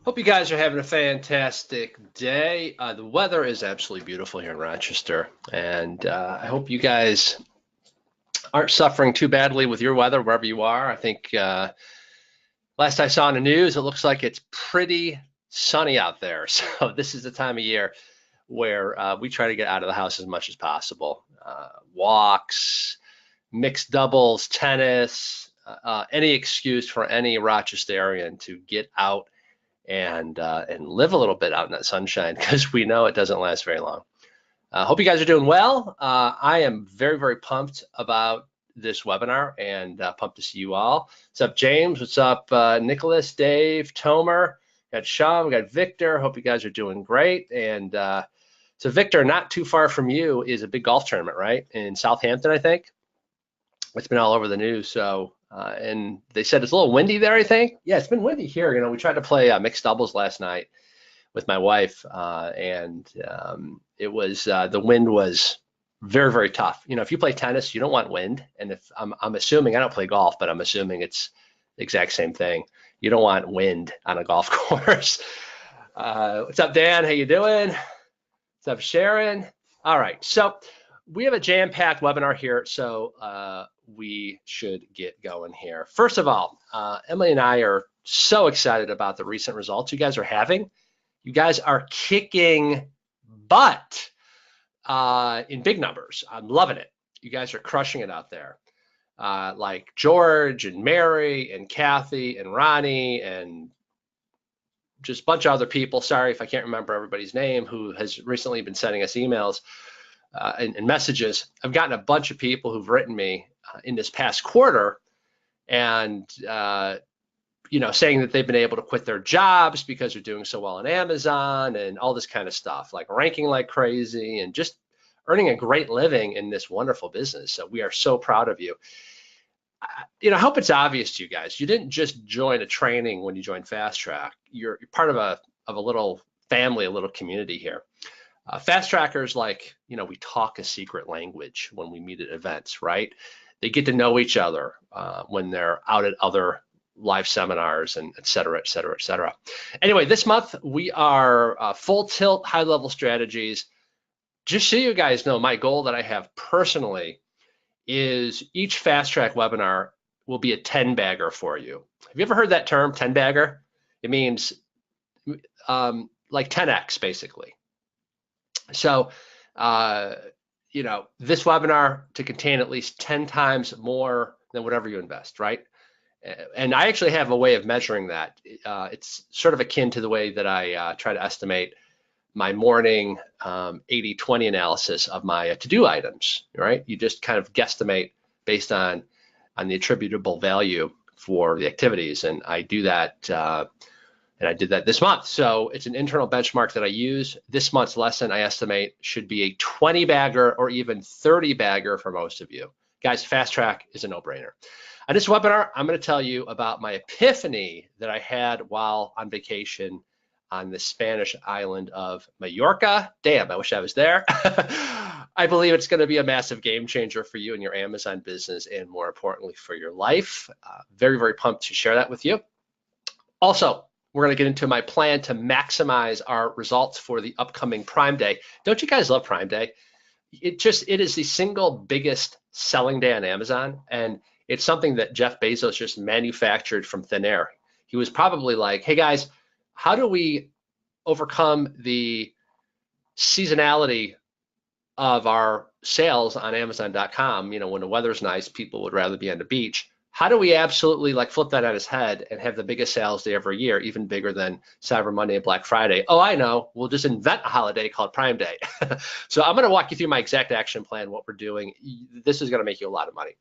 Hope you guys are having a fantastic day. The weather is absolutely beautiful here in Rochester, and I hope you guys aren't suffering too badly with your weather wherever you are. I think last I saw in the news, it looks like it's pretty sunny out there. So this is the time of year where we try to get out of the house as much as possible. Walks, mixed doubles, tennis, any excuse for any Rochesterian to get out and live a little bit out in that sunshine because we know it doesn't last very long. Hope you guys are doing well. I am very, very pumped about this webinar and pumped to see you all. What's up, James? What's up, Nicholas, Dave, Tomer? Got Sean, we got Victor. Hope you guys are doing great. And so Victor, not too far from you is a big golf tournament, right? In Southampton, I think. It's been all over the news. So, and they said it's a little windy there, I think. Yeah, it's been windy here. You know, we tried to play mixed doubles last night with my wife, and it was the wind was very, very tough. You know, if you play tennis, you don't want wind. And if I'm assuming I don't play golf, but I'm assuming it's the exact same thing. You don't want wind on a golf course. What's up, Dan? How you doing? What's up, Sharon? All right, so we have a jam-packed webinar here, so we should get going here. First of all, Emily and I are so excited about the recent results you guys are having. You guys are kicking butt in big numbers. I'm loving it. You guys are crushing it out there. Like George and Mary and Kathy and Ronnie and just a bunch of other people. Sorry if I can't remember everybody's name who has recently been sending us emails and messages. I've gotten a bunch of people who've written me in this past quarter and you know, saying that they've been able to quit their jobs because they're doing so well on Amazon and all this kind of stuff, like ranking like crazy and just earning a great living in this wonderful business. So we are so proud of you. You know, I hope it's obvious to you guys. You didn't just join a training when you joined Fast Track. You're part of a little family, a little community here. Fast trackers, like, you know, we talk a secret language when we meet at events, right? They get to know each other when they're out at other live seminars and et cetera, et cetera, et cetera. Anyway, this month we are full tilt high level strategies. Just so you guys know, my goal that I have personally is each Fast Track webinar will be a 10 bagger for you. Have you ever heard that term, 10 bagger? It means like 10x basically. So, you know, this webinar to contain at least 10 times more than whatever you invest, right? And I actually have a way of measuring that. It's sort of akin to the way that I try to estimate my morning 80-20 analysis of my to-do items, right? You just kind of guesstimate based on the attributable value for the activities. And I do that and I did that this month. So it's an internal benchmark that I use. This month's lesson, I estimate, should be a 20 bagger or even 30 bagger for most of you. Guys, Fast Track is a no-brainer. On this webinar, I'm going to tell you about my epiphany that I had while on vacation on the Spanish island of Mallorca. Damn, I wish I was there. I believe it's going to be a massive game changer for you and your Amazon business, and more importantly, for your life. Very, very pumped to share that with you. Also, we're going to get into my plan to maximize our results for the upcoming Prime Day. Don't you guys love Prime Day? It is the single biggest selling day on Amazon, and it's something that Jeff Bezos just manufactured from thin air. He was probably like, hey guys, how do we overcome the seasonality of our sales on Amazon.com? You know, when the weather's nice, people would rather be on the beach. How do we absolutely like flip that on his head and have the biggest sales day every year, even bigger than Cyber Monday and Black Friday? Oh, I know. We'll just invent a holiday called Prime Day. So I'm going to walk you through my exact action plan, what we're doing. This is going to make you a lot of money.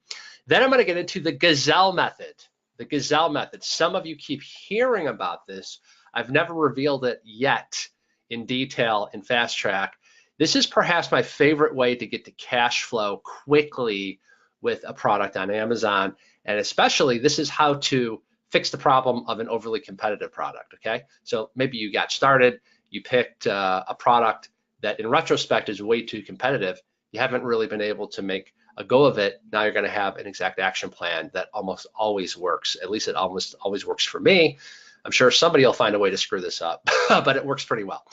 Then I'm going to get into the Gazelle method. The Gazelle method. Some of you keep hearing about this. I've never revealed it yet in detail in Fast Track. This is perhaps my favorite way to get to cash flow quickly with a product on Amazon. And especially, this is how to fix the problem of an overly competitive product, okay? So maybe you got started, you picked a product that in retrospect is way too competitive. You haven't really been able to make a go of it. Now you're gonna have an exact action plan that almost always works. At least it almost always works for me. I'm sure somebody will find a way to screw this up, but it works pretty well.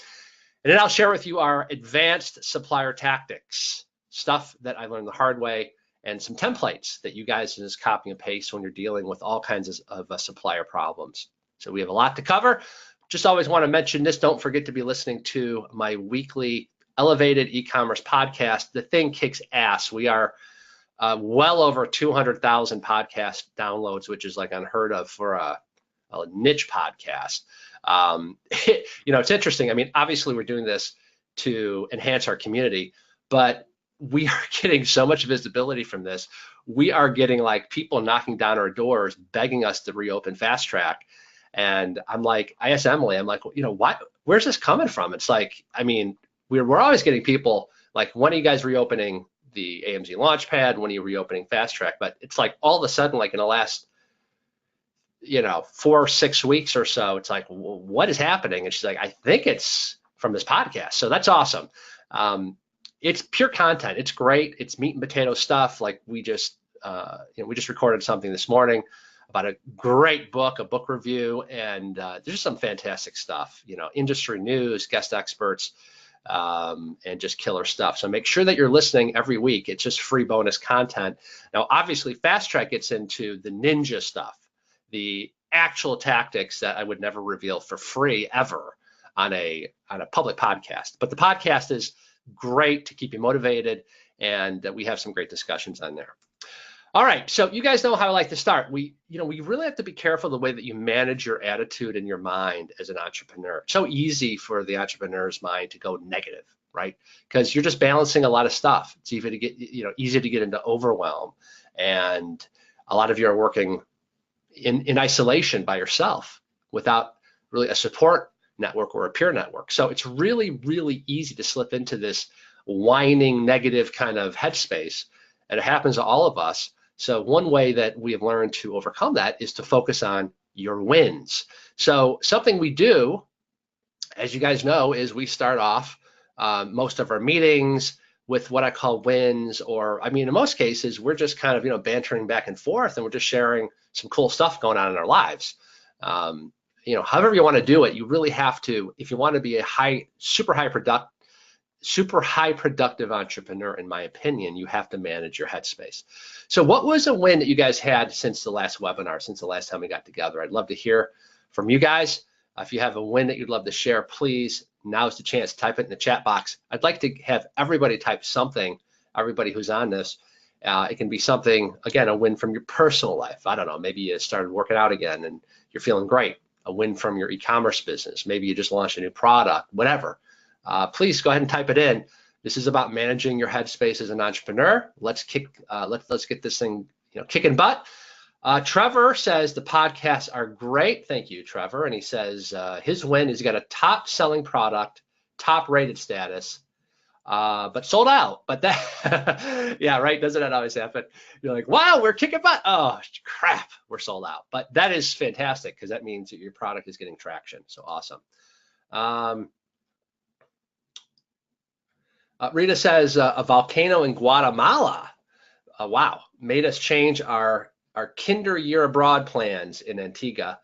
And then I'll share with you our advanced supplier tactics, stuff that I learned the hard way, and some templates that you guys can just copy and paste when you're dealing with all kinds of supplier problems. So we have a lot to cover. Just always want to mention this. Don't forget to be listening to my weekly Elevated e-commerce podcast. The thing kicks ass. We are well over 200,000 podcast downloads, which is like unheard of for a niche podcast. It's interesting. I mean, obviously we're doing this to enhance our community, but we are getting so much visibility from this. We are getting like people knocking down our doors, begging us to reopen Fast Track. And I'm like, I asked Emily, I'm like, where's this coming from? It's like, I mean, we're always getting people like, when are you guys reopening the AMZ Launchpad? When are you reopening Fast Track? But it's like all of a sudden, like in the last 4 or 6 weeks or so, it's like, what is happening? And she's like, I think it's from this podcast. So that's awesome. It's pure content. It's great. It's meat and potato stuff. Like we just recorded something this morning about a great book, a book review, and there's some fantastic stuff, industry news, guest experts, and just killer stuff. So make sure that you're listening every week. It's just free bonus content. Now, obviously, Fast Track gets into the ninja stuff, the actual tactics that I would never reveal for free ever on a public podcast. But the podcast is great to keep you motivated, and we have some great discussions on there. All right, so you guys know how I like to start. We really have to be careful the way that you manage your attitude and your mind as an entrepreneur. It's so easy for the entrepreneur's mind to go negative, right? Because you're just balancing a lot of stuff. It's easy to get into overwhelm, and a lot of you are working in isolation by yourself without really a support network or a peer network. So it's really, really easy to slip into this whining, negative kind of headspace, and it happens to all of us. So one way that we have learned to overcome that is to focus on your wins. So something we do, as you guys know, is we start off most of our meetings with what I call wins, or I mean, in most cases, we're just kind of, bantering back and forth, and we're just sharing some cool stuff going on in our lives. However you want to do it, you really have to, if you want to be a super high productive entrepreneur, in my opinion, you have to manage your headspace. So what was a win that you guys had since the last webinar, since the last time we got together? I'd love to hear from you guys. If you have a win that you'd love to share, please, now's the chance. Type it in the chat box. I'd like to have everybody type something, everybody who's on this. It can be something, again, a win from your personal life. I don't know, maybe you started working out again and you're feeling great. A win from your e-commerce business. Maybe you just launched a new product, whatever. Please go ahead and type it in. This is about managing your headspace as an entrepreneur. Let's get this thing, kicking butt. Trevor says the podcasts are great. Thank you, Trevor. And he says his win is he got a top selling product, top rated status, but sold out. But that, yeah, right. Doesn't that always happen? You're like, wow, we're kicking butt. Oh, crap, we're sold out. But that is fantastic because that means that your product is getting traction. So awesome. Rita says a volcano in Guatemala, wow, made us change our kinder year abroad plans in Antigua,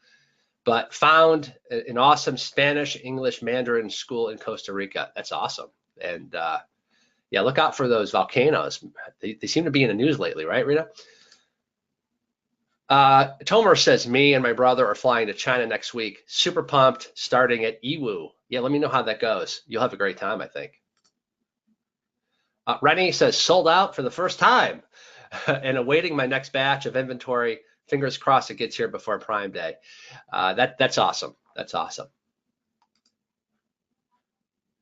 but found an awesome Spanish, English, Mandarin school in Costa Rica. That's awesome. And yeah, look out for those volcanoes. They seem to be in the news lately, right, Rita? Tomer says, me and my brother are flying to China next week. Super pumped, starting at Iwu. Yeah, let me know how that goes. You'll have a great time, I think. Rennie says, sold out for the first time and awaiting my next batch of inventory. Fingers crossed it gets here before Prime Day. That's awesome. That's awesome.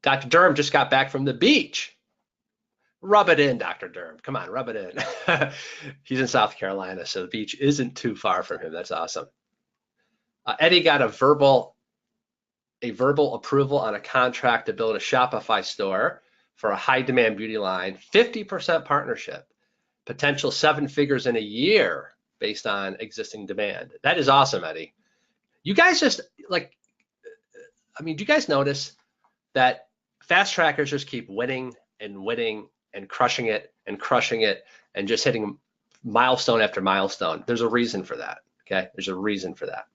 Dr. Durham just got back from the beach. Rub it in, Dr. Durham. Come on, rub it in. He's in South Carolina, so the beach isn't too far from him. That's awesome. Eddie got a verbal approval on a contract to build a Shopify store for a high demand beauty line, 50% partnership, potential 7 figures in a year based on existing demand. That is awesome, Eddie. You guys just do you guys notice that fast trackers just keep winning and winning and crushing it and just hitting milestone after milestone? There's a reason for that, okay? There's a reason for that.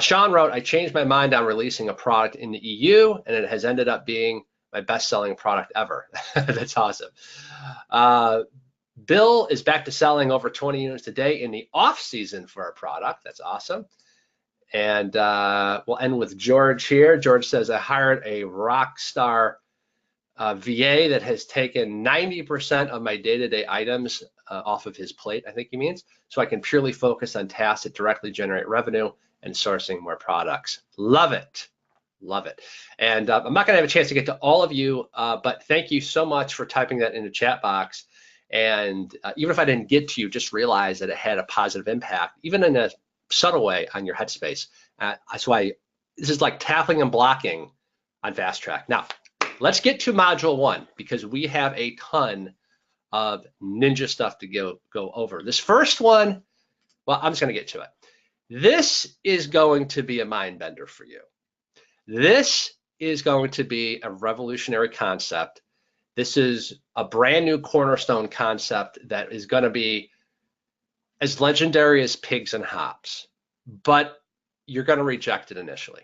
Sean wrote, I changed my mind on releasing a product in the EU, and it has ended up being my best-selling product ever. That's awesome. Bill is back to selling over 20 units a day in the off season for our product. That's awesome. And we'll end with George here. George says, I hired a rock star VA that has taken 90% of my day-to-day items off of his plate, I think he means, so I can purely focus on tasks that directly generate revenue and sourcing more products. Love it. Love it. And I'm not going to have a chance to get to all of you, but thank you so much for typing that in the chat box. And even if I didn't get to you, just realize that it had a positive impact, even in a subtle way, on your headspace. That's why this is like tackling and blocking on Fast Track. Now, let's get to module 1, because we have a ton of ninja stuff to go over. This first one, well, I'm just going to get to it. This is going to be a mind bender for you. This is going to be a revolutionary concept. This is a brand new cornerstone concept that is going to be as legendary as pigs and hops, but you're going to reject it initially.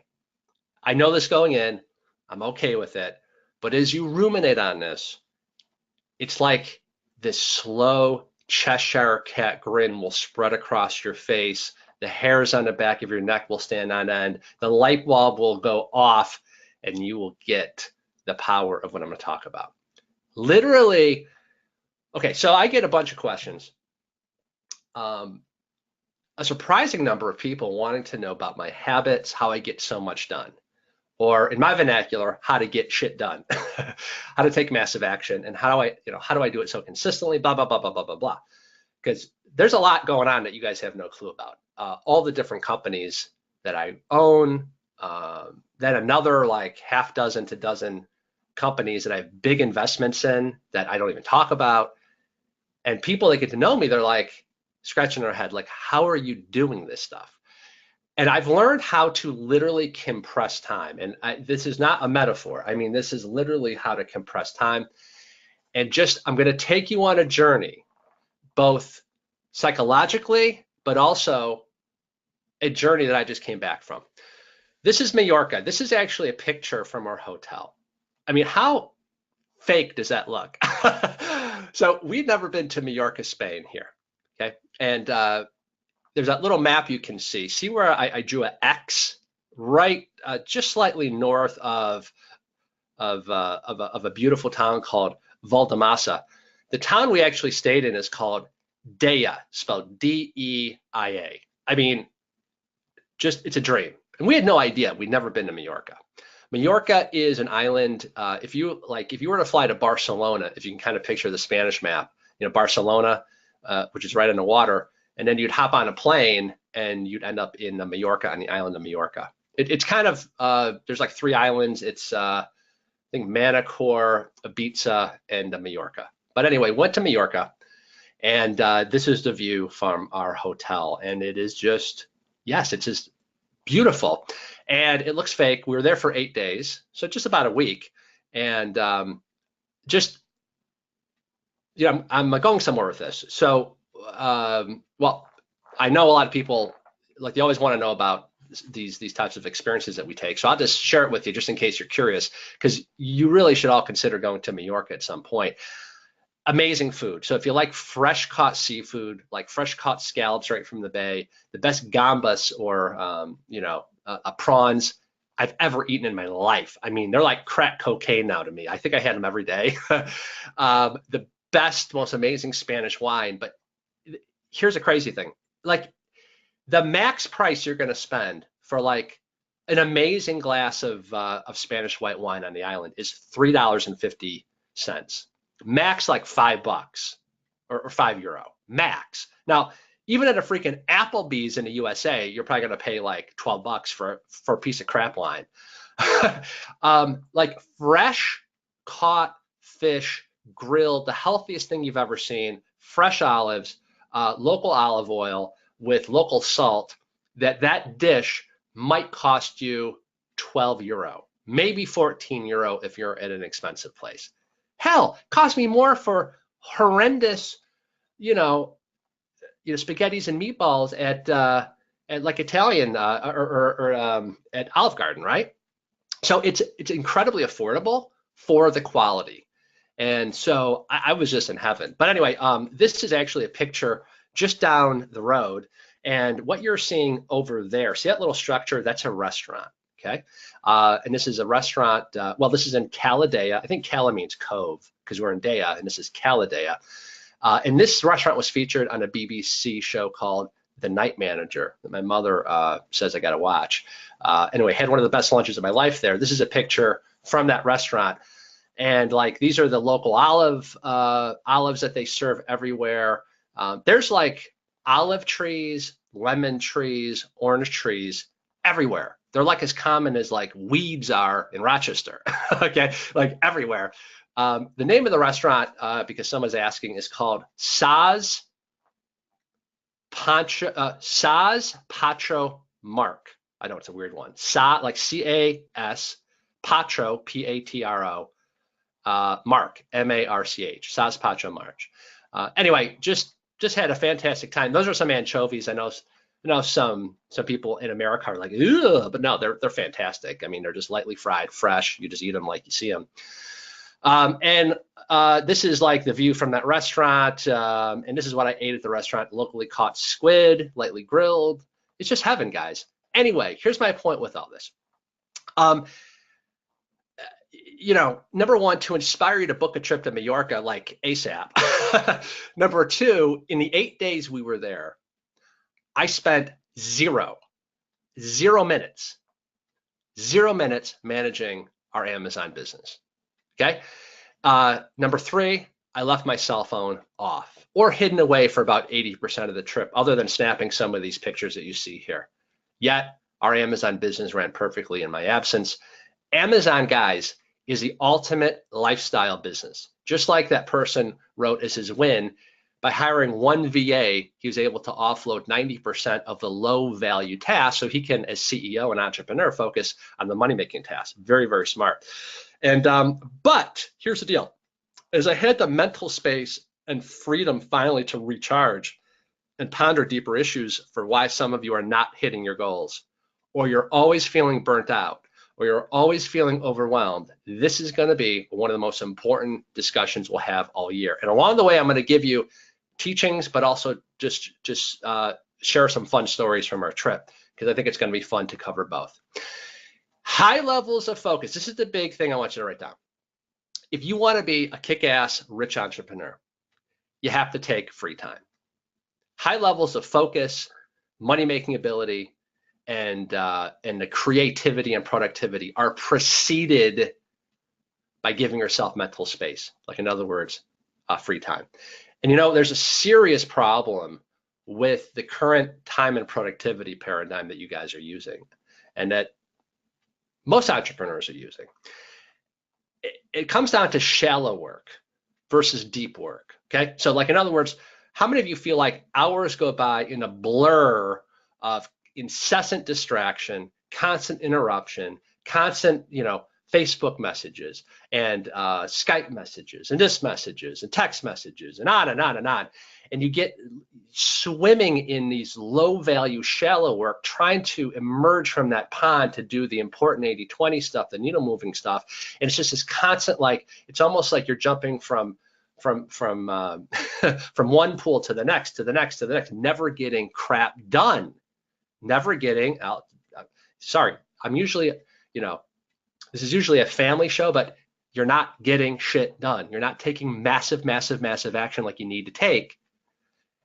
I know this going in. I'm okay with it. But as you ruminate on this, it's like this slow Cheshire cat grin will spread across your face. The hairs on the back of your neck will stand on end. The light bulb will go off, and you will get the power of what I'm going to talk about. Literally, okay, so I get a bunch of questions. A surprising number of people wanting to know about my habits, how I get so much done. Or in my vernacular, how to get shit done, how to take massive action, and how do I do it so consistently, blah, blah, blah, blah, blah, blah, blah. Because there's a lot going on that you guys have no clue about. All the different companies that I own, then another like half dozen to dozen companies that I have big investments in that I don't even talk about. And people that get to know me, they're like scratching their head, like, how are you doing this stuff? And I've learned how to literally compress time. And this is not a metaphor. I mean, this is literally how to compress time. And I'm going to take you on a journey, both psychologically, but also a journey that I just came back from. This is Mallorca. This is actually a picture from our hotel. I mean, how fake does that look? So we've never been to Mallorca, Spain here. Okay. And there's that little map you can see. See where I drew an X right, just slightly north of a beautiful town called Valdemasa. The town we actually stayed in is called Deia, spelled D-E-I-A. I mean, it's a dream. And we had no idea. We'd never been to Mallorca. Mallorca is an island. If you were to fly to Barcelona, if you can kind of picture the Spanish map, Barcelona, which is right on the water. And then you'd hop on a plane and you'd end up in Mallorca, on the island of Mallorca. It's kind of, there's like 3 islands. It's, I think, Manacor, Ibiza, and Mallorca. But anyway, went to Mallorca, and this is the view from our hotel. And it is just, yes, it's just beautiful. And it looks fake. We were there for 8 days, so just about a week. And I'm going somewhere with this. So, well, I know a lot of people, like, they always want to know about these types of experiences that we take. So I'll just share it with you just in case you're curious, because you really should all consider going to Mallorca at some point. Amazing food. So if you like fresh caught seafood, like fresh caught scallops right from the bay, the best gambas or, prawns I've ever eaten in my life. I mean, they're like crack cocaine now to me. I think I had them every day. The best, most amazing Spanish wine. But here's a crazy thing. Like, the max price you're going to spend for like an amazing glass of Spanish white wine on the island is $3.50. Max like $5 or €5 max. Now, even at a freaking Applebee's in the USA, you're probably going to pay like $12 for a piece of crap wine. Like fresh caught fish, grilled, the healthiest thing you've ever seen, fresh olives, local olive oil with local salt, that dish might cost you €12, maybe €14 if you're at an expensive place. Hell, cost me more for horrendous, spaghettis and meatballs at at like Italian or at Olive Garden, right? So it's incredibly affordable for the quality. And so I was just in heaven. But anyway, this is actually a picture just down the road. And what you're seeing over there, see that little structure? That's a restaurant. Okay. And this is a restaurant. Well, this is in Caladea. I think Cala means cove because we're in Dea, and this is Caladea. And this restaurant was featured on a BBC show called The Night Manager that my mother says I got to watch. Anyway, had one of the best lunches of my life there. This is a picture from that restaurant. And like these are the local olives that they serve everywhere. There's like olive trees, lemon trees, orange trees everywhere. They're like as common as like weeds are in Rochester. Okay, like everywhere. The name of the restaurant, because someone's asking, is called Saz Patro Mark. I know it's a weird one. Like C-A-S, Patro, P-A-T-R-O, Mark, M-A-R-C-H, Saz Patro March. Anyway, just had a fantastic time. Those are some anchovies. I know some people in America are like, ugh, but no, they're fantastic. I mean, they're just lightly fried, fresh. You just eat them like you see them. And this is like the view from that restaurant. And this is what I ate at the restaurant. Locally caught squid, lightly grilled. It's just heaven, guys. Anyway, here's my point with all this. Number one, to inspire you to book a trip to Mallorca like ASAP. Number two, in the 8 days we were there, I spent zero minutes managing our Amazon business. Okay. Number three, I left my cell phone off or hidden away for about 80% of the trip, other than snapping some of these pictures that you see here. Yet our Amazon business ran perfectly in my absence. Amazon, guys, is the ultimate lifestyle business. Just like that person wrote as his win, by hiring one VA, he was able to offload 90% of the low value tasks so he can, as CEO and entrepreneur, focus on the money-making tasks. Very, very smart. And but here's the deal. As I had the mental space and freedom finally to recharge and ponder deeper issues for why some of you are not hitting your goals, or you're always feeling burnt out, or you're always feeling overwhelmed, this is going to be one of the most important discussions we'll have all year. And along the way, I'm going to give you teachings, but also just share some fun stories from our trip, because I think it's going to be fun to cover both. High levels of focus. This is the big thing I want you to write down. If you want to be a kick-ass rich entrepreneur, you have to take free time. High levels of focus, money-making ability, and the creativity and productivity are preceded by giving yourself mental space. Like, in other words, free time. And there's a serious problem with the current time and productivity paradigm that you guys are using, and that most entrepreneurs are using. It comes down to shallow work versus deep work. Okay, so like, in other words, how many of you feel like hours go by in a blur of incessant distraction, constant interruption, constant, Facebook messages and Skype messages and this messages and text messages and on and on and on. And you get swimming in these low value, shallow work, trying to emerge from that pond to do the important 80-20 stuff, the needle moving stuff. And it's just this constant, like, it's almost like you're jumping from one pool to the next, to the next, to the next, never getting crap done, never getting out. Sorry, I'm usually, this is usually a family show, but you're not getting shit done. You're not taking massive, massive, massive action like you need to take.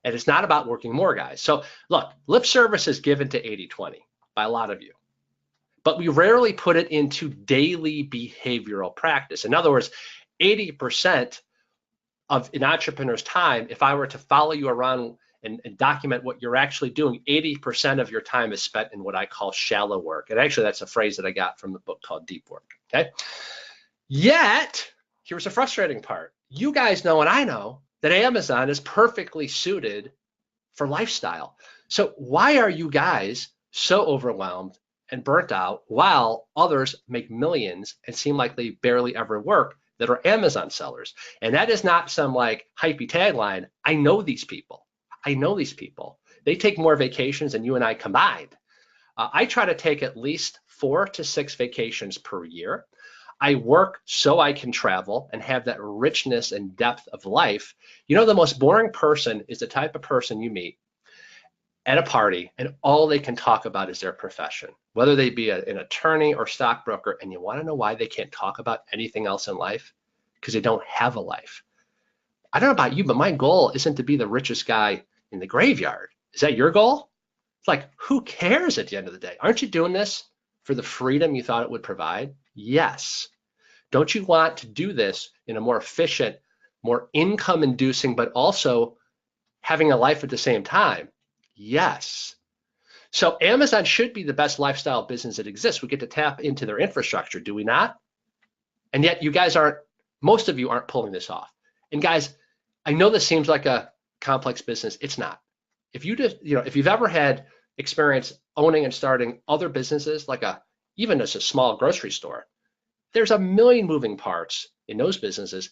And it's not about working more, guys. So look, lip service is given to 80-20 by a lot of you, but we rarely put it into daily behavioral practice. In other words, 80% of an entrepreneur's time, if I were to follow you around and document what you're actually doing, 80% of your time is spent in what I call shallow work. And actually, that's a phrase that I got from the book called Deep Work, okay? Yet, here's the frustrating part. You guys know and I know that Amazon is perfectly suited for lifestyle. So why are you guys so overwhelmed and burnt out while others make millions and seem like they barely ever work that are Amazon sellers? And that is not some like hypey tagline. I know these people. I know these people. They take more vacations than you and I combined. I try to take at least 4 to 6 vacations per year. I work so I can travel and have that richness and depth of life. You know, the most boring person is the type of person you meet at a party and all they can talk about is their profession, whether they be an attorney or stockbroker. And you want to know why they can't talk about anything else in life? Because they don't have a life. I don't know about you, but my goal isn't to be the richest guy in the graveyard. Is that your goal? It's like, who cares at the end of the day? Aren't you doing this for the freedom you thought it would provide? Yes. Don't you want to do this in a more efficient, more income inducing, but also having a life at the same time? Yes. So Amazon should be the best lifestyle business that exists. We get to tap into their infrastructure, do we not? And yet you guys aren't, most of you aren't pulling this off. And guys, I know this seems like a complex business. It's not. If you just, if you've ever had experience owning and starting other businesses, like even just a small grocery store, there's a million moving parts in those businesses.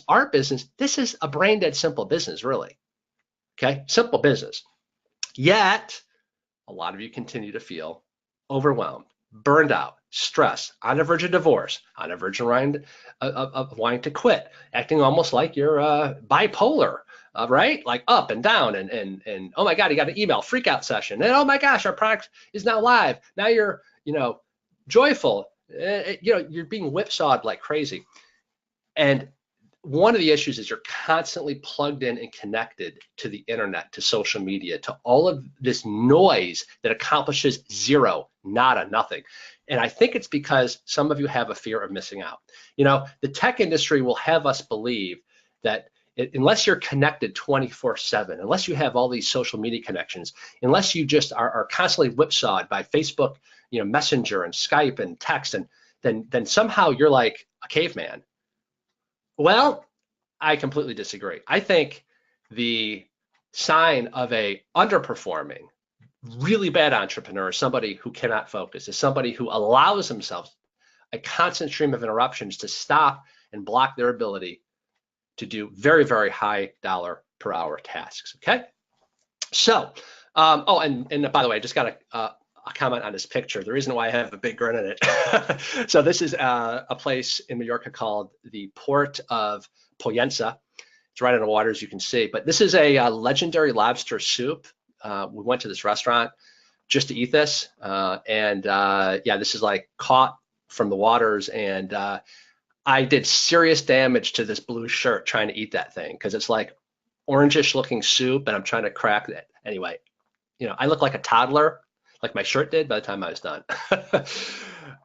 Our business, this is a brain dead simple business, really. Okay, simple business. Yet, a lot of you continue to feel overwhelmed, burned out, stressed, on the verge of divorce, on the verge of wanting to quit, acting almost like you're bipolar, right? Like up and down, and oh my God, you got an email freak out session, and oh my gosh, our product is now live. Now you're joyful. You're being whipsawed like crazy. And one of the issues is you're constantly plugged in and connected to the internet, to social media, to all of this noise that accomplishes zero, nada, nothing. And I think it's because some of you have a fear of missing out. The tech industry will have us believe that unless you're connected 24/7, unless you have all these social media connections, unless you just are constantly whipsawed by Facebook, Messenger and Skype and text, and then somehow you're like a caveman. Well, I completely disagree. I think the sign of a underperforming, really bad entrepreneur is somebody who cannot focus, is somebody who allows themselves a constant stream of interruptions to stop and block their ability to do very, very high dollar per hour tasks. Okay. So, and by the way, I just got a comment on this picture. The reason why I have a big grin in it. So this is a place in Mallorca called the Port of Pollença. It's right on the water, as you can see. But this is a legendary lobster soup. We went to this restaurant just to eat this. Yeah, this is like caught from the waters. And I did serious damage to this blue shirt trying to eat that thing because it's like orangish looking soup and I'm trying to crack it. Anyway, I look like a toddler, like my shirt did by the time I was done.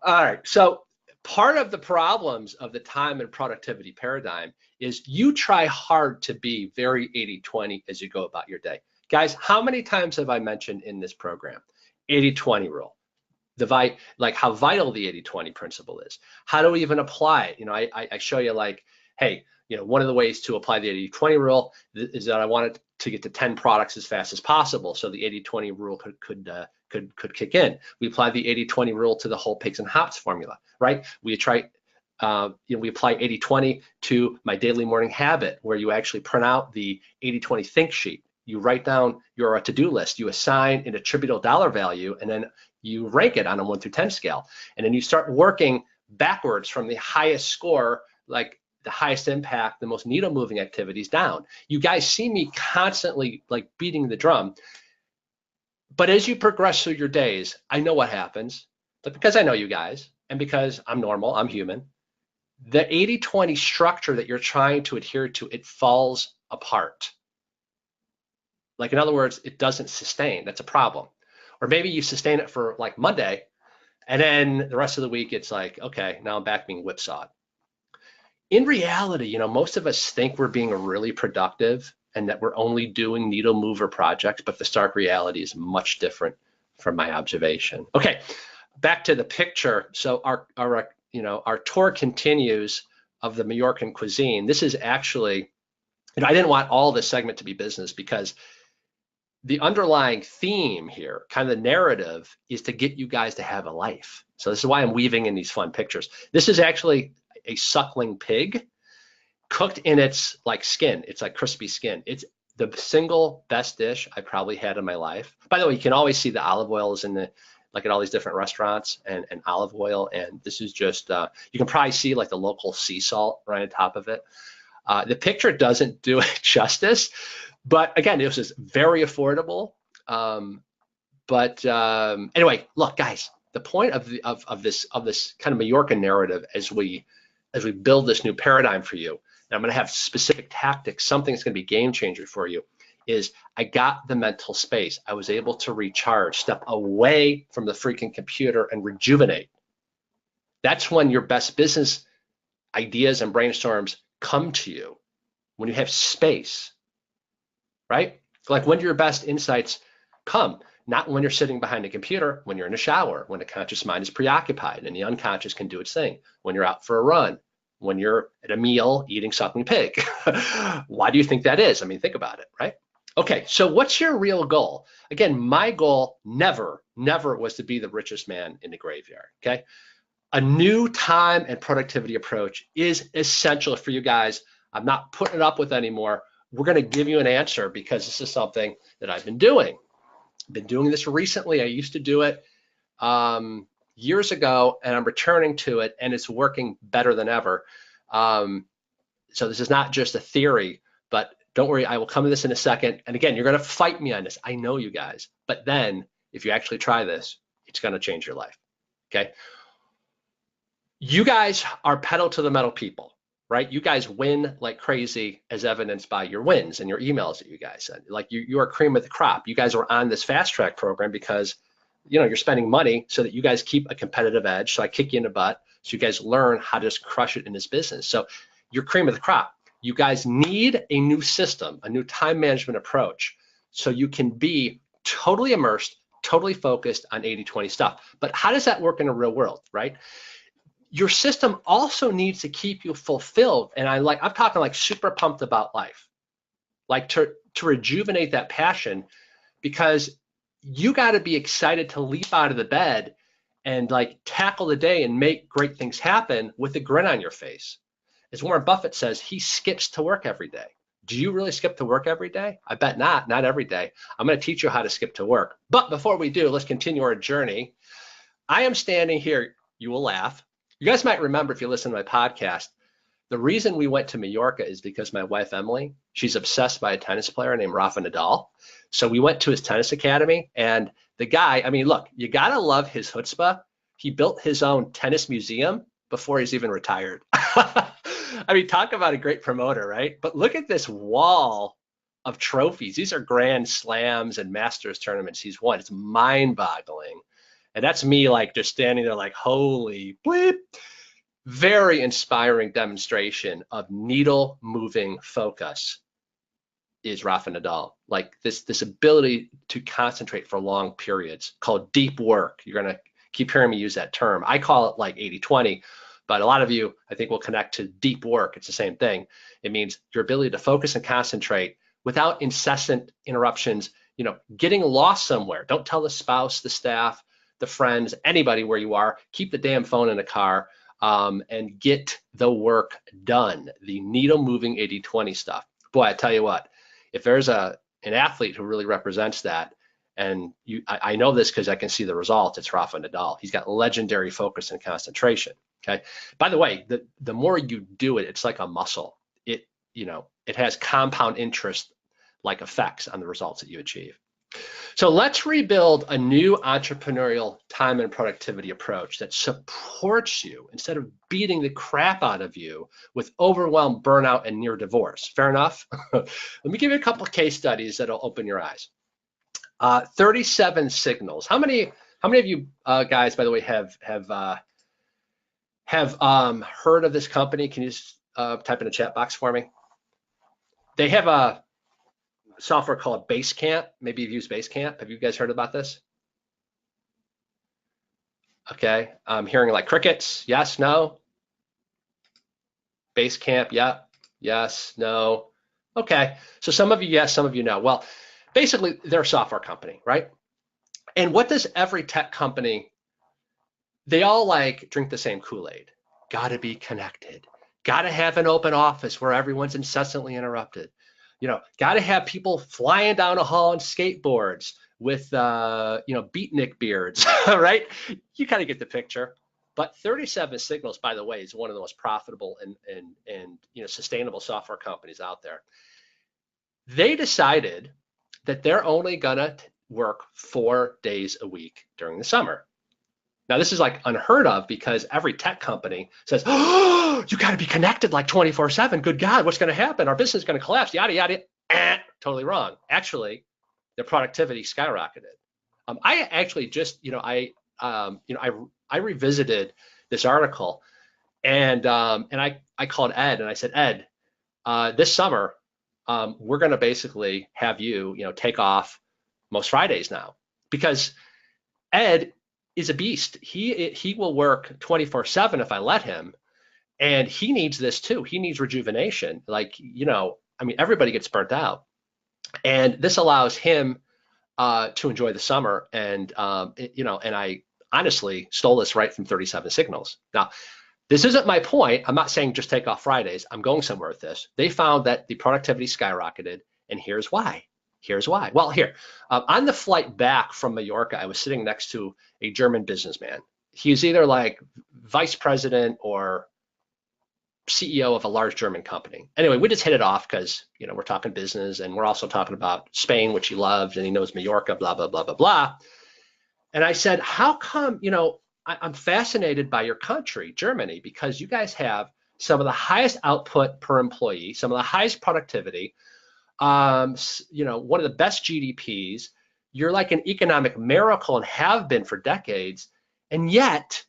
All right, so part of the problems of the time and productivity paradigm is you try hard to be very 80-20 as you go about your day. Guys, how many times have I mentioned in this program 80-20 rule? Like how vital the 80-20 principle is. How do we even apply it? I show you like, hey, one of the ways to apply the 80-20 rule is that I wanted to get to 10 products as fast as possible. So the 80-20 rule could kick in. We apply the 80-20 rule to the whole pigs and hops formula, right? We apply 80-20 to my daily morning habit, where you actually print out the 80-20 think sheet. You write down your to-do list, you assign an attributable dollar value, and then you rank it on a 1 through 10 scale. And then you start working backwards from the highest score, like the highest impact, the most needle moving activities down. You guys see me constantly like beating the drum. But as you progress through your days, I know what happens. But because I know you guys, and because I'm normal, I'm human, the 80-20 structure that you're trying to adhere to, it falls apart. Like, in other words, it doesn't sustain. That's a problem. Or maybe you sustain it for like Monday, and then the rest of the week, it's like, okay, now I'm back being whipsawed. In reality, most of us think we're being really productive and that we're only doing needle mover projects, but the stark reality is much different from my observation. Okay, back to the picture. So our tour continues of the Mallorcan cuisine. This is actually, I didn't want all this segment to be business because the underlying theme here, kind of the narrative, is to get you guys to have a life. So this is why I'm weaving in these fun pictures. This is actually a suckling pig cooked in its like skin. It's like crispy skin. It's the single best dish I probably had in my life. By the way, you can always see the olive oils in the, like at all these different restaurants, and olive oil. And this is just, you can probably see like the local sea salt right on top of it. The picture doesn't do it justice, but again, it was just very affordable. Anyway, look, guys, the point of this kind of Mallorca narrative as we build this new paradigm for you, and I'm going to have specific tactics, something that's going to be game changer for you, is I got the mental space. I was able to recharge, step away from the freaking computer and rejuvenate. That's when your best business ideas and brainstorms come to you, when you have space, right? Like when your best insights come, not when you're sitting behind a computer, when you're in a shower, when the conscious mind is preoccupied and the unconscious can do its thing, when you're out for a run, when you're at a meal eating suckling pig. Why do you think that is? I mean, think about it, right? Okay, so what's your real goal? Again, my goal never was to be the richest man in the graveyard, okay? A new time and productivity approach is essential for you guys. I'm not putting it up with anymore. We're going to give you an answer because this is something that I've been doing. I've been doing this recently. I used to do it years ago, and I'm returning to it, and it's working better than ever. So this is not just a theory, but don't worry, I will come to this in a second. And again, you're going to fight me on this. I know you guys. But then if you actually try this, it's going to change your life, okay? You guys are pedal to the metal people, right? You guys win like crazy, as evidenced by your wins and your emails that you guys send. Like you are cream of the crop. You guys are on this fast track program because you're spending money so that you guys keep a competitive edge. So I kick you in the butt so you guys learn how to just crush it in this business. So you're cream of the crop. You guys need a new system, a new time management approach, so you can be totally immersed, totally focused on 80-20 stuff. But how does that work in the real world, right? Your system also needs to keep you fulfilled. And I'm talking like super pumped about life, like to rejuvenate that passion, because you got to be excited to leap out of the bed and like tackle the day and make great things happen with a grin on your face. As Warren Buffett says, he skips to work every day. Do you really skip to work every day? I bet not every day. I'm going to teach you how to skip to work. But before we do, let's continue our journey. I am standing here, you will laugh. You guys might remember if you listen to my podcast, the reason we went to Mallorca is because my wife, Emily, she's obsessed by a tennis player named Rafa Nadal. So we went to his tennis academy, and the guy, I mean, look, you got to love his chutzpah. He built his own tennis museum before he's even retired. I mean, talk about a great promoter, right? But look at this wall of trophies. These are Grand Slams and Masters tournaments he's won. It's mind-boggling. And that's me like just standing there like, holy bleep. Very inspiring demonstration of needle moving focus is Rafa Nadal. Like this ability to concentrate for long periods, called deep work. You're going to keep hearing me use that term. I call it like 80-20, but a lot of you, I think, will connect to deep work. It's the same thing. It means your ability to focus and concentrate without incessant interruptions, getting lost somewhere. Don't tell the spouse, the staff, the friends, anybody where you are. Keep the damn phone in the car. And get the work done, the needle moving 80-20 stuff. Boy, I tell you what, if there's an athlete who really represents that, and I know this because I can see the results, it's Rafa Nadal. He's got legendary focus and concentration. Okay. By the way, the more you do it, it's like a muscle. It has compound interest like effects on the results that you achieve. So let's rebuild a new entrepreneurial time and productivity approach that supports you instead of beating the crap out of you with overwhelm, burnout, and near divorce. Fair enough? Let me give you a couple of case studies that'll open your eyes. 37 signals. How many of you guys, by the way, have heard of this company? Can you just type in the chat box for me? They have a software called Basecamp. Maybe you've used Basecamp. Have you guys heard about this? Okay, I'm hearing like crickets. Yes, no. Basecamp, yeah, yes, no. Okay, so some of you yes, some of you no. Well, basically they're a software company, right? And what does every tech company, they all like drink the same Kool-Aid. Gotta be connected. Gotta have an open office where everyone's incessantly interrupted. got to have people flying down a hall on skateboards with, beatnik beards, right? You kind of get the picture. But 37 Signals, by the way, is one of the most profitable and sustainable software companies out there. They decided that they're only gonna work 4 days a week during the summer. Now, this is like unheard of because every tech company says, oh, you got to be connected like 24/7. Good God, what's going to happen? Our business is going to collapse, yada, yada. Totally wrong. Actually, their productivity skyrocketed. I actually just, I revisited this article and I called Ed and I said, Ed, this summer, we're going to basically have you, take off most Fridays now because Ed is a beast. He will work 24/7 if I let him, and he needs this too. He needs rejuvenation. Like, everybody gets burnt out, and this allows him to enjoy the summer. And and I honestly stole this right from 37 Signals. Now, this isn't my point. I'm not saying just take off Fridays. I'm going somewhere with this. They found that the productivity skyrocketed, and here's why. Here's why. Well, here, on the flight back from Mallorca, I was sitting next to a German businessman. He's either like vice president or CEO of a large German company. Anyway, we just hit it off because, we're talking business and we're also talking about Spain, which he loved, and he knows Mallorca, blah, blah, blah, blah, blah. And I said, how come, I'm fascinated by your country, Germany, because you guys have some of the highest output per employee, some of the highest productivity, one of the best GDPs. You're like an economic miracle and have been for decades, and yet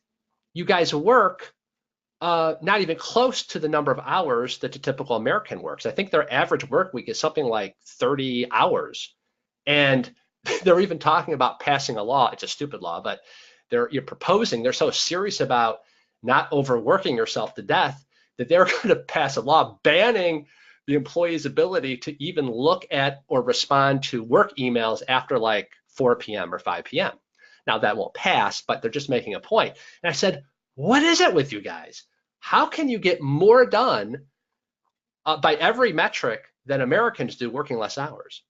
you guys work not even close to the number of hours that the typical American works. I think their average work week is something like 30 hours, and they're even talking about passing a law. It's a stupid law, but you're proposing. They're so serious about not overworking yourself to death that they're going to pass a law banning the employee's ability to even look at or respond to work emails after like 4 p.m. or 5 p.m. Now that won't pass, but they're just making a point. And I said, what is it with you guys? How can you get more done by every metric than Americans do working less hours?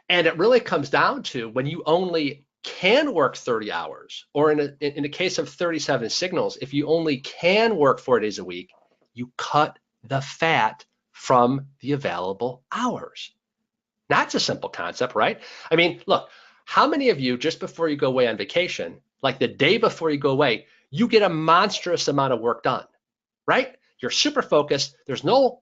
And it really comes down to when you only can work 30 hours, or in the case of 37 Signals, if you only can work 4 days a week, you cut the fat from the available hours. That's a simple concept, right? I mean, look, how many of you just before you go away on vacation, like the day before you go away, you get a monstrous amount of work done, right? You're super focused. There's no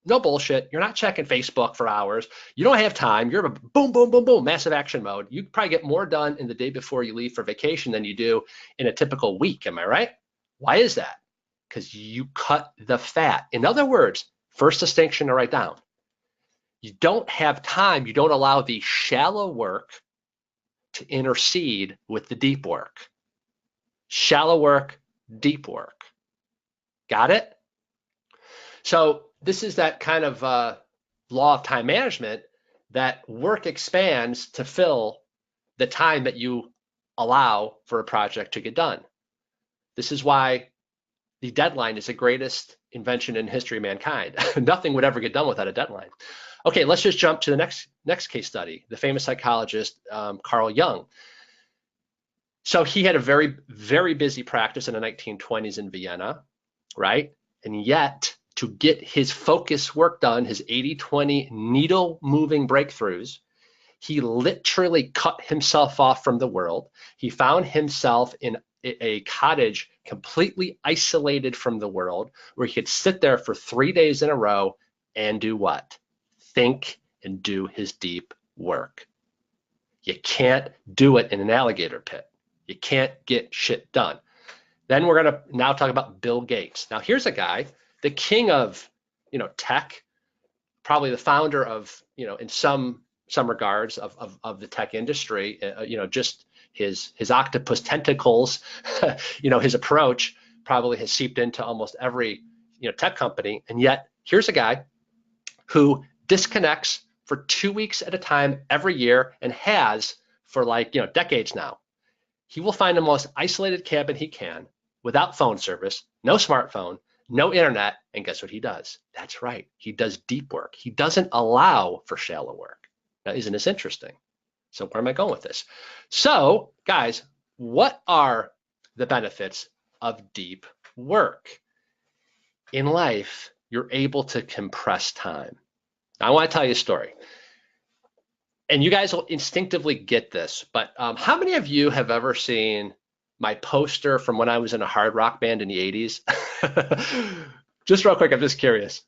bullshit. You're not checking Facebook for hours. You don't have time. You're boom, boom, boom, boom, massive action mode. You probably get more done in the day before you leave for vacation than you do in a typical week. Am I right? Why is that? Because you cut the fat. In other words, first distinction to write down. You don't have time. You don't allow the shallow work to intercede with the deep work. Shallow work, deep work. Got it? So this is that kind of law of time management, that work expands to fill the time that you allow for a project to get done. This is why the deadline is the greatest invention in history of mankind. Nothing would ever get done without a deadline. Okay, let's just jump to the next case study, the famous psychologist, Carl Jung. So he had a very, very busy practice in the 1920s in Vienna, right? And yet, to get his focus work done, his 80-20 needle moving breakthroughs, he literally cut himself off from the world. He found himself in a cottage completely isolated from the world, where he could sit there for 3 days in a row and do what? Think and do his deep work. You can't do it in an alligator pit. You can't get shit done. Then we're going to now talk about Bill Gates. Now here's a guy, the king of, tech, probably the founder of, in some regards of the tech industry, just his octopus tentacles, his approach probably has seeped into almost every, tech company. And yet here's a guy who disconnects for 2 weeks at a time every year and has for decades now. He will find the most isolated cabin he can, without phone service, no smartphone, no internet, and guess what he does? That's right, he does deep work. He doesn't allow for shallow work. Now, isn't this interesting? So where am I going with this? So, guys, what are the benefits of deep work? In life, you're able to compress time. Now, I want to tell you a story. And you guys will instinctively get this, but how many of you have ever seen my poster from when I was in a hard rock band in the 80s? Just real quick, I'm just curious.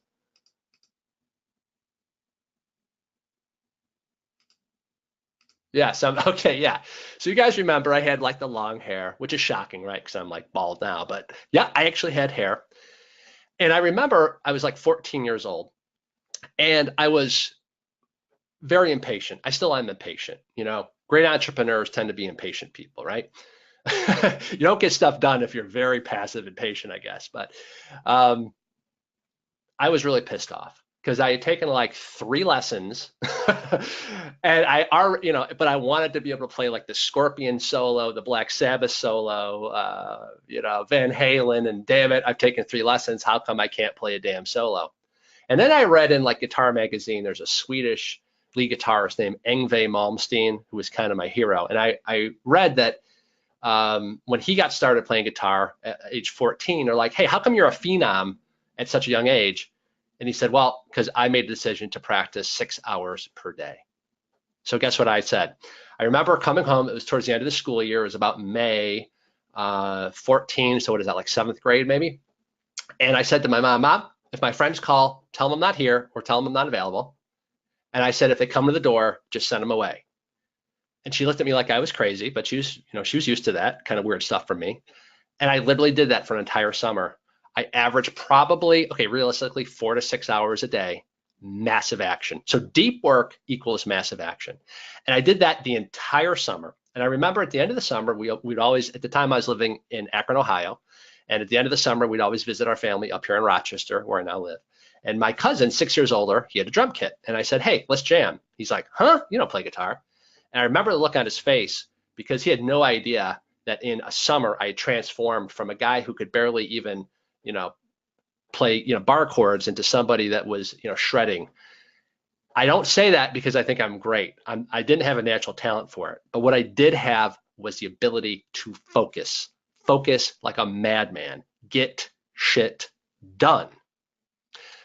Yeah, okay, yeah. So you guys remember I had like the long hair, which is shocking, right? Because I'm like bald now, but yeah, I actually had hair. And I remember I was like 14 years old and I was very impatient. I still am impatient. Great entrepreneurs tend to be impatient people, right? You don't get stuff done if you're very passive and patient, I guess. But um, I was really pissed off because I had taken like 3 lessons and but I wanted to be able to play like the Scorpion solo, the Black Sabbath solo, Van Halen, and damn it, I've taken 3 lessons. How come I can't play a damn solo? And then I read in like Guitar Magazine, there's a Swedish lead guitarist named Yngwie Malmsteen, who was kind of my hero. And I read that when he got started playing guitar at age 14, they're like, hey, how come you're a phenom at such a young age? And he said, well, because I made the decision to practice 6 hours per day. So guess what I said? I remember coming home. It was towards the end of the school year. It was about May 14. So what is that, like 7th grade maybe? And I said to my mom, if my friends call, tell them I'm not here or tell them I'm not available. And I said, if they come to the door, just send them away. And she looked at me like I was crazy, but she was used to that kind of weird stuff from me. And I literally did that for an entire summer. I averaged probably, realistically 4 to 6 hours a day, massive action. So deep work equals massive action. And I did that the entire summer. And I remember at the end of the summer, we'd always, at the time I was living in Akron, Ohio. And at the end of the summer, we'd always visit our family up here in Rochester, where I now live. And my cousin, 6 years older, he had a drum kit. And I said, hey, let's jam. He's like, huh? You don't play guitar. And I remember the look on his face because he had no idea that in a summer I had transformed from a guy who could barely even, play, bar chords into somebody that was, shredding. I don't say that because I think I'm great. I didn't have a natural talent for it. But what I did have was the ability to focus like a madman, get shit done.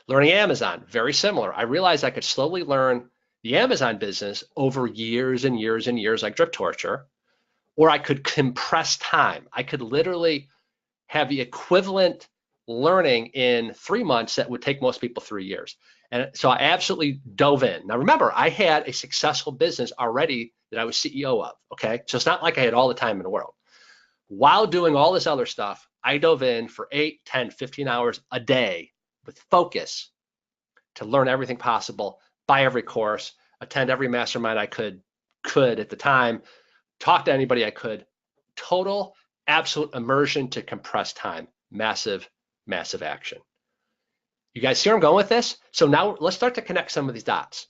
Learning Amazon, very similar. I realized I could slowly learn the Amazon business over years and years and years like drip torture, or I could compress time. I could literally have the equivalent learning in 3 months that would take most people 3 years. And so I absolutely dove in. Now remember, I had a successful business already that I was CEO of, okay? So it's not like I had all the time in the world. While doing all this other stuff, I dove in for 8, 10, 15 hours a day with focus to learn everything possible, buy every course, attend every mastermind I could at the time, talk to anybody I could. Total, absolute immersion to compress time. Massive, massive action. You guys see where I'm going with this? So now let's start to connect some of these dots.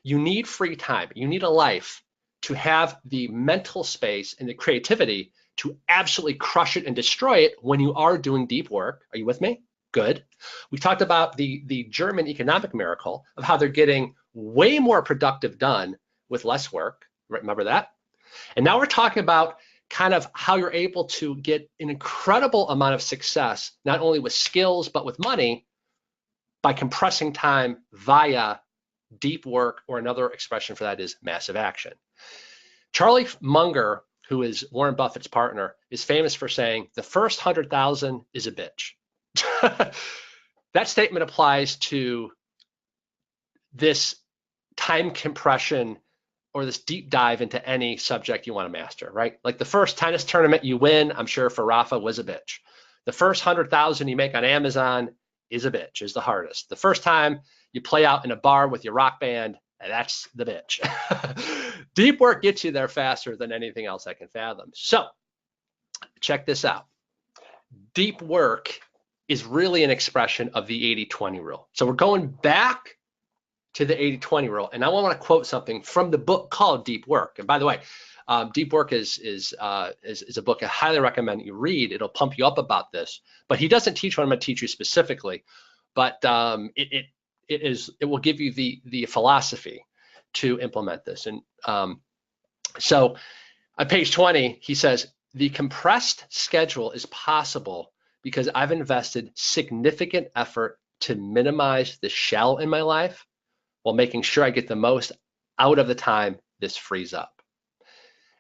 You need free time. You need a life to have the mental space and the creativity to absolutely crush it and destroy it when you are doing deep work. Are you with me? Good. We talked about the German economic miracle of how they're getting way more productive done with less work. Remember that? And now we're talking about kind of how you're able to get an incredible amount of success, not only with skills, but with money by compressing time via deep work, or another expression for that is massive action. Charlie Munger, who is Warren Buffett's partner, is famous for saying, the first 100,000 is a bitch. That statement applies to this time compression or this deep dive into any subject you want to master, right? Like the first tennis tournament you win, I'm sure for Rafa was a bitch. The first 100,000 you make on Amazon is a bitch, is the hardest. The first time you play out in a bar with your rock band, that's the bitch. Deep work gets you there faster than anything else I can fathom. So check this out. Deep work is really an expression of the 80-20 rule. So we're going back to the 80-20 rule. And I want to quote something from the book called Deep Work. And by the way, Deep Work is a book I highly recommend you read. It'll pump you up about this. But he doesn't teach what I'm going to teach you specifically, but it will give you the philosophy to implement this. And so on page 20, he says, the compressed schedule is possible because I've invested significant effort to minimize the shell in my life while making sure I get the most out of the time this frees up.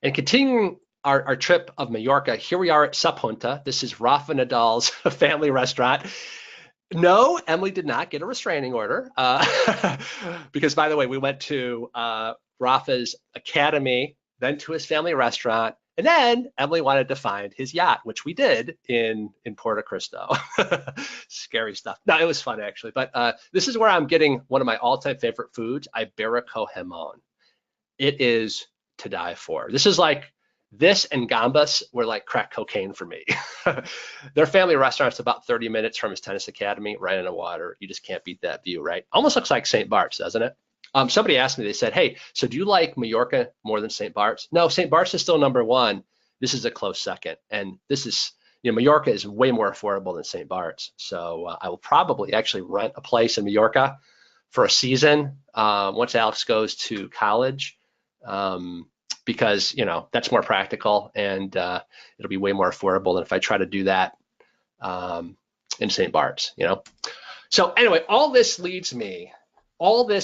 And continuing our trip of Mallorca, here we are at Sapunta. This is Rafa Nadal's family restaurant. No, Emily did not get a restraining order because, by the way, we went to Rafa's academy, then to his family restaurant, and then Emily wanted to find his yacht, which we did in Puerto Cristo. Scary stuff. No, it was fun, actually. But this is where I'm getting one of my all-time favorite foods, Iberico Jamon. It is to die for. This is like, this and gambas were like crack cocaine for me. Their family restaurant's about 30 minutes from his tennis academy, right in the water. You just can't beat that view, right? Almost looks like St. Bart's, doesn't it? Somebody asked me, they said, hey, so do you like Mallorca more than St. Bart's? No, St. Bart's is still number one. This is a close second. And this is, Mallorca is way more affordable than St. Bart's. So I will probably actually rent a place in Mallorca for a season once Alex goes to college. Because that's more practical, and it'll be way more affordable than if I try to do that in St. Bart's. So anyway, all this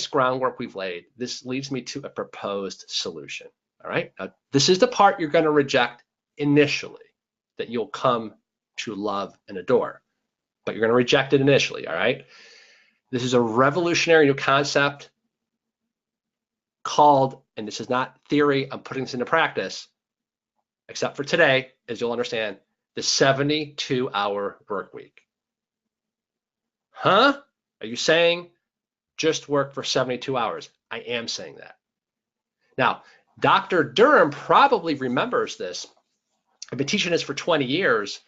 groundwork we've laid, this leads me to a proposed solution. All right, now, this is the part you're going to reject initially, that you'll come to love and adore, but you're going to reject it initially. All right, this is a revolutionary new concept called, and this is not theory, I'm putting this into practice, except for today, as you'll understand, the 72-hour work week. Huh? Are you saying just work for 72 hours? I am saying that. Now, Dr. Durham probably remembers this. I've been teaching this for 20 years,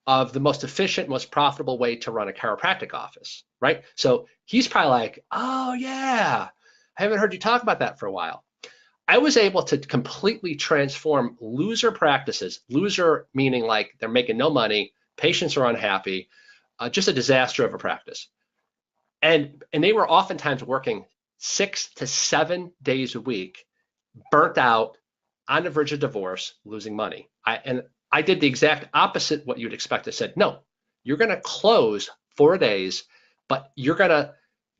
of the most efficient, most profitable way to run a chiropractic office, right? So he's probably like, oh yeah, I haven't heard you talk about that for a while. I was able to completely transform loser practices, loser meaning like they're making no money, patients are unhappy, just a disaster of a practice. And they were oftentimes working 6 to 7 days a week, burnt out, on the verge of divorce, losing money. I did the exact opposite what you'd expect. I said, no, you're going to close 4 days, but you're going to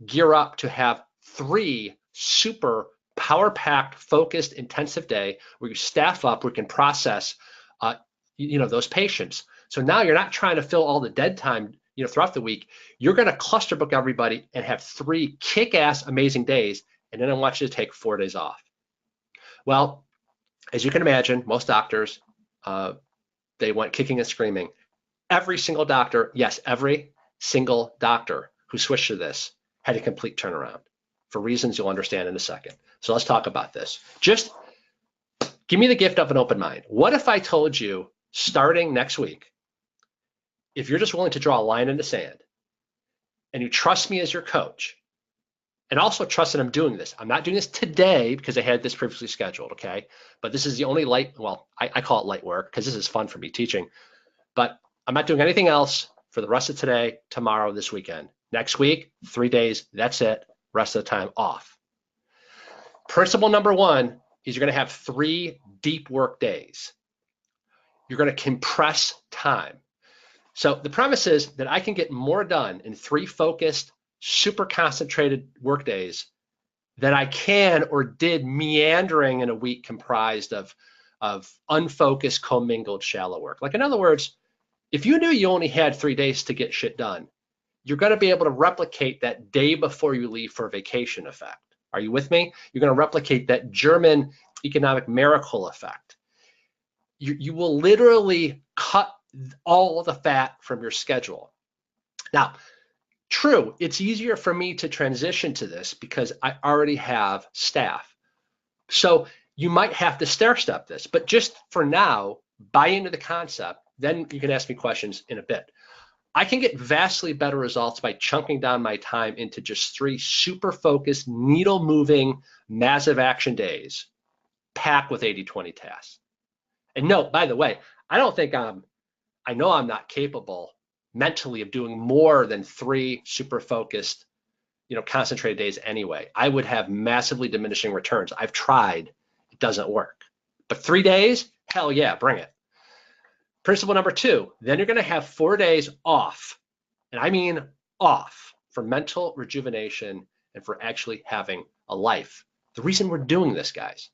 gear up to have 3 super power-packed, focused, intensive day where you staff up, where you can process, those patients. So now you're not trying to fill all the dead time, throughout the week. You're going to cluster book everybody and have 3 kick-ass, amazing days, and then I want you to take 4 days off. Well, as you can imagine, most doctors, they went kicking and screaming. Every single doctor, yes, every single doctor who switched to this had a complete turnaround, for reasons you'll understand in a second. So let's talk about this. Just give me the gift of an open mind. What if I told you, starting next week, if you're just willing to draw a line in the sand and you trust me as your coach, and also trust that I'm doing this. I'm not doing this today because I had this previously scheduled, okay? But this is the only I call it light work because this is fun for me teaching. But I'm not doing anything else for the rest of today, tomorrow, this weekend. Next week, 3 days, that's it. Rest of the time off. Principle number 1 is you're going to have 3 deep work days. You're going to compress time. So the premise is that I can get more done in 3 focused, super concentrated work days than I can or did meandering in a week comprised of unfocused, commingled, shallow work. Like, in other words, if you knew you only had 3 days to get shit done, you're going to be able to replicate that day before you leave for vacation effect. Are you with me? You're going to replicate that German economic miracle effect. You will literally cut all the fat from your schedule. Now, true, it's easier for me to transition to this because I already have staff. So you might have to stair step this, but just for now, buy into the concept. Then you can ask me questions in a bit. I can get vastly better results by chunking down my time into just 3 super focused, needle moving, massive action days packed with 80/20 tasks. And no, by the way, I don't think I know I'm not capable mentally of doing more than 3 super focused, concentrated days anyway. I would have massively diminishing returns. I've tried, it doesn't work. But 3 days, hell yeah, bring it. Principle number 2, then you're gonna have 4 days off. And I mean off for mental rejuvenation and for actually having a life. The reason we're doing this, guys,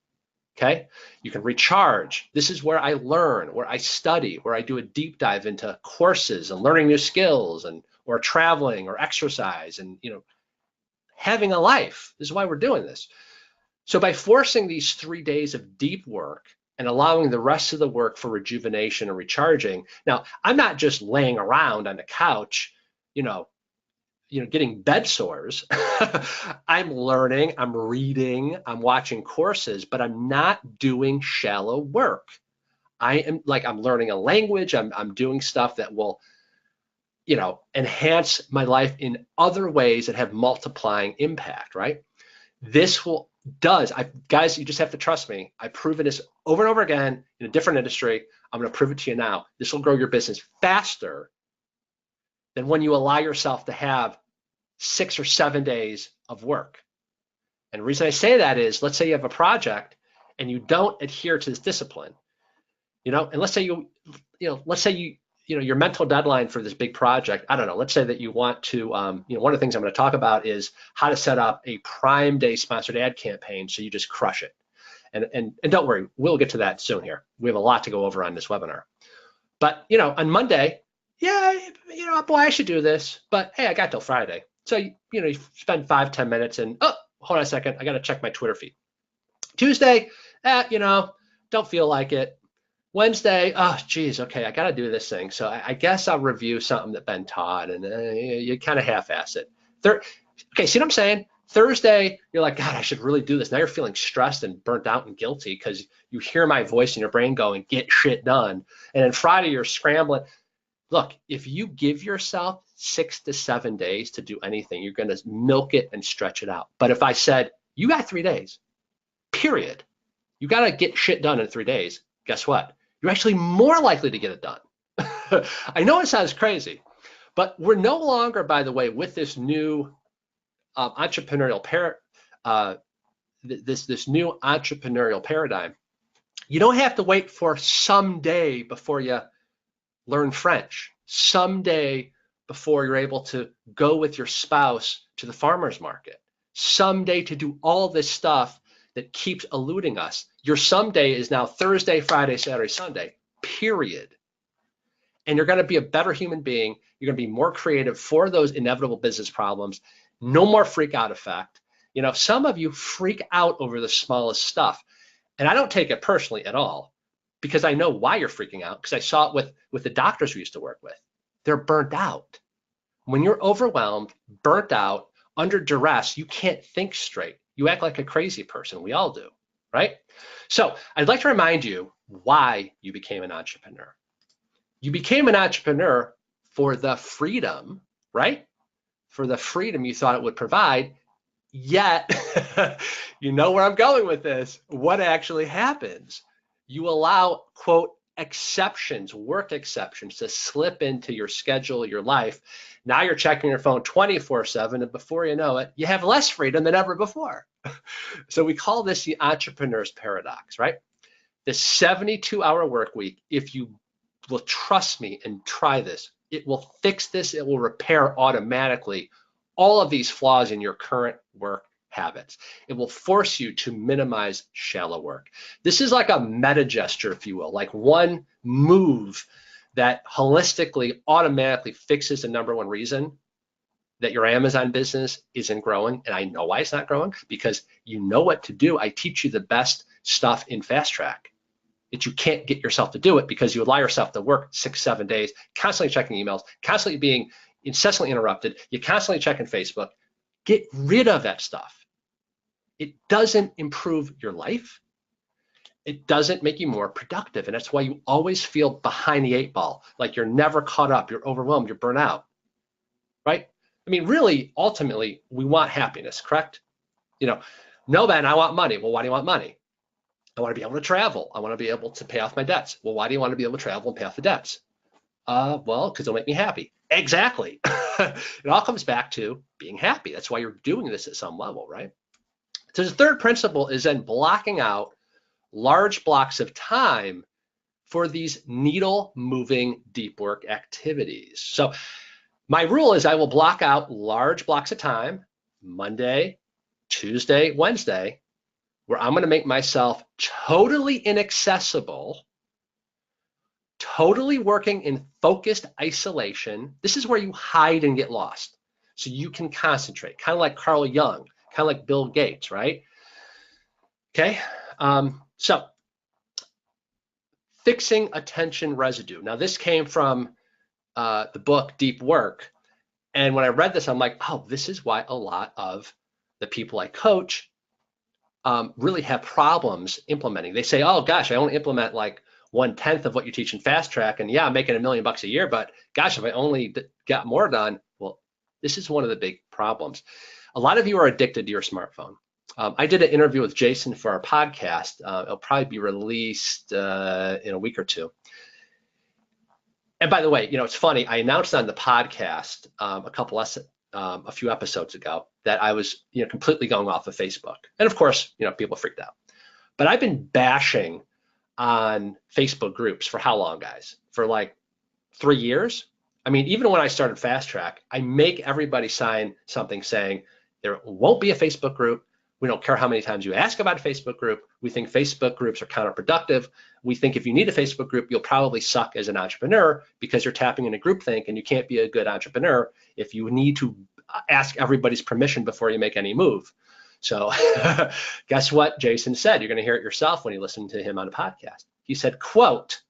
okay? You can recharge. This is where I learn, where I study, where I do a deep dive into courses and learning new skills or traveling or exercise and, having a life. This is why we're doing this. So by forcing these 3 days of deep work and allowing the rest of the work for rejuvenation and recharging. Now, I'm not just laying around on the couch, getting bed sores. I'm learning, I'm reading, I'm watching courses, but I'm not doing shallow work. I'm learning a language. I'm doing stuff that will, enhance my life in other ways that have multiplying impact, right? This guys, you just have to trust me. I've proven this over and over again in a different industry. I'm going to prove it to you now. This will grow your business faster than when you allow yourself to have 6 or 7 days of work. And the reason I say that is, let's say you have a project and you don't adhere to this discipline, and let's say your mental deadline for this big project, I don't know, let's say that you want to, one of the things I'm going to talk about is how to set up a Prime Day sponsored ad campaign so you just crush it. And don't worry, we'll get to that soon here. We have a lot to go over on this webinar. But, on Monday, yeah, boy, I should do this, but hey, I got till Friday. So, you spend 5-10 minutes and, oh, hold on a second, I got to check my Twitter feed. Tuesday, don't feel like it. Wednesday, oh, geez, okay, I got to do this thing. So I guess I'll review something that Ben taught, and you kind of half-ass it. Okay, see what I'm saying? Thursday, you're like, God, I should really do this. Now you're feeling stressed and burnt out and guilty because you hear my voice in your brain going, get shit done. And then Friday, you're scrambling. Look, if you give yourself 6 to 7 days to do anything, you're going to milk it and stretch it out. But if I said, you got 3 days, period, you got to get shit done in 3 days, guess what? You're actually more likely to get it done. I know it sounds crazy, but we're no longer, by the way, with this new entrepreneurial new entrepreneurial paradigm. You don't have to wait for someday before you learn French, someday before you're able to go with your spouse to the farmer's market, someday to do all this stuff that keeps eluding us. Your someday is now Thursday, Friday, Saturday, Sunday, period. And you're going to be a better human being. You're going to be more creative for those inevitable business problems. No more freak out effect. Some of you freak out over the smallest stuff. And I don't take it personally at all because I know why you're freaking out, because I saw it with the doctors we used to work with. They're burnt out. When you're overwhelmed, burnt out, under duress, you can't think straight. You act like a crazy person. We all do, right? So I'd like to remind you why you became an entrepreneur. You became an entrepreneur for the freedom, right? For the freedom you thought it would provide, yet, you know where I'm going with this. What actually happens? You allow, quote, exceptions, work exceptions to slip into your schedule, your life. Now you're checking your phone 24/7, and before you know it, you have less freedom than ever before. So we call this the entrepreneur's paradox, right? The 72-hour work week, if you will trust me and try this, it will fix this, it will repair automatically all of these flaws in your current work habits. It will force you to minimize shallow work. This is like a meta gesture, if you will, like one move that holistically, automatically fixes the number one reason that your Amazon business isn't growing. And I know why it's not growing, because you know what to do. I teach you the best stuff in Fast Track. That you can't get yourself to do it because you allow yourself to work 6-7 days, constantly checking emails, constantly being incessantly interrupted. You're constantly checking Facebook. Get rid of that stuff. It doesn't improve your life. It doesn't make you more productive. And that's why you always feel behind the 8 ball, like you're never caught up, you're overwhelmed, you're burnt out, right? I mean, really, ultimately, we want happiness, correct? No, Ben, I want money. Well, why do you want money? I want to be able to travel. I want to be able to pay off my debts. Well, why do you want to be able to travel and pay off the debts? Well, because it'll make me happy. Exactly. It all comes back to being happy. That's why you're doing this at some level, right? So the third principle is then blocking out large blocks of time for these needle moving deep work activities. So my rule is I will block out large blocks of time, Monday, Tuesday, Wednesday, where I'm going to make myself totally inaccessible, totally working in focused isolation. This is where you hide and get lost so you can concentrate, kind of like Carl Jung, kind of like Bill Gates, right? Okay, so fixing attention residue. Now this came from the book Deep Work. And when I read this, I'm like, oh, this is why a lot of the people I coach really have problems implementing. They say, oh gosh, I only implement like 1/10 of what you teach in Fast Track, and yeah, I'm making $1 million a year, but gosh, if I only got more done, well, this is one of the big problems. A lot of you are addicted to your smartphone. I did an interview with Jason for our podcast. It'll probably be released in a week or two. And by the way, it's funny. I announced on the podcast a few episodes ago that I was, completely going off of Facebook, and of course, people freaked out. But I've been bashing on Facebook groups for how long, guys? For like 3 years. I mean, even when I started Fast Track, I make everybody sign something saying there won't be a Facebook group. We don't care how many times you ask about a Facebook group. We think Facebook groups are counterproductive. We think if you need a Facebook group, you'll probably suck as an entrepreneur because you're tapping into groupthink, and you can't be a good entrepreneur if you need to ask everybody's permission before you make any move. So guess what Jason said? You're going to hear it yourself when you listen to him on a podcast. He said, quote,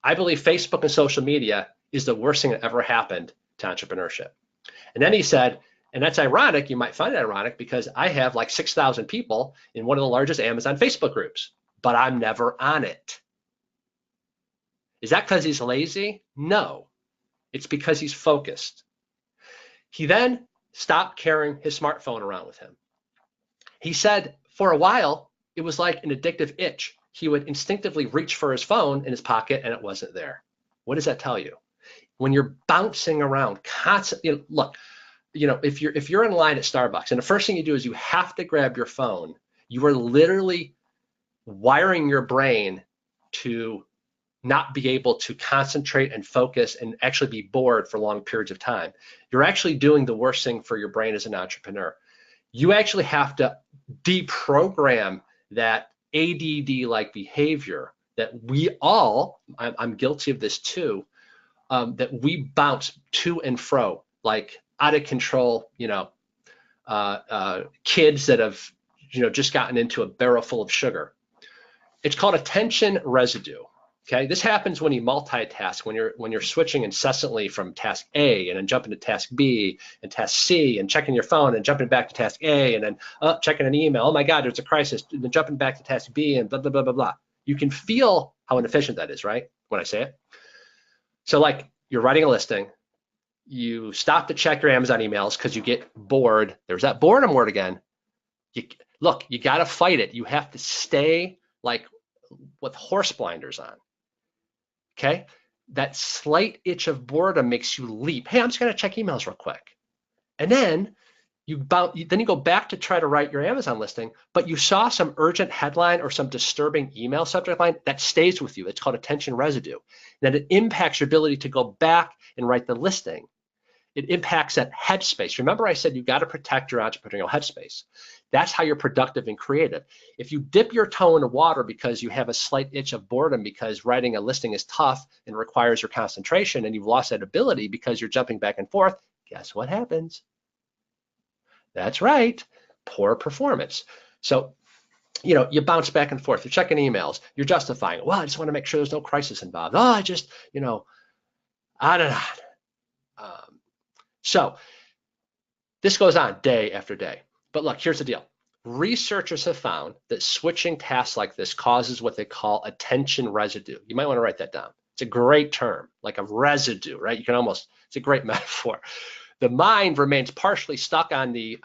I believe Facebook and social media is the worst thing that ever happened to entrepreneurship. And then he said, and that's ironic, you might find it ironic, because I have like 6,000 people in one of the largest Amazon Facebook groups, but I'm never on it. Is that because he's lazy? No, it's because he's focused. He then stopped carrying his smartphone around with him. He said for a while, it was like an addictive itch. He would instinctively reach for his phone in his pocket and it wasn't there. What does that tell you? When you're bouncing around constantly, look, if you're in line at Starbucks and the first thing you do is you have to grab your phone, you are literally wiring your brain to not be able to concentrate and focus and actually be bored for long periods of time. You're actually doing the worst thing for your brain as an entrepreneur. You actually have to deprogram that ADD-like behavior that we all, I'm guilty of this too, that we bounce to and fro like out of control, kids that have, just gotten into a barrel full of sugar. It's called attention residue. Okay, this happens when you multitask, when you're switching incessantly from task A and then jumping to task B and task C and checking your phone and jumping back to task A and then checking an email. Oh my God, there's a crisis. And then jumping back to task B and blah, blah, blah, blah, blah. You can feel how inefficient that is, right? When I say it. So like you're writing a listing, you stop to check your Amazon emails because you get bored. There's that boredom word again. You got to fight it. You have to stay like with horse blinders on. Okay, that slight itch of boredom makes you leap. Hey, I'm just going to check emails real quick. And then you go back to try to write your Amazon listing, but you saw some urgent headline or some disturbing email subject line that stays with you. It's called attention residue. And it impacts your ability to go back and write the listing. It impacts that headspace. Remember I said you got to protect your entrepreneurial headspace. That's how you're productive and creative. If you dip your toe in the water because you have a slight itch of boredom because writing a listing is tough and requires your concentration and you've lost that ability because you're jumping back and forth, guess what happens? That's right, poor performance. So, you bounce back and forth. You're checking emails. You're justifying it. Well, I just want to make sure there's no crisis involved. Oh, I just, on and on. So this goes on day after day. But look, here's the deal. Researchers have found that switching tasks like this causes what they call attention residue. You might want to write that down. It's a great term, like a residue, right? It's a great metaphor. The mind remains partially stuck on the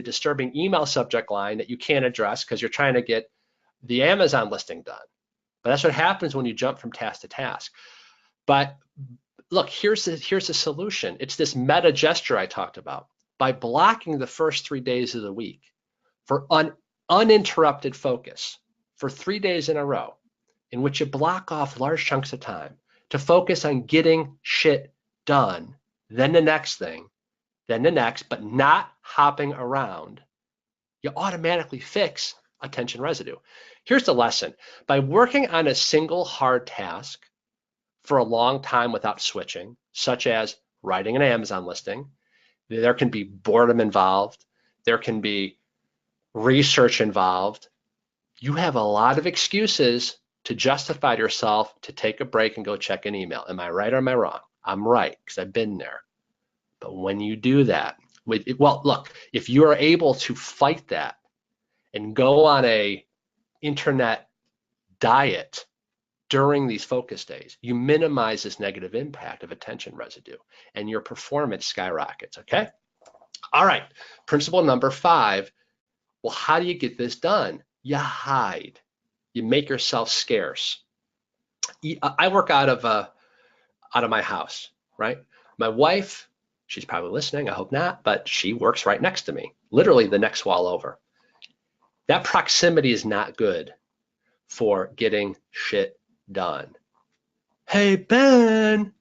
disturbing email subject line that you can't address because you're trying to get the Amazon listing done. But that's what happens when you jump from task to task. But look, here's a solution. It's this meta gesture I talked about. By blocking the first 3 days of the week for uninterrupted focus for 3 days in a row, in which you block off large chunks of time to focus on getting shit done, then the next thing, then the next, but not hopping around, you automatically fix attention residue. Here's the lesson. By working on a single hard task for a long time without switching, such as writing an Amazon listing, there can be boredom involved, there can be research involved. You have a lot of excuses to justify to yourself to take a break and go check an email. Am I right or am I wrong? I'm right, because I've been there. But when you do that, well, look, if you are able to fight that and go on a internet diet during these focus days, you minimize this negative impact of attention residue and your performance skyrockets, okay? All right, principle number 5. Well, how do you get this done? You hide. You make yourself scarce. I work out of my house, right? My wife, she's probably listening, I hope not, but she works right next to me, literally the next wall over. That proximity is not good for getting shit done. Hey, Ben,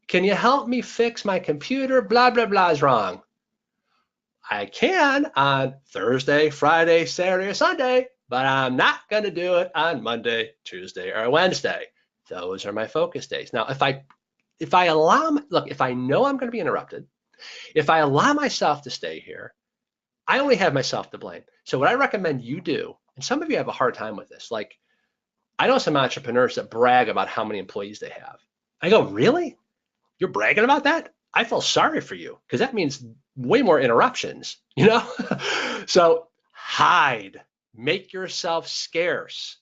can you help me fix my computer? Blah, blah, blah is wrong. I can on Thursday, Friday, Saturday, or Sunday, but I'm not going to do it on Monday, Tuesday, or Wednesday. Those are my focus days. Now, if I if I know I'm going to be interrupted, if I allow myself to stay here, I only have myself to blame. So what I recommend you do, and some of you have a hard time with this, like I know some entrepreneurs that brag about how many employees they have. I go, really? You're bragging about that? I feel sorry for you, because that means way more interruptions, you know? So hide, make yourself scarce.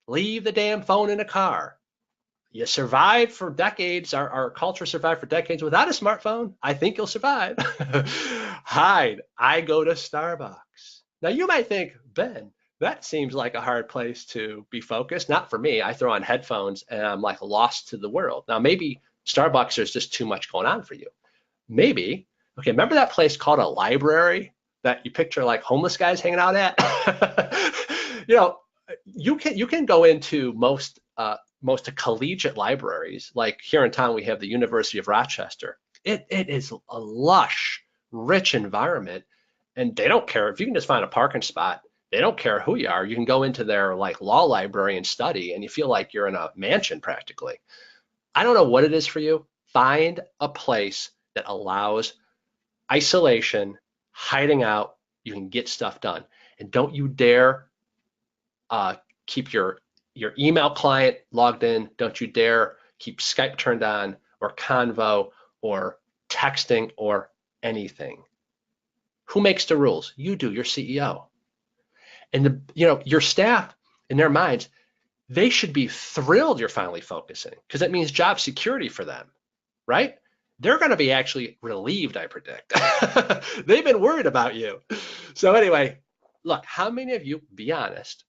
Leave the damn phone in a car. You survived for decades. Our culture survived for decades without a smartphone. I think you'll survive. Hide. I go to Starbucks. Now you might think, Ben, that seems like a hard place to be focused. Not for me. I throw on headphones and I'm like lost to the world. Now maybe Starbucks, there's just too much going on for you. Maybe. Okay, remember that place called a library that you picture like homeless guys hanging out at? You know, you can go into most collegiate libraries. Like here in town, we have the University of Rochester. It is a lush, rich environment, and they don't care if you can just find a parking spot. They don't care who you are. You can go into their like law library and study, and you feel like you're in a mansion practically. I don't know what it is for you. Find a place that allows isolation, hiding out. You can get stuff done, and don't you dare keep your email client logged in. Don't you dare keep Skype turned on or Convo or texting or anything. Who makes the rules? You do, your CEO. And your staff, in their minds, they should be thrilled you're finally focusing, because that means job security for them, right? They're going to be actually relieved, I predict. They've been worried about you. So anyway, look, how many of you, be honest,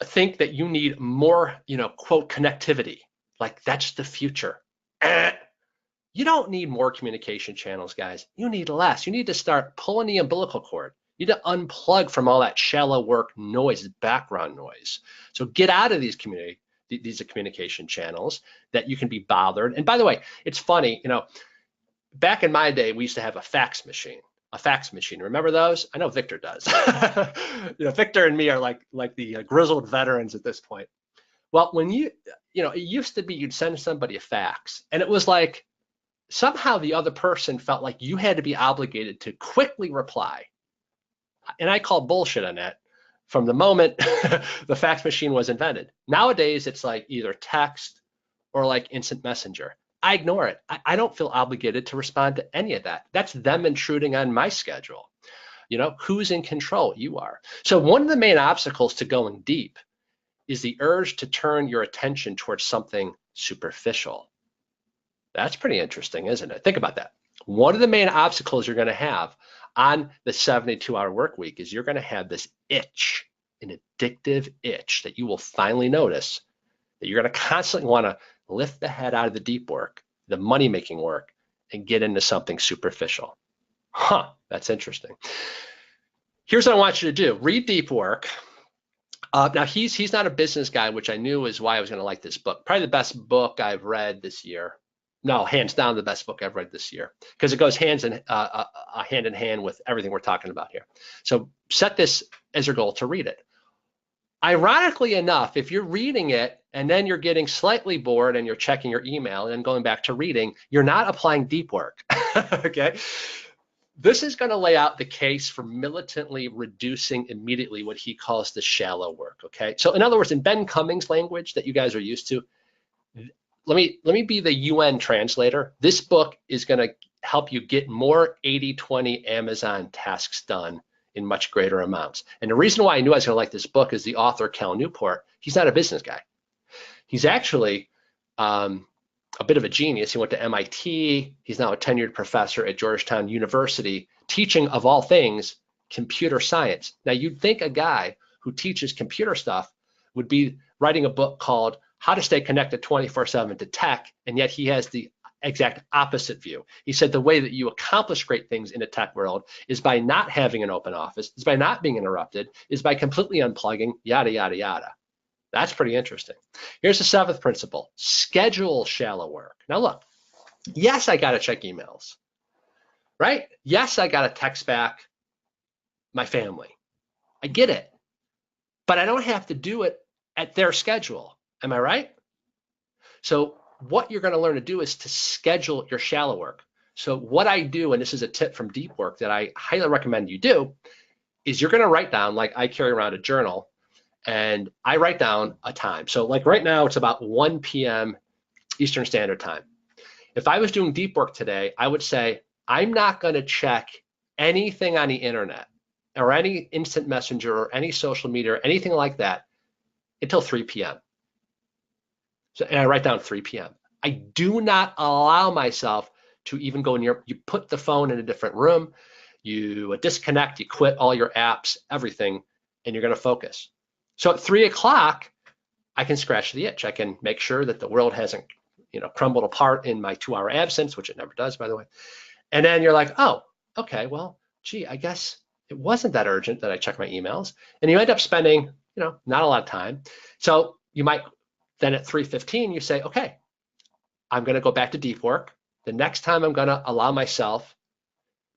think that you need more, quote, connectivity? Like that's the future. You don't need more communication channels, guys. You need less. You need to start pulling the umbilical cord. You need to unplug from all that shallow work noise, background noise. So get out of these communication channels that you can be bothered. And by the way, it's funny, back in my day, we used to have a fax machine. Remember those? I know Victor does. Victor and me are like the grizzled veterans at this point. Well, when it used to be you'd send somebody a fax, and it was like somehow the other person felt like you had to be obligated to quickly reply. And I call bullshit on that from the moment the fax machine was invented. Nowadays, it's like either text or like instant messenger. I ignore it. I don't feel obligated to respond to any of that. That's them intruding on my schedule. Who's in control? You are. So one of the main obstacles to going deep is the urge to turn your attention towards something superficial. That's pretty interesting, isn't it? Think about that. One of the main obstacles you're going to have on the 72-hour work week is you're going to have this itch an addictive itch that you will finally notice that you're going to constantly want to lift the head out of the deep work, the money-making work, and get into something superficial. Huh, that's interesting. Here's what I want you to do. Read Deep Work. Now, he's not a business guy, which I knew is why I was going to like this book. Probably the best book I've read this year. No, hands down the best book I've read this year, because it goes hand in hand with everything we're talking about here. So set this as your goal to read it. Ironically enough, if you're reading it and then you're getting slightly bored and you're checking your email and then going back to reading, you're not applying deep work, okay? This is going to lay out the case for militantly reducing immediately what he calls the shallow work, okay? So in other words, in Ben Cummings' language that you guys are used to, let me be the UN translator. This book is going to help you get more 80-20 Amazon tasks done in much greater amounts. And the reason why I knew I was going to like this book is the author, Cal Newport. He's not a business guy. He's actually a bit of a genius. He went to MIT. He's now a tenured professor at Georgetown University, teaching, of all things, computer science. Now, you'd think a guy who teaches computer stuff would be writing a book called How to Stay Connected 24/7 to Tech, and yet he has the exact opposite view. He said the way that you accomplish great things in a tech world is by not having an open office, is by not being interrupted, is by completely unplugging, yada, yada, yada. That's pretty interesting. Here's the seventh principle: schedule shallow work. Now look, yes, I got to check emails, right? Yes, I got to text back my family. I get it, but I don't have to do it at their schedule. Am I right? So what you're going to learn to do is to schedule your shallow work. So what I do, and this is a tip from Deep Work that I highly recommend you do, is you're going to write down, like I carry around a journal, and I write down a time. So like right now, it's about 1 p.m. Eastern Standard Time. If I was doing Deep Work today, I would say, I'm not going to check anything on the internet or any instant messenger or any social media or anything like that until 3 p.m. So, and I write down 3 p.m. I do not allow myself to even go near. You put the phone in a different room, you disconnect, you quit all your apps, everything, and you're going to focus. So at 3 o'clock, I can scratch the itch. I can make sure that the world hasn't, crumbled apart in my 2-hour absence, which it never does, by the way. And then you're like, oh, okay, well, gee, I guess it wasn't that urgent that I checked my emails. And you end up spending, not a lot of time. So you might then at 3:15, you say, okay, I'm going to go back to Deep Work. The next time I'm going to allow myself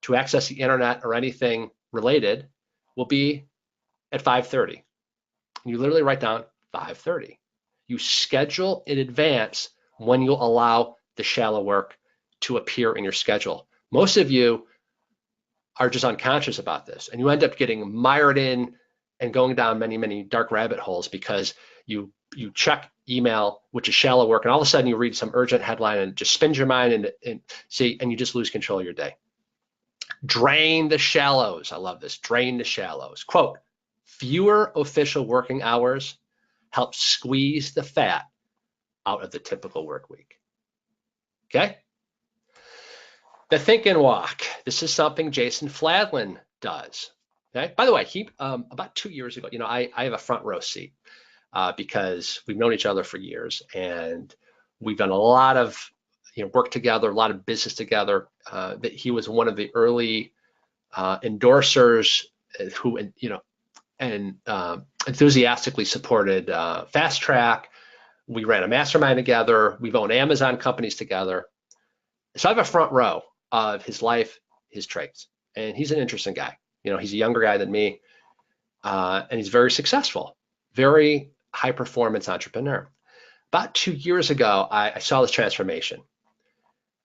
to access the internet or anything related will be at 5:30. You literally write down 5:30. You schedule in advance when you'll allow the shallow work to appear in your schedule. Most of you are just unconscious about this, and you end up getting mired in and going down many, many dark rabbit holes because you check email, which is shallow work, and all of a sudden you read some urgent headline and it just spins your mind and you just lose control of your day. Drain the shallows. I love this. Drain the shallows. Quote, fewer official working hours help squeeze the fat out of the typical work week. Okay? The think and walk. This is something Jason Fladlin does. Okay? By the way, he about 2 years ago, I have a front row seat because we've known each other for years, and we've done a lot of work together, a lot of business together. That he was one of the early endorsers who enthusiastically supported Fast Track. We ran a mastermind together. We've owned Amazon companies together. So I have a front row of his life, his traits, and he's an interesting guy. He's a younger guy than me, and he's very successful, very high performance entrepreneur. About 2 years ago, I saw this transformation.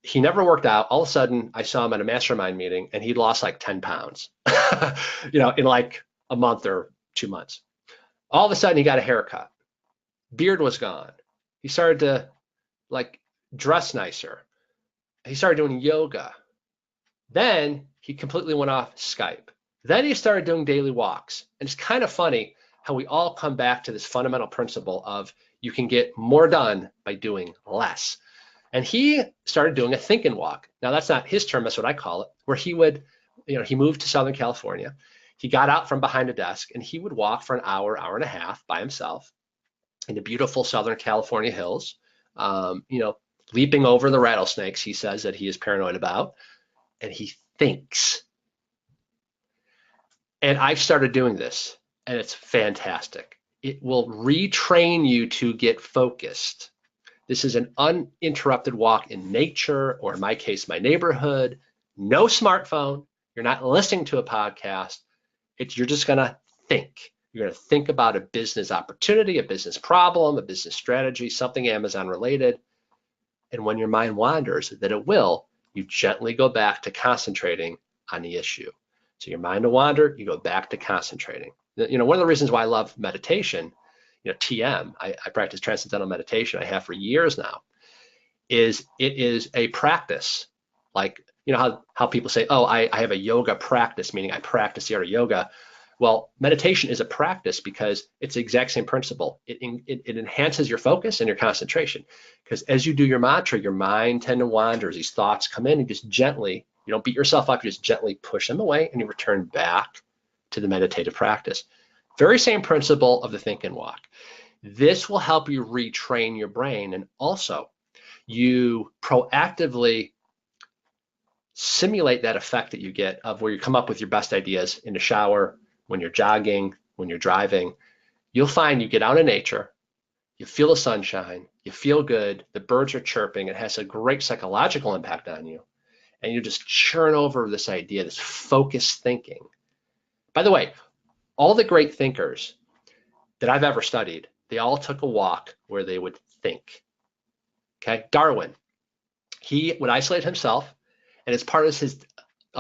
He never worked out. All of a sudden, I saw him at a mastermind meeting, and he'd lost like 10 pounds, in like a month or 2 months. All of a sudden, he got a haircut. Beard was gone. He started to dress nicer. He started doing yoga. Then he completely went off Skype. Then he started doing daily walks. And it's kind of funny how we all come back to this fundamental principle of you can get more done by doing less. And he started doing a think and walk. Now that's not his term, that's what I call it, where he would, he moved to Southern California. He got out from behind a desk and he would walk for an hour, hour and a half by himself in the beautiful Southern California hills, leaping over the rattlesnakes he says that he is paranoid about, and he thinks. And I've started doing this, and it's fantastic. It will retrain you to get focused. This is an uninterrupted walk in nature, or in my case, my neighborhood. No smartphone. You're not listening to a podcast. You're just going to think. You're going to think about a business opportunity, a business problem, a business strategy, something Amazon related. And when your mind wanders, that it will, you gently go back to concentrating on the issue. So your mind will wander, you go back to concentrating. One of the reasons why I love meditation, TM, I practice transcendental meditation, I have for years now, is it is a practice. Like, how people say, oh, I have a yoga practice, meaning I practice the art of yoga. Well, meditation is a practice because it's the exact same principle. It enhances your focus and your concentration. Because as you do your mantra, your mind tends to wander. As these thoughts come in, and just gently, you don't beat yourself up, you just gently push them away and you return back to the meditative practice. Very same principle of the think and walk. This will help you retrain your brain, and also you proactively simulate that effect that you get of where you come up with your best ideas in the shower, when you're jogging, when you're driving. You'll find you get out in nature, you feel the sunshine, you feel good, the birds are chirping, it has a great psychological impact on you. And you just churn over this idea, this focused thinking. By the way, all the great thinkers that I've ever studied, they all took a walk where they would think. Okay, Darwin, he would isolate himself, and as part of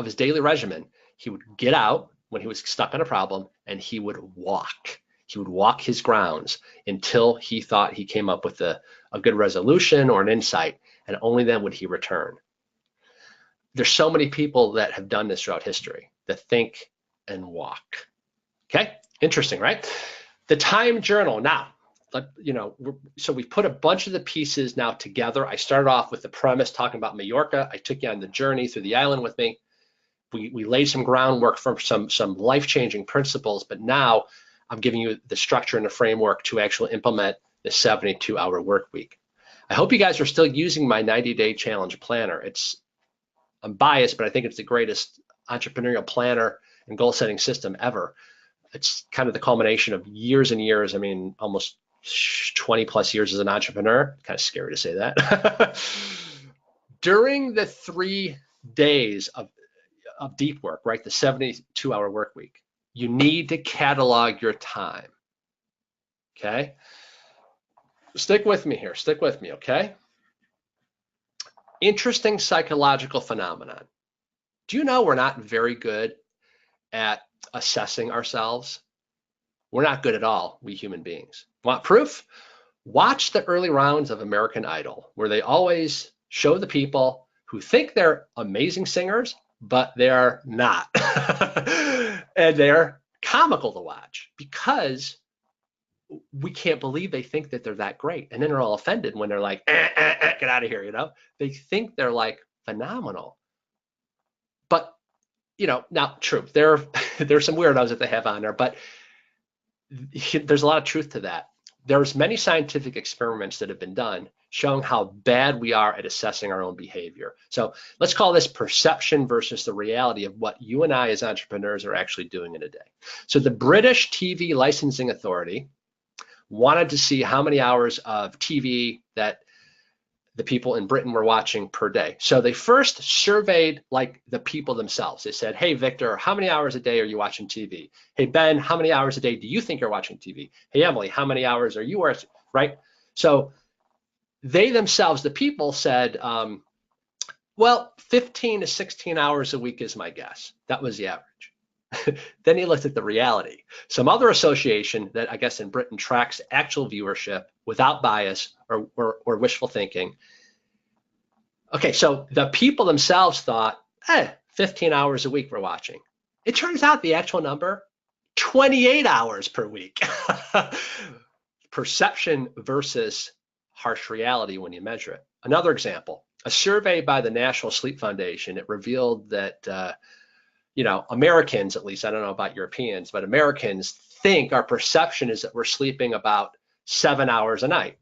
his daily regimen, he would get out when he was stuck on a problem, and he would walk. He would walk his grounds until he thought he came up with a good resolution or an insight, and only then would he return. There's so many people that have done this throughout history, that think and walk. Okay, interesting, right? The time journal. Now, so we put a bunch of the pieces now together. I started off with the premise talking about Majorca. I took you on the journey through the island with me. We laid some groundwork for some life-changing principles, but now I'm giving you the structure and the framework to actually implement the 72-hour work week. I hope you guys are still using my 90-day challenge planner. I'm biased, but I think it's the greatest entrepreneurial planner and goal-setting system ever. It's kind of the culmination of years and years. I mean, almost 20 plus years as an entrepreneur. Kind of scary to say that. During the 3 days of deep work, right, the 72-hour work week, you need to catalog your time. Okay? Stick with me here. Stick with me, okay? Interesting psychological phenomenon. Do you know we're not very good at assessing ourselves? We're not good at all, we human beings. Want proof? Watch the early rounds of American Idol, where they always show the people who think they're amazing singers, but they're not. And they're comical to watch because we can't believe they think that they're that great. And then they're all offended when they're like, get out of here, They think they're like phenomenal. But, now true, there's some weirdos that they have on there, but there's a lot of truth to that. There's many scientific experiments that have been done showing how bad we are at assessing our own behavior. So let's call this perception versus the reality of what you and I as entrepreneurs are actually doing in a day. So the British TV Licensing Authority wanted to see how many hours of TV that the people in Britain were watching per day. So they first surveyed like the people themselves. They said, hey, Victor, how many hours a day are you watching TV? Hey, Ben, how many hours a day do you think you're watching TV? Hey, Emily, how many hours are you watching, right? So they themselves, the people said, well, 15 to 16 hours a week is my guess. That was the average. Then he looked at the reality. Some other association that I guess in Britain tracks actual viewership without bias or wishful thinking. Okay, so the people themselves thought, 15 hours a week we're watching. It turns out the actual number, 28 hours per week. Perception versus harsh reality when you measure it. Another example, a survey by the National Sleep Foundation, it revealed that Americans, at least, I don't know about Europeans, but Americans think our perception is that we're sleeping about 7 hours a night.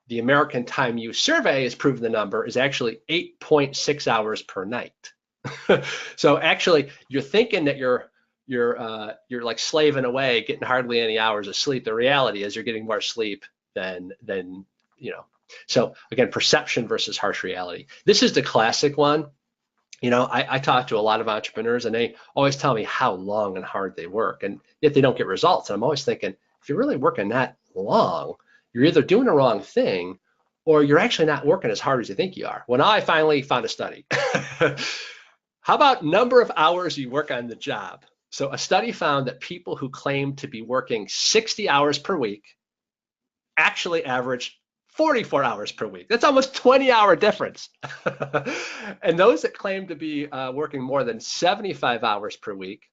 The American Time Use Survey has proven the number is actually 8.6 hours per night. So actually, you're thinking that you're like slaving away, getting hardly any hours of sleep. The reality is you're getting more sleep than. So again, perception versus harsh reality. This is the classic one. I talk to a lot of entrepreneurs, and they always tell me how long and hard they work, and yet they don't get results. And I'm always thinking, if you're really working that long, you're either doing the wrong thing, or you're actually not working as hard as you think you are. Well, now I finally found a study. How about number of hours you work on the job? So a study found that people who claim to be working 60 hours per week actually average 44 hours per week. That's almost 20-hour difference. And those that claim to be working more than 75 hours per week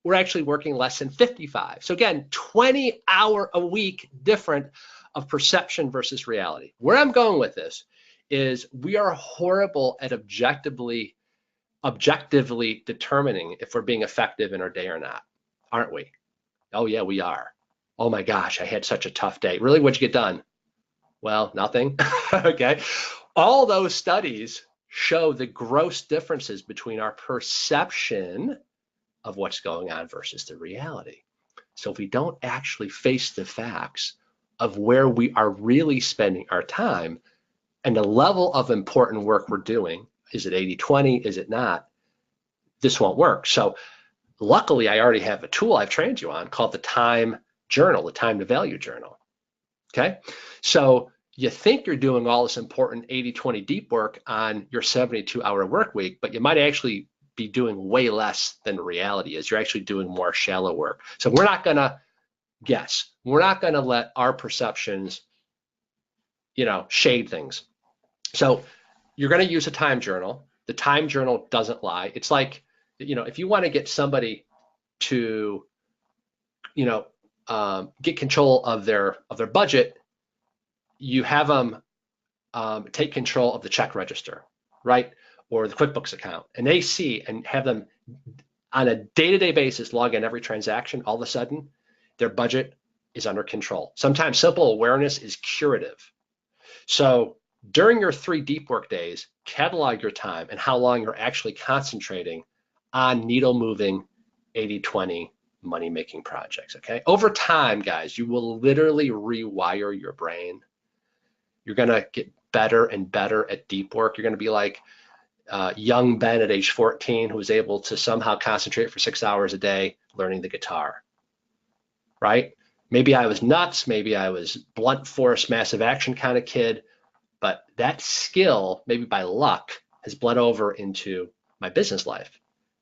were actually working less than 55. So again, 20-hour a week different of perception versus reality. Where I'm going with this is we are horrible at objectively determining if we're being effective in our day or not, aren't we? Oh yeah, we are. Oh my gosh, I had such a tough day. Really, what'd you get done? Well, nothing. Okay. All those studies show the gross differences between our perception of what's going on versus the reality. So if we don't actually face the facts of where we are really spending our time and the level of important work we're doing, is it 80-20? Is it not? This won't work. So luckily, I already have a tool I've trained you on called the time journal, the time to value journal. Okay. So you think you're doing all this important 80-20 deep work on your 72-hour work week, but you might actually be doing way less than the reality is. You're actually doing more shallow work. So we're not going to guess. We're not going to let our perceptions, shade things. So you're going to use a time journal. The time journal doesn't lie. It's like, if you want to get somebody to, get control of their budget, you have them take control of the check register, right? Or the QuickBooks account. And they see and have them on a day-to-day basis log in every transaction. All of a sudden, their budget is under control. Sometimes simple awareness is curative. So during your 3 deep work days, catalog your time and how long you're actually concentrating on needle moving 80-20 money making projects. Okay. Over time, guys, you will literally rewire your brain. You're going to get better and better at deep work. You're going to be like young Ben at age 14 who was able to somehow concentrate for 6 hours a day learning the guitar, right? Maybe I was nuts. Maybe I was blunt force, massive action kind of kid. But that skill, maybe by luck, has bled over into my business life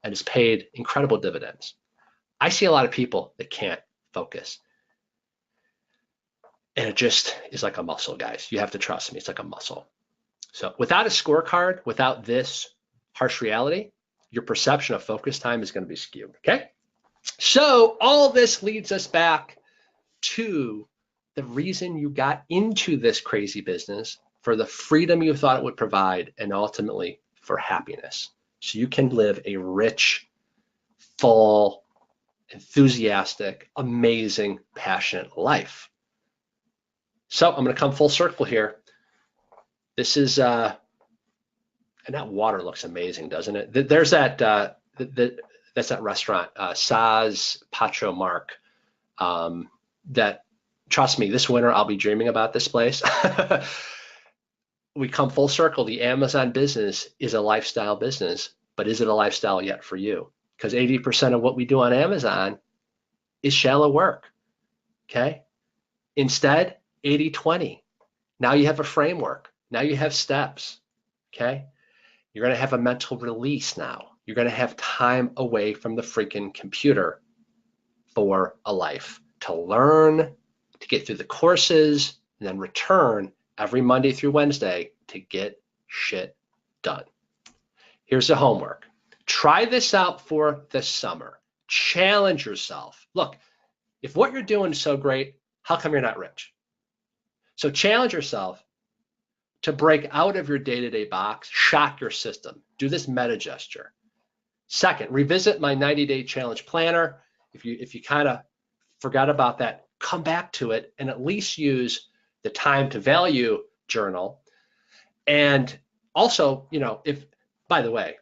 and has paid incredible dividends. I see a lot of people that can't focus. And it just is like a muscle, guys. You have to trust me. It's like a muscle. So without a scorecard, without this harsh reality, your perception of focus time is going to be skewed, okay? So all this leads us back to the reason you got into this crazy business, for the freedom you thought it would provide, and ultimately for happiness. So you can live a rich, full, enthusiastic, amazing, passionate life. So I'm going to come full circle here. This is, and that water looks amazing, doesn't it? There's that, that's that restaurant, Saz Pacho Mark, that, trust me, this winter I'll be dreaming about this place. We come full circle. The Amazon business is a lifestyle business, but is it a lifestyle yet for you? Because 80% of what we do on Amazon is shallow work, okay? Instead, 80-20. Now you have a framework. Now you have steps, okay? You're going to have a mental release now. You're going to have time away from the freaking computer for a life to learn, to get through the courses, and then return every Monday through Wednesday to get shit done. Here's the homework. Try this out for the summer. Challenge yourself. Look, if what you're doing is so great, how come you're not rich? So challenge yourself to break out of your day-to-day box, shock your system. Do this meta gesture. Second, revisit my 90-day challenge planner. If you kind of forgot about that, come back to it and at least use the time to value journal. And also, if, by the way,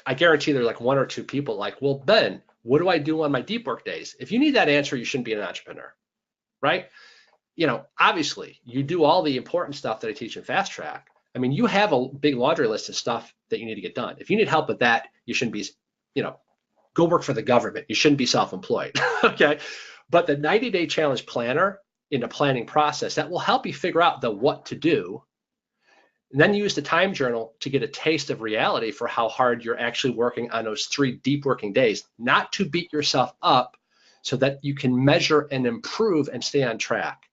I guarantee there's like one or two people like, well, Ben, what do I do on my deep work days? If you need that answer, you shouldn't be an entrepreneur, right? Obviously you do all the important stuff that I teach in Fast Track. I mean, you have a big laundry list of stuff that you need to get done. If you need help with that, you shouldn't be, go work for the government. You shouldn't be self-employed, okay? But the 90-day challenge planner in the planning process, that will help you figure out the what to do. And then use the time journal to get a taste of reality for how hard you're actually working on those 3 deep working days, not to beat yourself up, so that you can measure and improve and stay on track.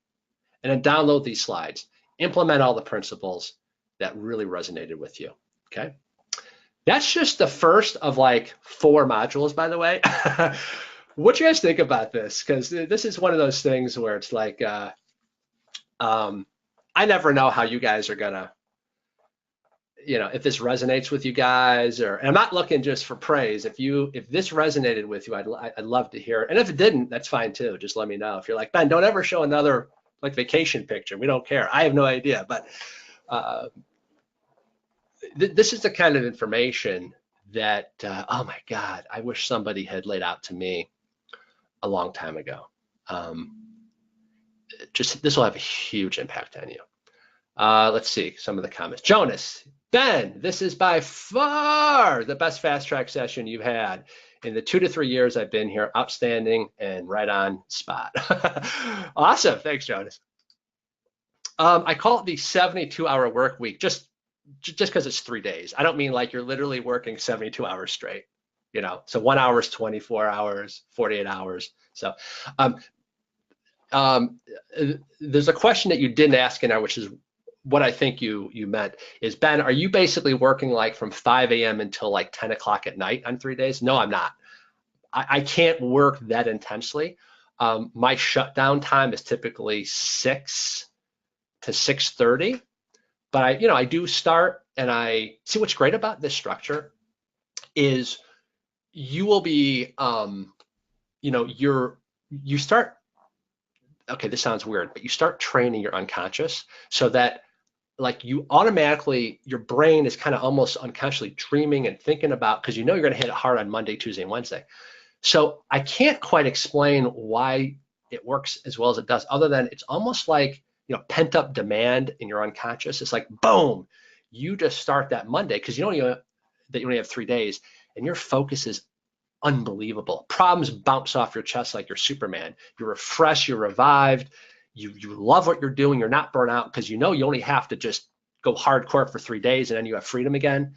And then download these slides, implement all the principles that really resonated with you, okay? That's just the first of like 4 modules, by the way. What do you guys think about this? Because this is one of those things where it's like, I never know how you guys are gonna, if this resonates with you guys, and I'm not looking just for praise. If this resonated with you, I'd love to hear it. And if it didn't, that's fine too. Just let me know. If you're like, Ben, don't ever show another like vacation picture. We don't care. I have no idea. But this is the kind of information that, oh my God, I wish somebody had laid out to me a long time ago. This will have a huge impact on you. Let's see some of the comments. Jonas, Ben, this is by far the best Fast Track session you've had in the 2 to 3 years I've been here. Outstanding and right on spot. Awesome. Thanks, Jonas. I call it the 72-hour work week just because it's 3 days. I don't mean like you're literally working 72 hours straight, so 1 hour is 24 hours, 48 hours. So there's a question that you didn't ask in there, which is what I think you meant is, Ben, are you basically working like from 5 a.m. until like 10 o'clock at night on 3 days? No, I'm not. I can't work that intensely. My shutdown time is typically 6 to 6:30, but I do start, and I see what's great about this structure is you will be, you start, okay, this sounds weird, but you start training your unconscious so that like you automatically, your brain is kind of almost unconsciously dreaming and thinking about, because you're going to hit it hard on Monday, Tuesday, and Wednesday. So I can't quite explain why it works as well as it does, other than it's almost like, pent up demand in your unconscious. It's like, boom, you just start that Monday because that you only have 3 days, and your focus is unbelievable. Problems bounce off your chest like you're Superman. You're refreshed, you're revived. You love what you're doing. You're not burnt out because you only have to just go hardcore for 3 days and then you have freedom again.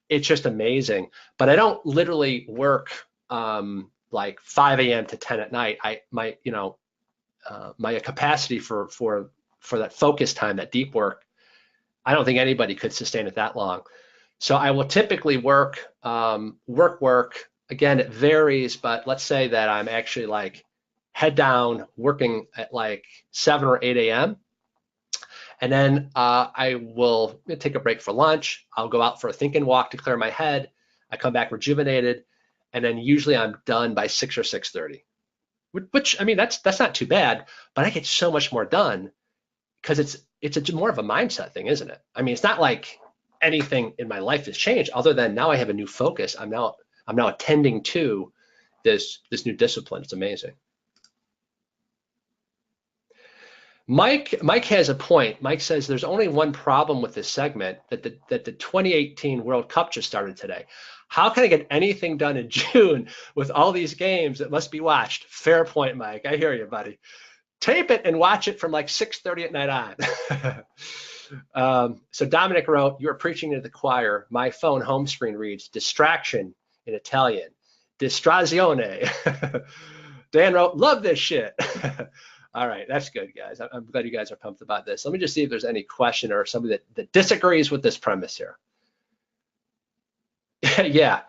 It's just amazing. But I don't literally work like 5 a.m. to 10 at night. My capacity for that focus time, that deep work, I don't think anybody could sustain it that long. So I will typically work. Again, it varies, but let's say that I'm actually like head down working at like 7 or 8 a.m. And then I will take a break for lunch. I'll go out for a think and walk to clear my head. I come back rejuvenated, and then usually I'm done by 6 or 6:30. Which, I mean, that's not too bad, but I get so much more done because it's more of a mindset thing, isn't it? I mean, it's not like anything in my life has changed other than now I have a new focus. I'm now attending to this new discipline. It's amazing. Mike has a point. Mike says there's only one problem with this segment, that the 2018 World Cup just started today. How can I get anything done in June with all these games that must be watched? Fair point, Mike. I hear you, buddy. Tape it and watch it from like 6:30 at night on. So Dominic wrote, "You are preaching to the choir. My phone home screen reads distraction in Italian. Distrazione." Dan wrote, "Love this shit." All right, that's good, guys. I'm glad you guys are pumped about this. Let me just see if there's any question or somebody that disagrees with this premise here. Yeah.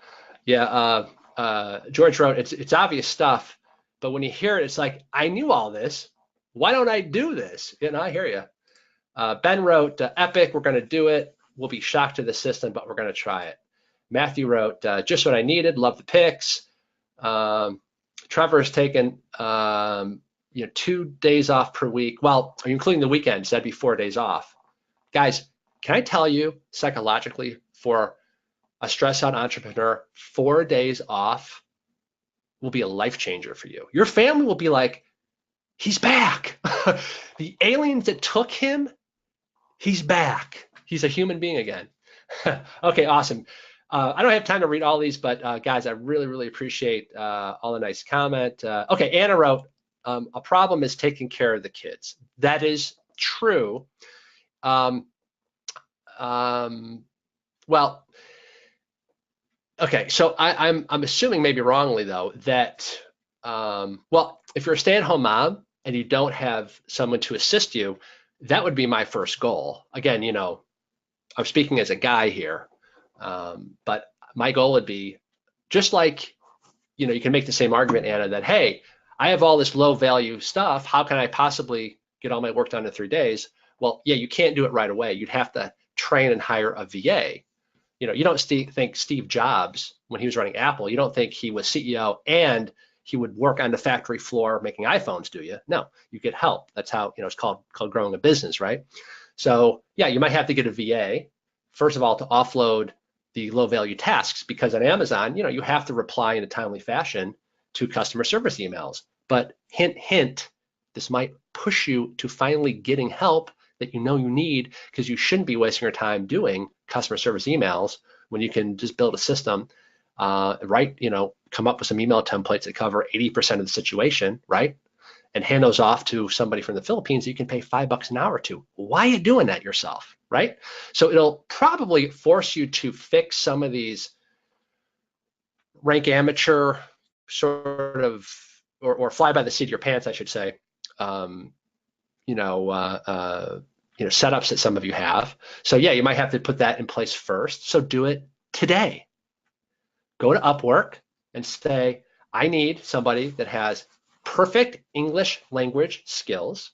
George wrote, it's obvious stuff, but when you hear it, it's like, I knew all this. Why don't I do this? I hear you. Ben wrote, epic, we're going to do it. We'll be shocked to the system, but we're going to try it. Matthew wrote, just what I needed. Love the picks. Trevor's taken 2 days off per week. Well, including the weekends, that'd be 4 days off. Guys, can I tell you psychologically, for a stressed out entrepreneur, 4 days off will be a life changer for you. Your family will be like, he's back. The aliens that took him, he's back. He's a human being again. Okay, awesome. I don't have time to read all these, but guys, I really, really appreciate all the nice comment. Okay, Anna wrote, a problem is taking care of the kids. That is true. Well, okay, so I'm assuming, maybe wrongly though, that well, if you're a stay-at-home mom and you don't have someone to assist you, that would be my first goal. Again, I'm speaking as a guy here, but my goal would be, just like, you can make the same argument, Anna, that, hey, I have all this low value stuff. How can I possibly get all my work done in 3 days? Well, yeah, you can't do it right away. You'd have to train and hire a VA. You don't think Steve Jobs, when he was running Apple, you don't think he was CEO and he would work on the factory floor making iPhones, do you? No, you get help. That's how, it's called growing a business, right? So yeah, you might have to get a VA, first of all, to offload the low value tasks, because on Amazon, you have to reply in a timely fashion to customer service emails. But hint, hint, this might push you to finally getting help that you need, because you shouldn't be wasting your time doing customer service emails when you can just build a system, right? Come up with some email templates that cover 80% of the situation, right? And hand those off to somebody from the Philippines that you can pay $5 an hour to. Why are you doing that yourself, right? So it'll probably force you to fix some of these rank amateur sort of, or fly by the seat of your pants, I should say, setups that some of you have. So yeah, you might have to put that in place first. So do it today. Go to Upwork and say, I need somebody that has perfect English language skills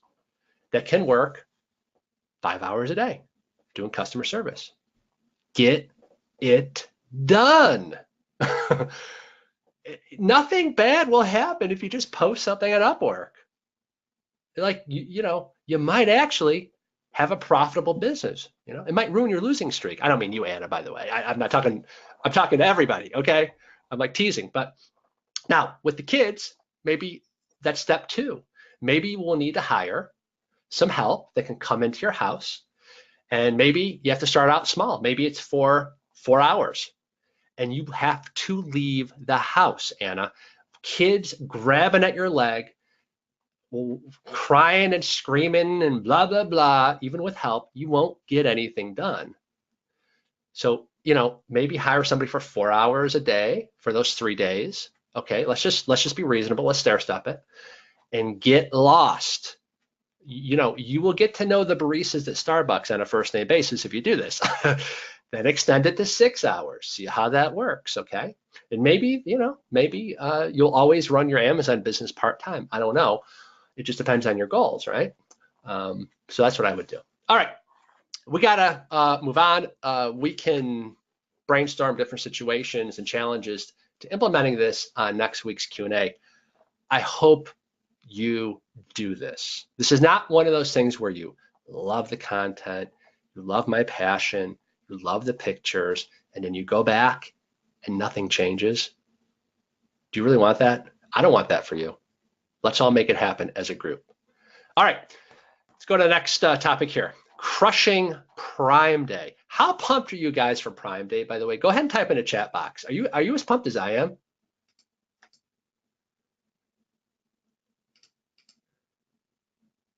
that can work 5 hours a day doing customer service. Get it done. Nothing bad will happen if you just post something on Upwork. Like, you might actually have a profitable business. It might ruin your losing streak. I don't mean you, Anna, by the way. I'm talking to everybody, okay? I'm like teasing. But now with the kids, maybe that's step 2. Maybe you will need to hire some help that can come into your house. And maybe you have to start out small. Maybe it's for 4 hours. And you have to leave the house, Anna. Kids grabbing at your leg, crying and screaming and blah, blah, blah, even with help, you won't get anything done. So, maybe hire somebody for 4 hours a day for those 3 days. Okay, let's just be reasonable. Let's stair step it and get lost. You will get to know the baristas at Starbucks on a first name basis if you do this. Then extend it to 6 hours. See how that works, okay? And maybe you'll always run your Amazon business part-time. I don't know. It just depends on your goals, right? So that's what I would do. All right, we gotta move on. We can brainstorm different situations and challenges to implementing this on next week's Q&A. I hope you do this. This is not one of those things where you love the content, you love my passion, you love the pictures, and then you go back and nothing changes. Do you really want that? I don't want that for you. Let's all make it happen as a group. All right, let's go to the next topic here. Crushing Prime Day. How pumped are you guys for Prime Day, by the way? Go ahead and type in a chat box. Are you as pumped as I am?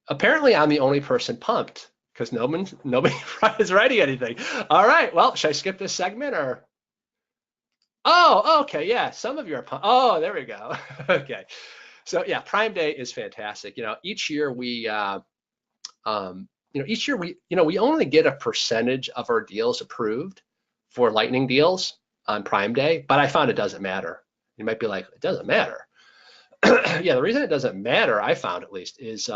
Apparently, I'm the only person pumped because nobody is writing anything. All right, well, should I skip this segment or? Oh, okay, yeah, some of you are pumped. Oh, there we go. Okay, so yeah, Prime Day is fantastic. Each year we, we only get a percentage of our deals approved for lightning deals on Prime Day, but I found it doesn't matter. You might be like, it doesn't matter. Yeah, the reason it doesn't matter, I found at least, is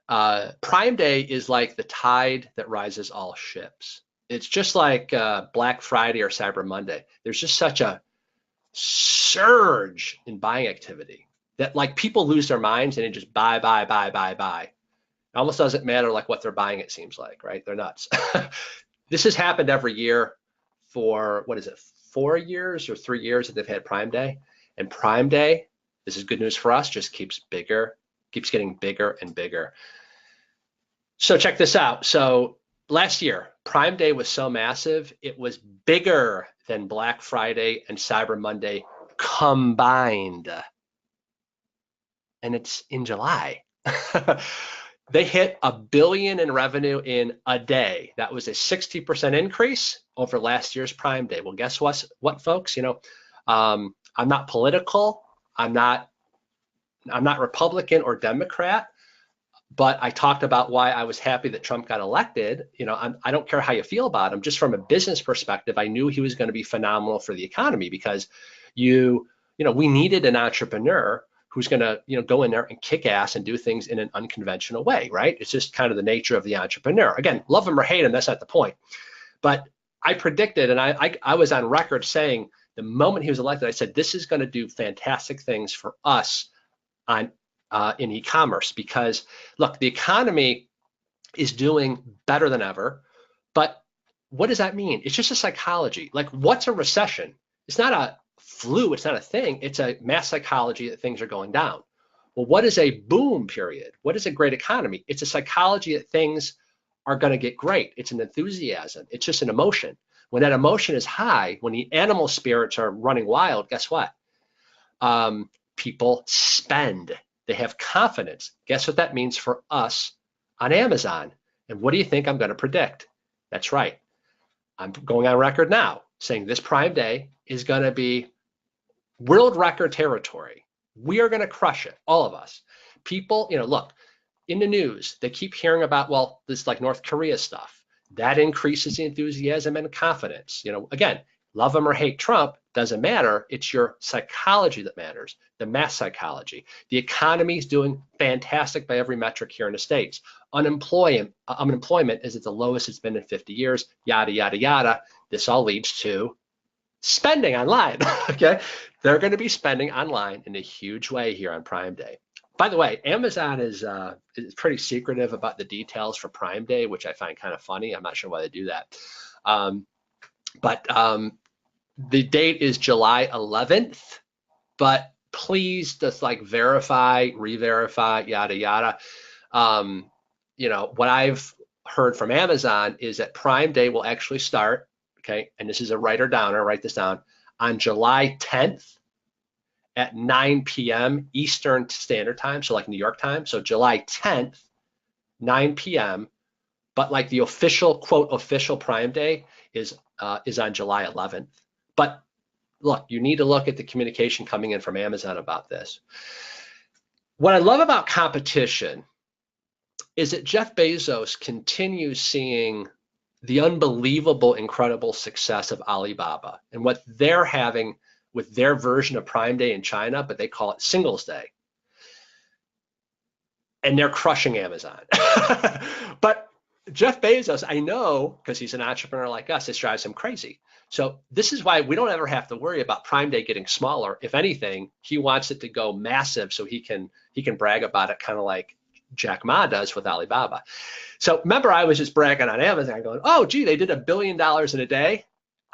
Prime Day is like the tide that rises all ships. it's just like Black Friday or Cyber Monday. There's just such a surge in buying activity that like people lose their minds and they just buy, buy, buy, buy, buy. It almost doesn't matter like what they're buying, it seems like, right? They're nuts. This has happened every year for, what is it, 4 years or 3 years that they've had Prime Day. And Prime Day, this is good news for us, just keeps bigger, keeps getting bigger and bigger. So check this out. So last year, Prime Day was so massive, it was bigger than Black Friday and Cyber Monday combined. And it's in July. They hit $1 billion in revenue in a day. That was a 60% increase over last year's Prime Day. Well, guess what, folks? You know, I'm not political. I'm not Republican or Democrat. But I talked about why I was happy that Trump got elected. You know, I don't care how you feel about him. Just from a business perspective, I knew he was going to be phenomenal for the economy because we needed an entrepreneur who's going to, go in there and kick ass and do things in an unconventional way, right? It's just kind of the nature of the entrepreneur. Again, love him or hate him, that's not the point. But I predicted, and I was on record saying the moment he was elected, I said, this is going to do fantastic things for us in e-commerce because look, the economy is doing better than ever, but what does that mean? It's just a psychology. Like, what's a recession? It's not a flu, it's not a thing, it's a mass psychology that things are going down. Well, what is a boom period? What is a great economy? It's a psychology that things are going to get great. It's an enthusiasm. It's just an emotion. When that emotion is high, when the animal spirits are running wild, guess what? People spend. They have confidence. Guess what that means for us on Amazon? And what do you think I'm going to predict? That's right. I'm going on record now saying this Prime Day is going to be world record territory. We are going to crush it, all of us. People, look, in the news, they keep hearing about, well, this like North Korea stuff. That increases the enthusiasm and confidence. Again, love him or hate Trump, doesn't matter. It's your psychology that matters, the mass psychology. The economy is doing fantastic by every metric here in the States. Unemployment is at the lowest it's been in 50 years, yada, yada, yada. This all leads to spending online, okay? They're going to be spending online in a huge way here on Prime Day. By the way, Amazon is pretty secretive about the details for Prime Day, which I find kind of funny. I'm not sure why they do that. But the date is July 11th, but please just like verify, re-verify, yada, yada. What I've heard from Amazon is that Prime Day will actually start, okay, and this is a writer downer, write this down, on July 10th at 9 p.m. Eastern Standard Time, so like New York time. So July 10th, 9 p.m., but like the official, quote, official Prime Day is on July 11th. But look, you need to look at the communication coming in from Amazon about this. What I love about competition is that Jeff Bezos continues seeing the unbelievable, incredible success of Alibaba and what they're having with their version of Prime Day in China, but they call it Singles Day. And they're crushing Amazon. But Jeff Bezos, I know, because he's an entrepreneur like us, this drives him crazy. So this is why we don't ever have to worry about Prime Day getting smaller. If anything, he wants it to go massive so he can brag about it, kind of like Jack Ma does with Alibaba. So remember, I was just bragging on Amazon going, oh, gee, they did $1 billion in a day.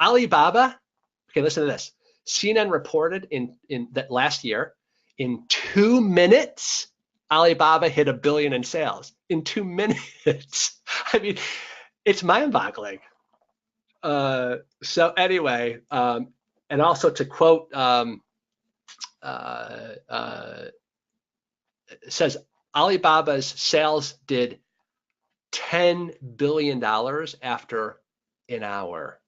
Alibaba, okay, listen to this. CNN reported in that last year, in 2 minutes, Alibaba hit $1 billion in sales. In 2 minutes. I mean, it's mind-boggling. So anyway, and also to quote, it says Alibaba's sales did $10 billion after an hour.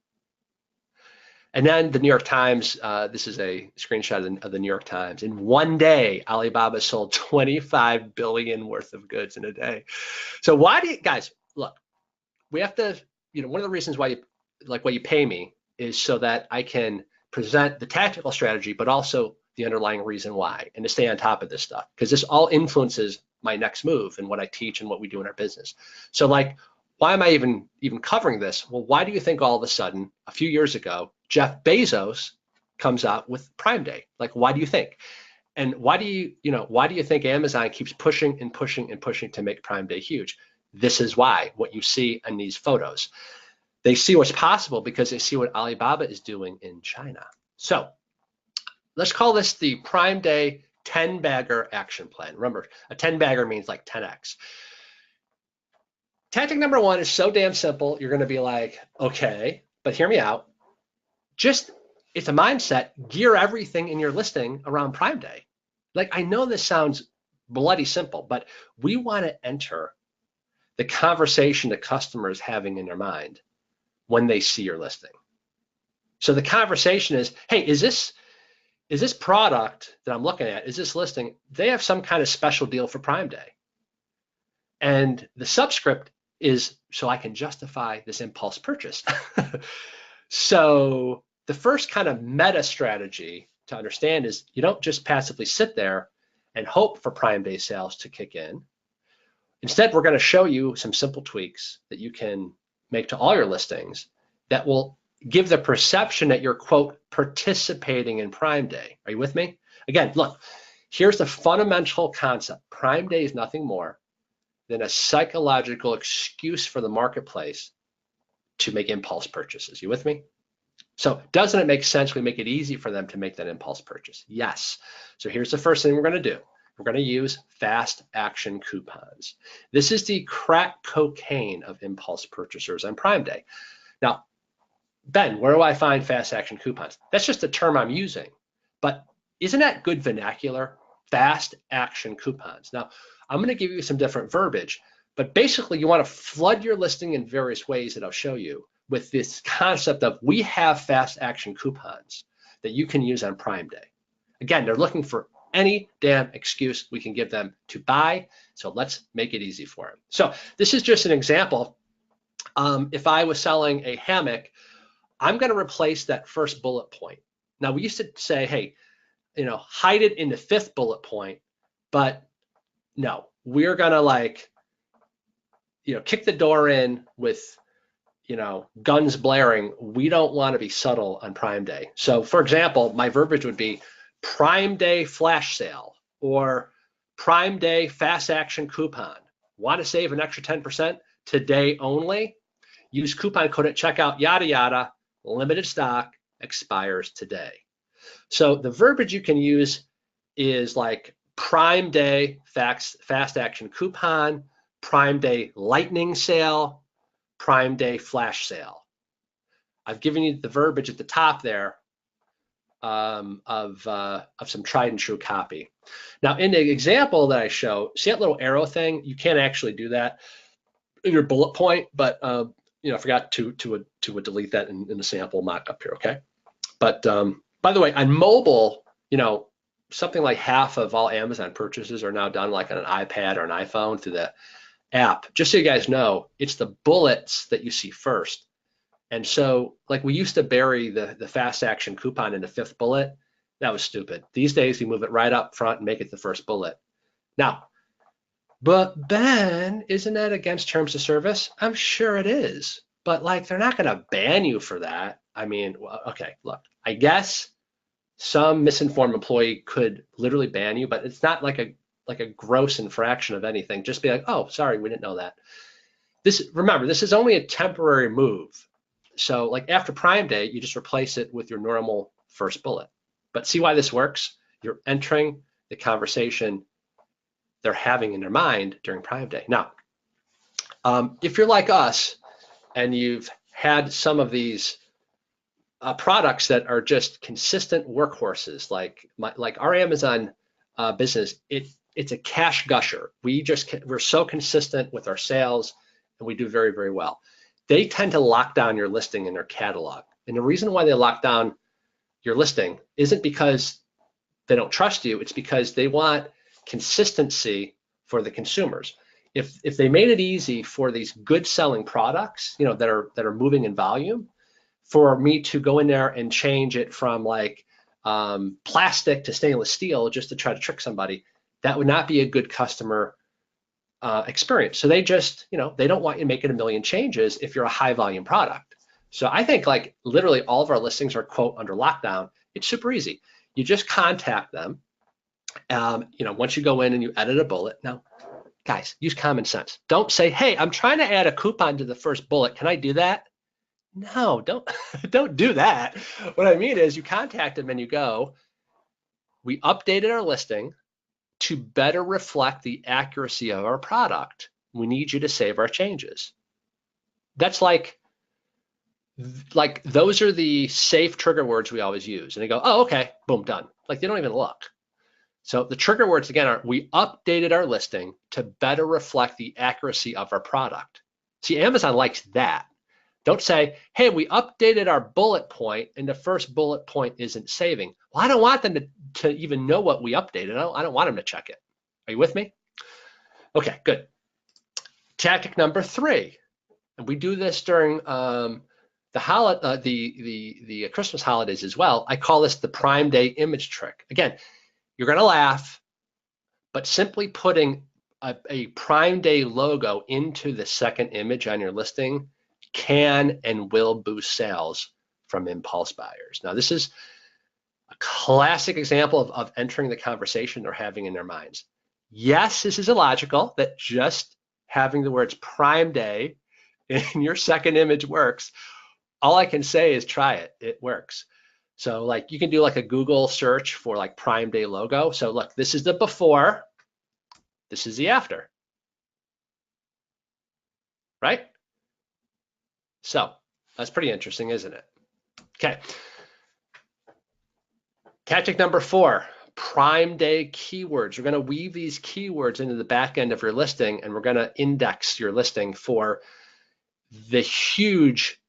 And then the New York Times, this is a screenshot of the New York Times. In one day, Alibaba sold 25 billion worth of goods in a day. So why do you guys, look, we have to, one of the reasons why you pay me is so that I can present the tactical strategy, but also the underlying reason why, and to stay on top of this stuff, because this all influences my next move and what I teach and what we do in our business. So like, why am I even covering this? Well, why do you think all of a sudden, a few years ago, Jeff Bezos comes out with Prime Day? Like, why do you think? And why do you think Amazon keeps pushing and pushing and pushing to make Prime Day huge? This is why, what you see in these photos. They see what's possible because they see what Alibaba is doing in China. So let's call this the Prime Day 10-bagger action plan. Remember, a 10-bagger means like 10x. Tactic number one is so damn simple. You're going to be like, okay, but hear me out. It's a mindset. Gear everything in your listing around Prime Day. Like, I know this sounds bloody simple, but we want to enter the conversation the customer is having in their mind when they see your listing. So the conversation is, hey, is this product that I'm looking at, is this listing, they have some kind of special deal for Prime Day. And the subscript is so I can justify this impulse purchase. So the first kind of meta strategy to understand is you don't just passively sit there and hope for Prime Day sales to kick in. Instead, we're going to show you some simple tweaks that you can make to all your listings that will give the perception that you're, quote, participating in Prime Day. Are you with me? Again, look, here's the fundamental concept. Prime Day is nothing more than a psychological excuse for the marketplace to make impulse purchases. You with me? So doesn't it make sense we make it easy for them to make that impulse purchase? Yes. So here's the first thing we're going to do. We're going to use fast action coupons. This is the crack cocaine of impulse purchasers on Prime Day. Now, Ben, where do I find fast action coupons? That's just a term I'm using, but isn't that good vernacular? Fast action coupons. Now, I'm going to give you some different verbiage, but basically you want to flood your listing in various ways that I'll show you with this concept of we have fast action coupons that you can use on Prime Day. Again, they're looking for any damn excuse we can give them to buy, so let's make it easy for them. So this is just an example. If I was selling a hammock, I'm going to replace that first bullet point. Now, we used to say, hey, hide it in the fifth bullet point, but no, we're going to kick the door in with, guns blaring. We don't want to be subtle on Prime Day. So for example, my verbiage would be Prime Day flash sale or Prime Day fast action coupon. Want to save an extra 10% today only? Use coupon code at checkout, yada, yada, limited stock, expires today. So the verbiage you can use is like Prime Day fast action coupon, Prime Day lightning sale, Prime Day flash sale. I've given you the verbiage at the top there of some tried and true copy. Now, in the example that I show, see that little arrow thing? You can't actually do that in your bullet point, but I forgot to delete that in the sample mock-up here. Okay, but by the way, on mobile, something like half of all Amazon purchases are now done like on an iPad or an iPhone through the app. Just so you guys know, it's the bullets that you see first. And so like we used to bury the fast action coupon in the fifth bullet. That was stupid. These days we move it right up front and make it the first bullet. Now, but Ben, isn't that against terms of service? I'm sure it is, but like they're not going to ban you for that. I mean, well, okay, look, I guess some misinformed employee could literally ban you, but it's not like a gross infraction of anything. Just be like, oh, sorry, we didn't know that. Remember, this is only a temporary move. So like after Prime Day, you just replace it with your normal first bullet. But see why this works? You're entering the conversation they're having in their mind during Prime Day. Now, if you're like us and you've had some of these products that are just consistent workhorses, like our Amazon business, it's a cash gusher. We're so consistent with our sales and we do very, very well. They tend to lock down your listing in their catalog. And the reason why they lock down your listing isn't because they don't trust you, it's because they want consistency for the consumers. If they made it easy for these good selling products, that are moving in volume, for me to go in there and change it from like plastic to stainless steel just to try to trick somebody, that would not be a good customer experience. So they just, they don't want you making a million changes if you're a high volume product. So I think like literally all of our listings are quote under lockdown. It's super easy. You just contact them. Once you go in and you edit a bullet. Now, guys, use common sense. Don't say, hey, I'm trying to add a coupon to the first bullet. Can I do that? No, don't don't do that. What I mean is you contact them and you go, we updated our listing to better reflect the accuracy of our product. We need you to save our changes. That's like those are the safe trigger words we always use. And they go, oh, okay, boom, done. Like they don't even look. So the trigger words again are, we updated our listing to better reflect the accuracy of our product. See, Amazon likes that. Don't say, hey, we updated our bullet point and the first bullet point isn't saving. Well, I don't want them to even know what we updated. I don't want them to check it. Are you with me? Okay, good. Tactic number 3, and we do this during the Christmas holidays as well. I call this the Prime Day image trick. Again, you're gonna laugh, but simply putting a Prime Day logo into the second image on your listing can and will boost sales from impulse buyers. Now, this is a classic example of entering the conversation they're having in their minds. Yes, this is illogical that just having the words Prime Day in your second image works. All I can say is try it. It works. So like you can do like a Google search for like Prime Day logo. So look, this is the before, this is the after, right? So that's pretty interesting, isn't it? Okay. Tactic number 4, Prime Day keywords. We're going to weave these keywords into the back end of your listing, and we're going to index your listing for the huge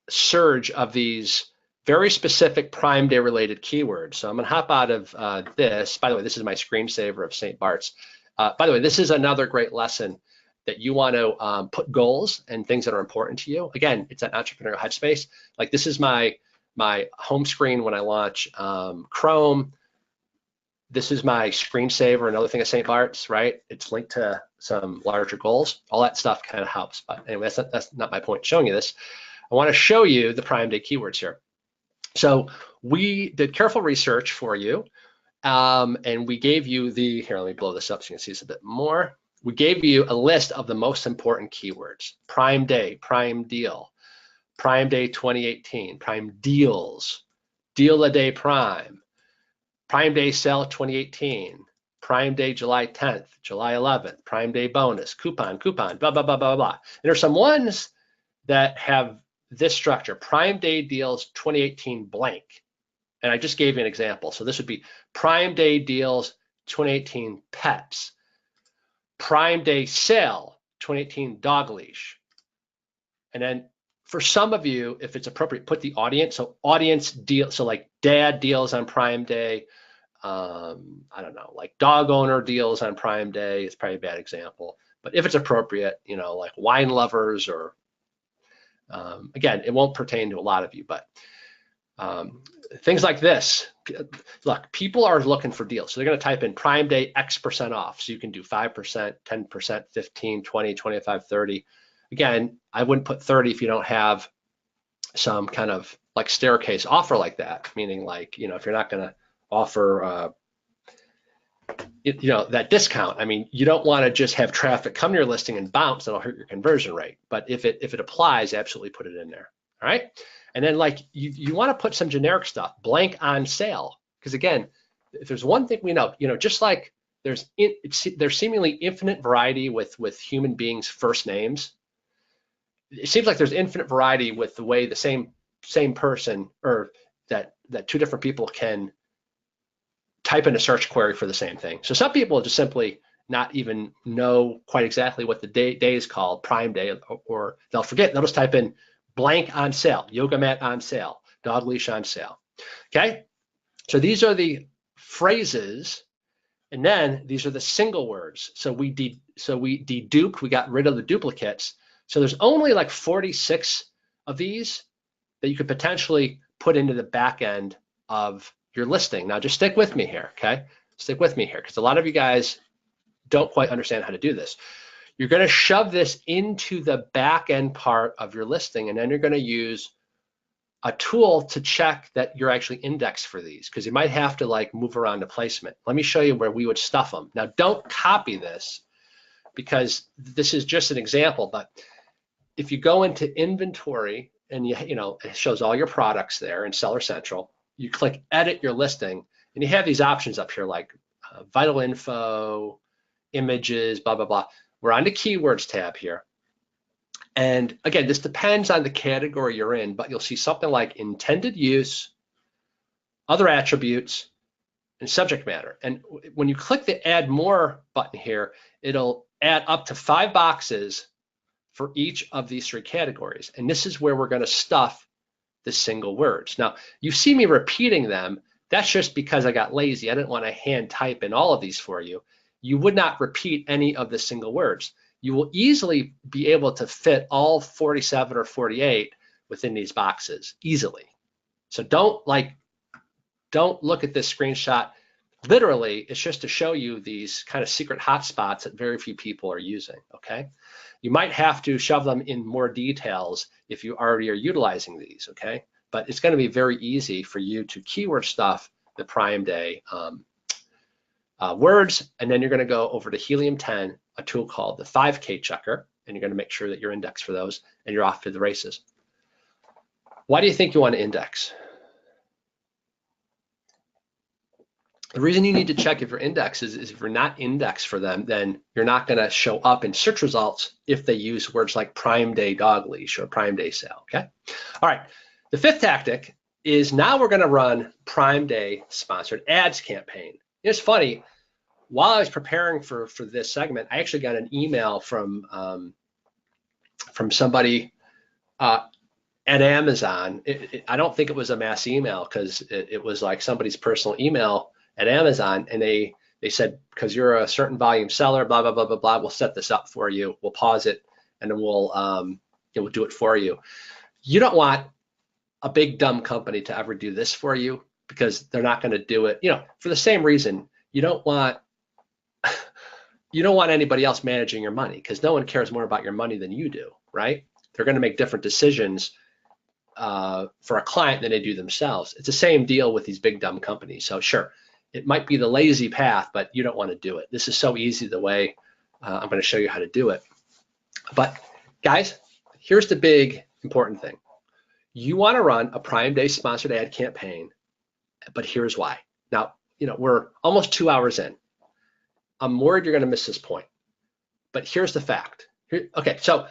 surge of these very specific Prime Day related keywords. So I'm going to hop out of this. By the way, this is my screensaver of St. Bart's. By the way, this is another great lesson that you want to put goals and things that are important to you. Again, it's an entrepreneurial headspace. Like this is my home screen when I launch Chrome. This is my screensaver, another thing at St. Bart's, right? It's linked to some larger goals. All that stuff kind of helps. But anyway, that's not my point showing you this. I want to show you the Prime Day keywords here. So we did careful research for you, and we gave you here, let me blow this up so you can see this a bit more. We gave you a list of the most important keywords: Prime Day, Prime Deal, Prime Day 2018, Prime Deals, Deal a Day Prime, Prime Day Sale 2018, Prime Day July 10th, July 11th, Prime Day Bonus, coupon, blah, blah, blah, blah, blah. And there's some ones that have this structure: Prime Day Deals 2018 blank. And I just gave you an example. So this would be Prime Day Deals 2018 Pets, Prime Day Sale 2018 Dog Leash. And then for some of you, if it's appropriate, put the audience. So audience deal, so like dad deals on Prime Day. I don't know, like dog owner deals on Prime Day. It's probably a bad example. But if it's appropriate, like wine lovers or again, it won't pertain to a lot of you, but things like this. Look, people are looking for deals. So they're going to type in Prime Day X% off. So you can do 5%, 10%, 15, 20, 25, 30. Again, I wouldn't put 30 if you don't have some kind of like staircase offer like that, meaning like, if you're not going to offer that discount. I mean, you don't want to just have traffic come to your listing and bounce. That'll hurt your conversion rate. But if it applies, absolutely put it in there. All right. And then like you want to put some generic stuff, blank on sale. Because again, if there's one thing we know, just like there's seemingly infinite variety with human beings' first names. It seems like there's infinite variety with the way the same person, or that two different people can type in a search query for the same thing. So some people just simply not even know quite exactly what the day is called, Prime Day, or they'll forget. They'll just type in blank on sale, yoga mat on sale, dog leash on sale. Okay, so these are the phrases, and then these are the single words. So we deduped, we got rid of the duplicates. So there's only like 46 of these that you could potentially put into the back end of your listing. Now just stick with me here, okay? Stick with me here, because a lot of you guys don't quite understand how to do this. You're going to shove this into the back end part of your listing, and then you're going to use a tool to check that you're actually indexed for these, because you might have to like move around the placement. Let me show you where we would stuff them. Now, don't copy this because this is just an example, but if you go into inventory and you know, it shows all your products there in Seller Central, you click edit your listing and you have these options up here like vital info, images, blah, blah, blah. We're on the keywords tab here. And again, this depends on the category you're in, but you'll see something like intended use, other attributes, and subject matter. And when you click the add more button here, it'll add up to 5 boxes for each of these 3 categories. And this is where we're going to stuff the single words. Now, you see me repeating them. That's just because I got lazy. I didn't want to hand type in all of these for you. You would not repeat any of the single words. You will easily be able to fit all 47 or 48 within these boxes easily. So don't look at this screenshot literally. It's just to show you these kind of secret hotspots that very few people are using, okay? You might have to shove them in more details if you already are utilizing these, okay? But it's going to be very easy for you to keyword stuff the Prime Day words, and then you're going to go over to Helium 10, a tool called the 5K checker, and you're going to make sure that you're indexed for those, and you're off to the races. Why do you think you want to index? The reason you need to check if you're indexed is if you're not indexed for them, then you're not going to show up in search results if they use words like Prime Day dog leash or Prime Day sale, okay? All right, the 5th tactic is now we're going to run Prime Day sponsored ads campaign. It's funny, while I was preparing for this segment, I actually got an email from somebody at Amazon. I don't think it was a mass email because it was like somebody's personal email at Amazon, and they said, because you're a certain volume seller, blah, blah, blah, blah, blah, we'll set this up for you. We'll pause it, and then we'll do it for you. You don't want a big dumb company to ever do this for you because they're not going to do it, you know, for the same reason. You don't want anybody else managing your money because no one cares more about your money than you do, right? They're going to make different decisions for a client than they do themselves. It's the same deal with these big dumb companies. So sure, it might be the lazy path, but you don't want to do it. This is so easy the way I'm going to show you how to do it. But guys, here's the big important thing. You want to run a Prime Day sponsored ad campaign, but here's why. Now, you know, we're almost 2 hours in. I'm worried you're going to miss this point, but here's the fact. Okay, so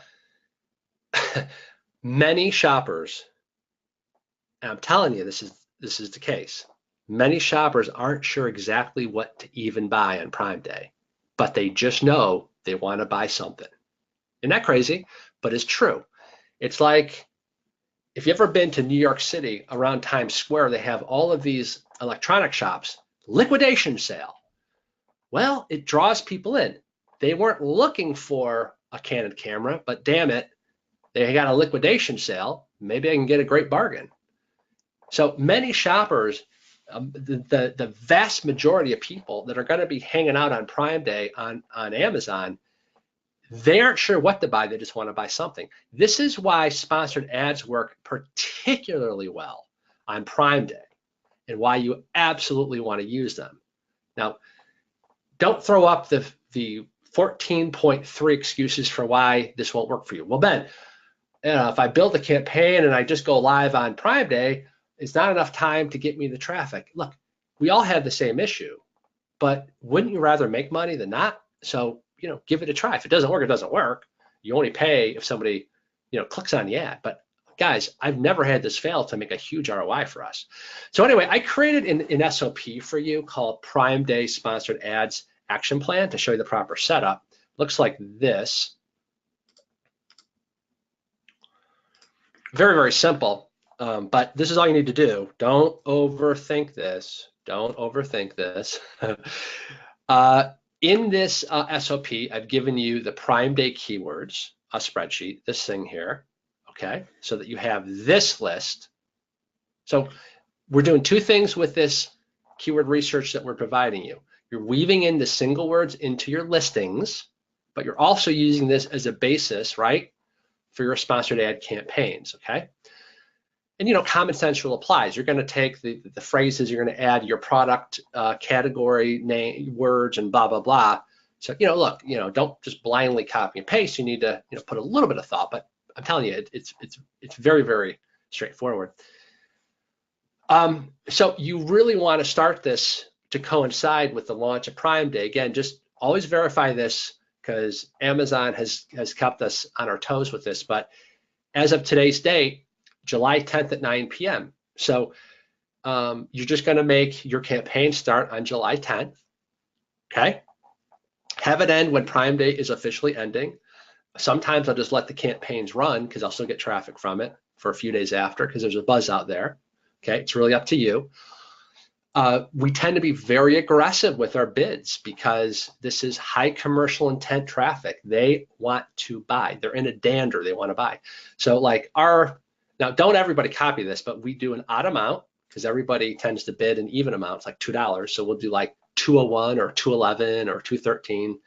many shoppers, and I'm telling you, this is the case. Many shoppers aren't sure exactly what to even buy on Prime Day, but they just know they want to buy something. Isn't that crazy? But it's true. It's like if you've ever been to New York City around Times Square, they have all of these electronic shops, liquidation sale. Well, it draws people in. They weren't looking for a Canon camera, but damn it, they got a liquidation sale. Maybe I can get a great bargain. So many shoppers, the vast majority of people that are going to be hanging out on Prime Day on Amazon, they aren't sure what to buy. They just want to buy something. This is why sponsored ads work particularly well on Prime Day and why you absolutely want to use them. Now, don't throw up the 14.3 excuses for why this won't work for you. Well, Ben, you know, if I build a campaign and I just go live on Prime Day, it's not enough time to get me the traffic. Look, we all have the same issue, but wouldn't you rather make money than not? So, you know, give it a try. If it doesn't work, it doesn't work. You only pay if somebody, you know, clicks on the ad. But guys, I've never had this fail to make a huge ROI for us. So anyway, I created an SOP for you called Prime Day Sponsored Ads Action Plan to show you the proper setup. Looks like this. Very, very simple, but this is all you need to do. Don't overthink this. Don't overthink this. In this SOP, I've given you the Prime Day keywords, a spreadsheet, this thing here, okay, so that you have this list. So we're doing 2 things with this keyword research that we're providing you. You're weaving in the single words into your listings, but you're also using this as a basis, right, for your sponsored ad campaigns, okay? And, you know, common sense rule applies. You're going to take the phrases, you're going to add your product category name, words, and blah, blah, blah. So, you know, look, you know, don't just blindly copy and paste. You need to, you know, put a little bit of thought, but I'm telling you, it's very, very straightforward. So you really want to start this to coincide with the launch of Prime Day. Again, just always verify this because Amazon has kept us on our toes with this. But as of today's date, July 10th at 9 p.m. So you're just going to make your campaign start on July 10th, okay? Have it end when Prime Day is officially ending. Sometimes I'll just let the campaigns run because I'll still get traffic from it for a few days after because there's a buzz out there, okay? It's really up to you. We tend to be very aggressive with our bids because this is high commercial intent traffic. They want to buy. They're in a dander. They want to buy. So like now don't everybody copy this, but we do an odd amount because everybody tends to bid an even amount. It's like $2. So we'll do like 201 or 211 or 213.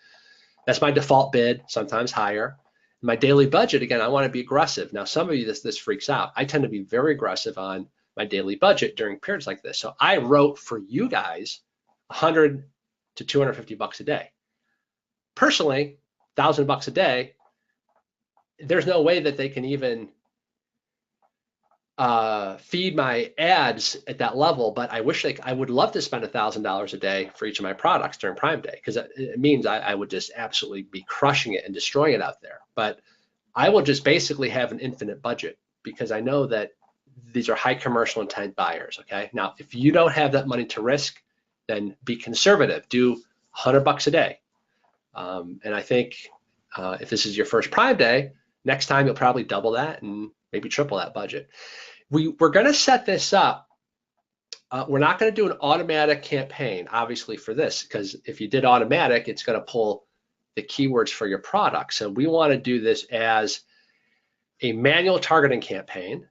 That's my default bid, sometimes higher. My daily budget, again, I want to be aggressive. Now, some of you, this freaks out. I tend to be very aggressive on my daily budget during periods like this. So I wrote for you guys 100 to 250 bucks a day. Personally, 1,000 bucks a day, there's no way that they can even feed my ads at that level, but I wish I would love to spend $1,000 a day for each of my products during Prime Day because it means I would just absolutely be crushing it and destroying it out there. But I will just basically have an infinite budget because I know that these are high commercial intent buyers, okay? Now, if you don't have that money to risk, then be conservative. Do 100 bucks a day. And I think if this is your first Prime Day, next time you'll probably double that and maybe triple that budget. We're going to set this up. We're not going to do an automatic campaign, obviously, for this, because if you did automatic, it's going to pull the keywords for your product. So we want to do this as a manual targeting campaign.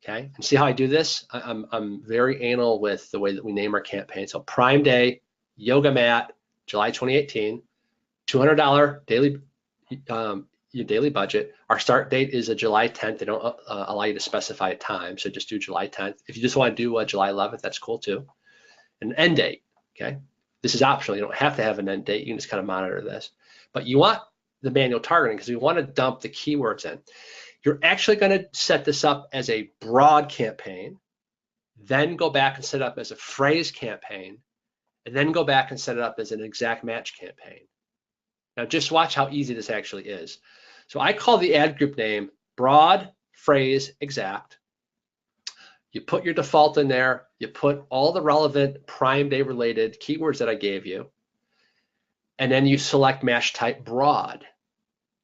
Okay, and see how I do this? I'm very anal with the way that we name our campaign. So Prime Day, Yoga Mat, July 2018, $200 daily your daily budget. Our start date is a July 10th. They don't allow you to specify a time, so just do July 10th. If you just want to do July 11th, that's cool too. An end date, okay? This is optional. You don't have to have an end date. You can just kind of monitor this. But you want the manual targeting because we want to dump the keywords in. You're actually going to set this up as a broad campaign, then go back and set it up as a phrase campaign, and then go back and set it up as an exact match campaign. Now just watch how easy this actually is. So I call the ad group name broad, phrase, exact. You put your default in there. You put all the relevant Prime Day related keywords that I gave you. And then you select match type broad.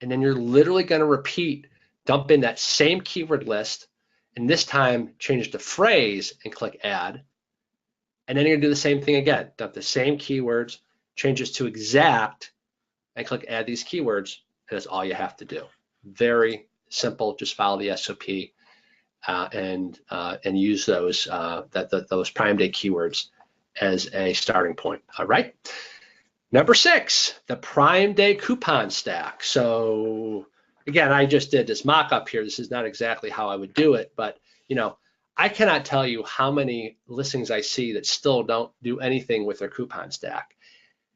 And then you're literally going to repeat, dump in that same keyword list, and this time change the phrase and click add. And then you're going to do the same thing again. Dump the same keywords, change this to exact, and click add these keywords, and that's all you have to do. Very simple. Just follow the SOP and use those those Prime Day keywords as a starting point. All right. Number 6, the Prime Day coupon stack. So again, I just did this mock-up here. This is not exactly how I would do it, but you know, I cannot tell you how many listings I see that still don't do anything with their coupon stack.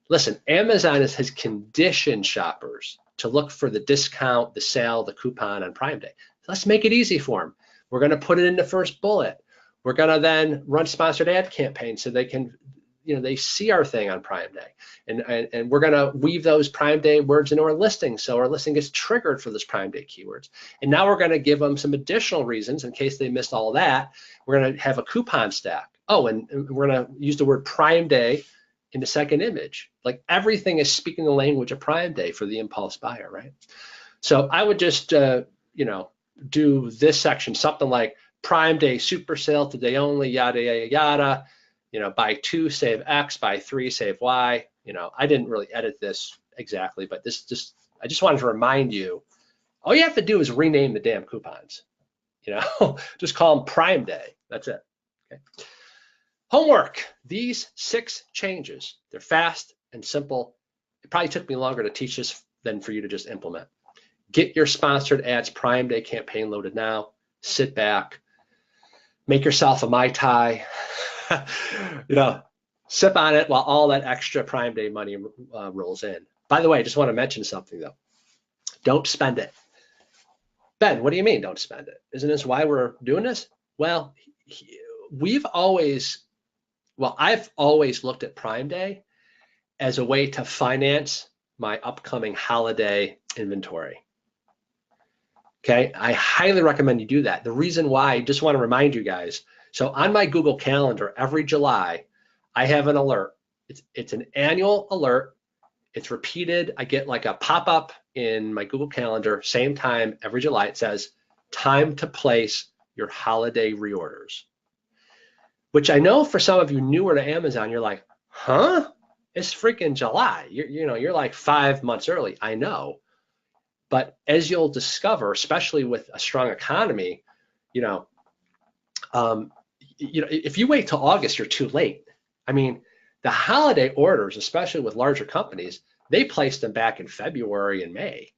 Listen, Amazon has conditioned shoppers to look for the discount, the sale, the coupon on Prime Day. Let's make it easy for them. We're going to put it in the first bullet. We're going to then run sponsored ad campaigns so they can, you know, they see our thing on Prime Day. And we're going to weave those Prime Day words into our listing so our listing gets triggered for those Prime Day keywords. And now we're going to give them some additional reasons in case they missed all of that. We're going to have a coupon stack. Oh, and we're going to use the word Prime Day in the second image. Like everything is speaking the language of Prime Day for the impulse buyer, right? So I would just, you know, do this section, something like Prime Day super sale today only, yada, yada, yada. You know, buy 2, save X, buy 3, save Y. You know, I didn't really edit this exactly, but I just wanted to remind you, all you have to do is rename the damn coupons. You know, just call them Prime Day. That's it. Okay. Homework, these 6 changes, they're fast and simple. It probably took me longer to teach this than for you to just implement. Get your sponsored ads Prime Day campaign loaded now. Sit back, make yourself a Mai Tai, sip on it while all that extra Prime Day money rolls in. By the way, I just want to mention something though. Don't spend it. Ben, what do you mean don't spend it? Isn't this why we're doing this? Well, I've always looked at Prime Day as a way to finance my upcoming holiday inventory. Okay, I highly recommend you do that. The reason why, I just want to remind you guys, so on my Google Calendar every July, I have an alert. It's an annual alert. It's repeated. I get like a pop-up in my Google Calendar, same time every July. It says, time to place your holiday reorders. Which I know for some of you newer to Amazon, you're like, huh? It's freaking July. You're like 5 months early. I know. But as you'll discover, especially with a strong economy, if you wait till August, you're too late. I mean, the holiday orders, especially with larger companies, they place them back in February and May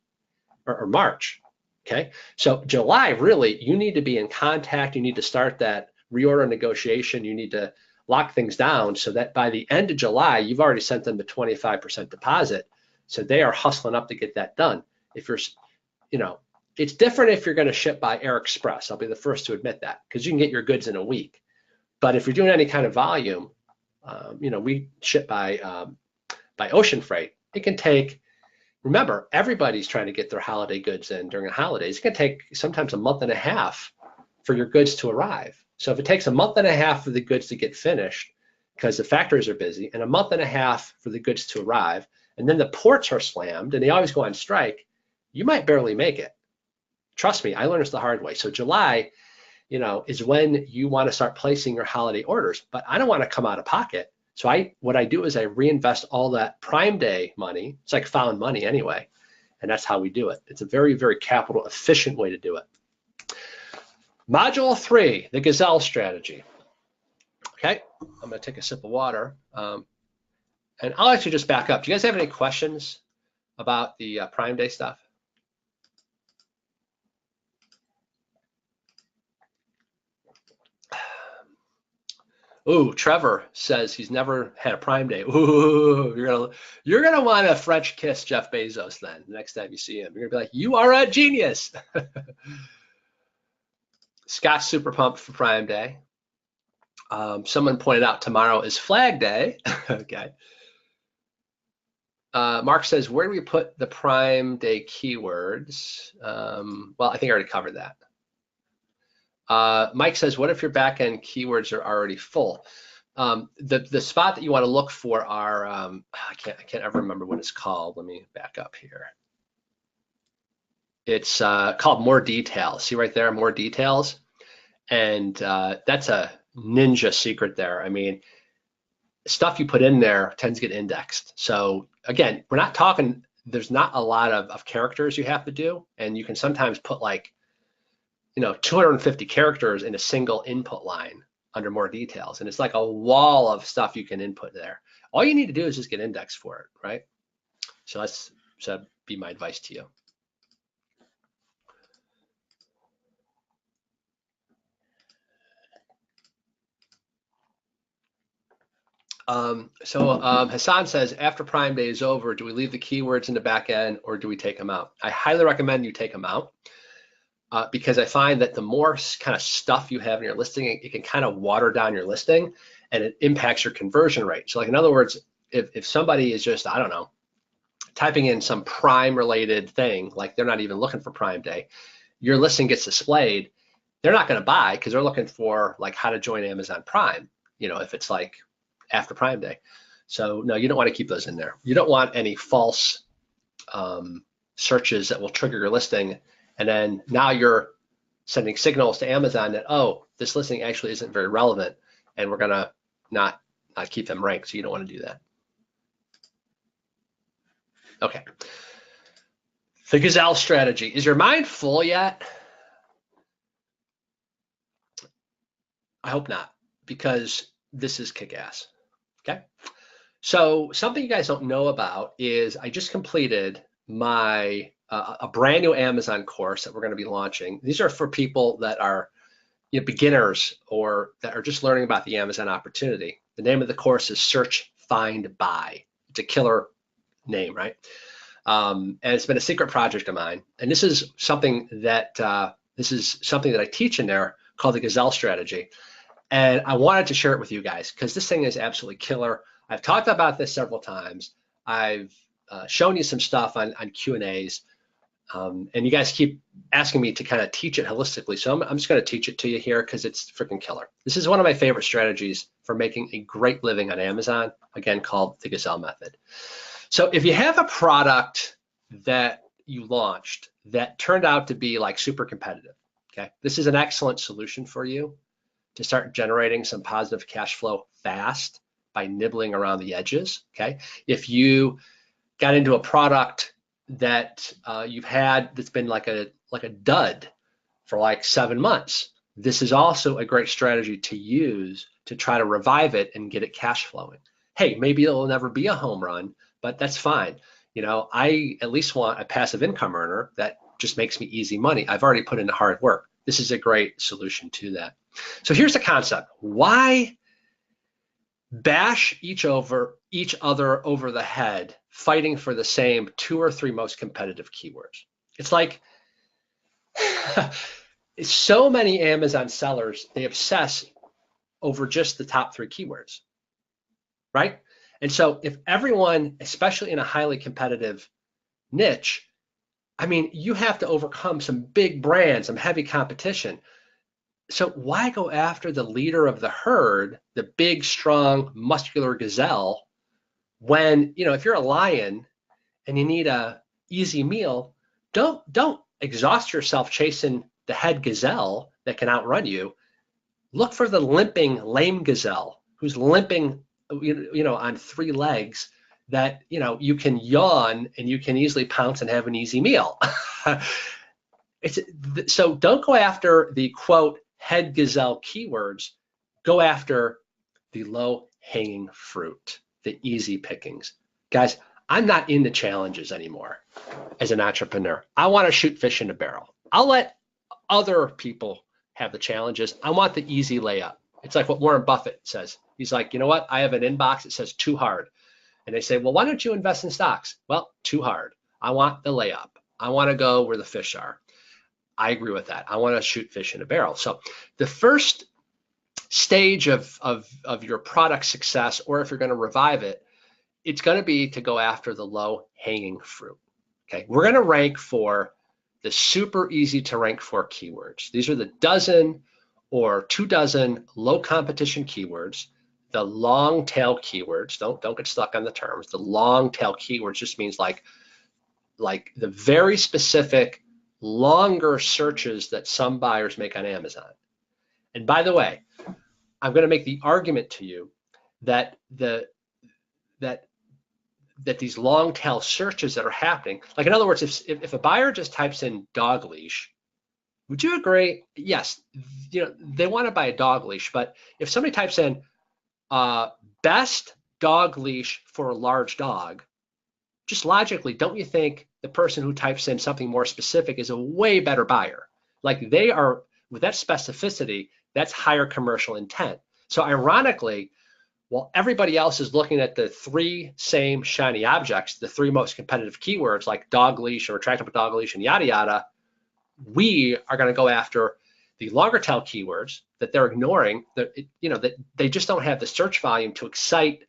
or March. Okay, so July, really, you need to be in contact. You need to start that reorder negotiation. You need to lock things down so that by the end of July, you've already sent them the 25% deposit. So they are hustling up to get that done. If you're, it's different if you're going to ship by Air Express. I'll be the first to admit that, because you can get your goods in a week. But if you're doing any kind of volume, we ship by ocean freight. It can take, remember, everybody's trying to get their holiday goods in during the holidays. It can take sometimes a month and a half for your goods to arrive. So if it takes a month and a half for the goods to get finished because the factories are busy, and a month and a half for the goods to arrive, and then the ports are slammed and they always go on strike, you might barely make it. Trust me, I learned this the hard way. So July, is when you want to start placing your holiday orders, but I don't want to come out of pocket. So what I do is I reinvest all that Prime Day money. It's like found money anyway. And that's how we do it. It's a very, very capital efficient way to do it. Module 3, the gazelle strategy. Okay, I'm going to take a sip of water. And I'll actually just back up. Do you guys have any questions about the Prime Day stuff? Ooh, Trevor says he's never had a Prime Day. Ooh, you're gonna want to French kiss Jeff Bezos then. The next time you see him, you're gonna be like, "You are a genius." Scott's super pumped for Prime Day. Someone pointed out tomorrow is Flag Day. Okay. Mark says, where do we put the Prime Day keywords? Well, I think I already covered that. Mike says, what if your back-end keywords are already full? The spot that you want to look for are, I can't ever remember what it's called. Let me back up here. It's called more details. See right there, more details. And that's a ninja secret there. I mean, stuff you put in there tends to get indexed. So again, we're not talking, there's not a lot of characters you have to do. And you can sometimes put like, 250 characters in a single input line under more details. And it's like a wall of stuff you can input there. All you need to do is just get indexed for it, right? So that'd be my advice to you. Hassan says, after Prime Day is over, do we leave the keywords in the back end or do we take them out? I highly recommend you take them out. Because I find that the more kind of stuff you have in your listing, it can kind of water down your listing and it impacts your conversion rate. So like, in other words, if somebody is just, I don't know, typing in some Prime related thing, like they're not even looking for Prime Day, your listing gets displayed, they're not going to buy because they're looking for like how to join Amazon Prime, if it's like after Prime Day. So no, you don't want to keep those in there. You don't want any false searches that will trigger your listing. And then now you're sending signals to Amazon that, oh, this listing actually isn't very relevant and we're gonna not keep them ranked. So you don't want to do that. Okay. The gazelle strategy. Is your mind full yet? I hope not, because this is kick-ass. Okay. So something you guys don't know about is I just completed a brand new Amazon course that we're going to be launching. These are for people that are beginners or that are just learning about the Amazon opportunity. The name of the course is Search, Find, Buy. It's a killer name, right? And it's been a secret project of mine. And this is something that I teach in there called the Gazelle strategy. And I wanted to share it with you guys because this thing is absolutely killer. I've talked about this several times. I've shown you some stuff on Q&As. And you guys keep asking me to kind of teach it holistically. So I'm just going to teach it to you here because it's freaking killer. This is one of my favorite strategies for making a great living on Amazon, again, called the Gazelle method. So if you have a product that you launched that turned out to be like super competitive, okay, this is an excellent solution for you to start generating some positive cash flow fast by nibbling around the edges, okay? If you got into a product that you've had that's been like a dud for like 7 months, this is also a great strategy to use to try to revive it and get it cash flowing. Hey, maybe it'll never be a home run, but that's fine. I at least want a passive income earner that just makes me easy money. I've already put in the hard work. This is a great solution to that. So here's the concept. Why bash each other over the head fighting for the same 2 or 3 most competitive keywords? It's like so many Amazon sellers, they obsess over just the top 3 keywords, right? And so if everyone, especially in a highly competitive niche, I mean, you have to overcome some big brands, some heavy competition. So why go after the leader of the herd, the big, strong, muscular gazelle, when, if you're a lion and you need a easy meal, don't exhaust yourself chasing the head gazelle that can outrun you. Look for the limping, lame gazelle who's limping, on 3 legs that, you can yawn and you can easily pounce and have an easy meal. So don't go after the quote head gazelle keywords. Go after the low hanging fruit, the easy pickings. Guys, I'm not into challenges anymore as an entrepreneur. I want to shoot fish in a barrel. I'll let other people have the challenges. I want the easy layup. It's like what Warren Buffett says. He's like, you know what? I have an inbox that says too hard. And they say, well, why don't you invest in stocks? Well, too hard. I want the layup. I want to go where the fish are. I agree with that. I want to shoot fish in a barrel. So the first stage of your product success, or if you're going to revive it, it's going to be to go after the low hanging fruit. Okay, we're going to rank for the super easy to rank for keywords. These are the 12 or 24 low competition keywords. The long tail keywords, don't get stuck on the terms. The long tail keywords just means like the very specific longer searches that some buyers make on Amazon. And by the way, I'm going to make the argument to you that that these long tail searches that are happening, like in other words, if a buyer just types in dog leash, would you agree? Yes, they want to buy a dog leash, but if somebody types in best dog leash for a large dog, just logically, don't you think the person who types in something more specific is a way better buyer? Like they are, with that specificity, that's higher commercial intent. So ironically, while everybody else is looking at the 3 same shiny objects, the 3 most competitive keywords like dog leash or retractable dog leash and yada yada, we are going to go after the longer tail keywords that they're ignoring, that they just don't have the search volume to excite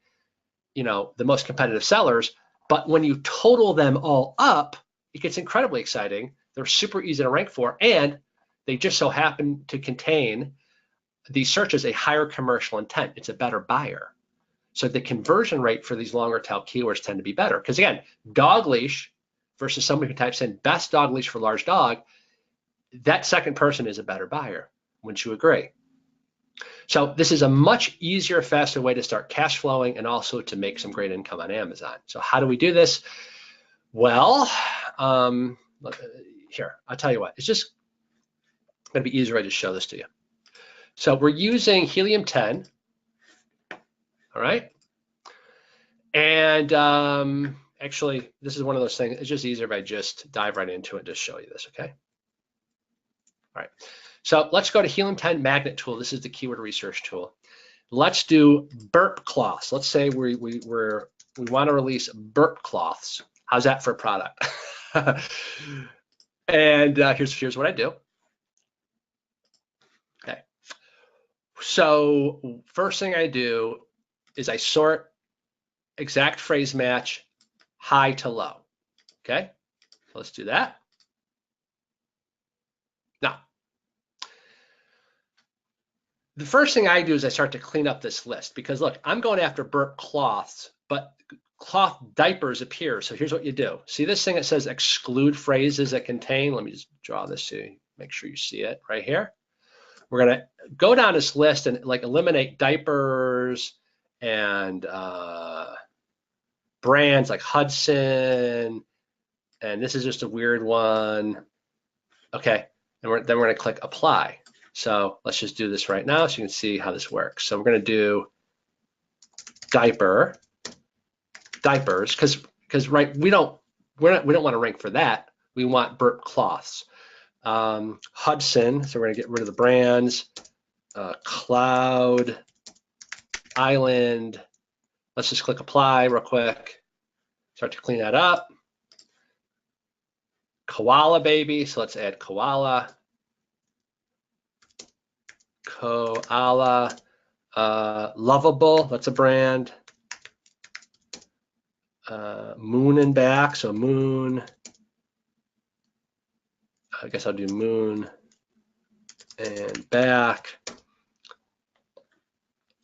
the most competitive sellers. But when you total them all up, it gets incredibly exciting. They're super easy to rank for, and they just so happen to contain these searches a higher commercial intent. It's a better buyer. So the conversion rate for these longer tail keywords tend to be better. Because again, dog leash versus somebody who types in best dog leash for large dog, that second person is a better buyer. Wouldn't you agree? So this is a much easier, faster way to start cash flowing and also to make some great income on Amazon. So how do we do this? Well, here, I'll tell you what. It's just going to be easier way to show this to you. So we're using helium-10, all right? And actually, this is one of those things, it's just easier if I just dive right into it and just show you this, okay? All right, so let's go to Helium 10 magnet tool. This is the keyword research tool. Let's do burp cloths. Let's say we want to release burp cloths. How's that for a product? And here's what I do. Okay. So first thing I do is I sort exact phrase match high to low. Okay. So let's do that. Now, the first thing I do is I start to clean up this list because look, I'm going after burp cloths, but cloth diapers appear. So here's what you do. See this thing that says exclude phrases that contain? Let me just draw this so you make sure you see it right here. We're gonna go down this list and like eliminate diapers and brands like Hudson, and this is just a weird one. Okay, and then we're gonna click apply. So let's just do this right now so you can see how this works. So we're gonna do diapers, because right, we don't want to rank for that. We want burp cloths. Hudson, so we're gonna get rid of the brands. Cloud, Island. Let's just click apply real quick. Start to clean that up. Koala baby, so let's add koala. Koala. Lovable, that's a brand. Moon and back, so moon. I guess I'll do moon and back.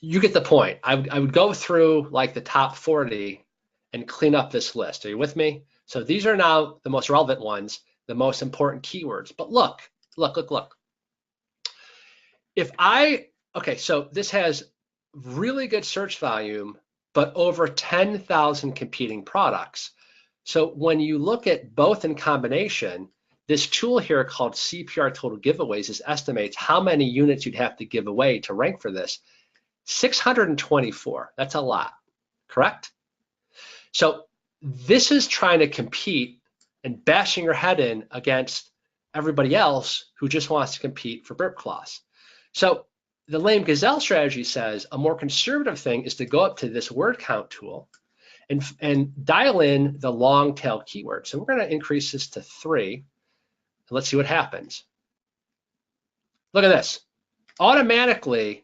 You get the point. I would go through like the top 40 and clean up this list. Are you with me? So these are now the most relevant ones, the most important keywords. But look. Okay, so this has really good search volume, but over 10,000 competing products. So when you look at both in combination, this tool here called CPR Total Giveaways estimates how many units you'd have to give away to rank for this. 624, that's a lot, correct? So this is trying to compete and bashing your head in against everybody else who just wants to compete for burp cloths. So the lame gazelle strategy says a more conservative thing is to go up to this word count tool and dial in the long tail keyword. So we're going to increase this to 3. Let's see what happens. Look at this. Automatically,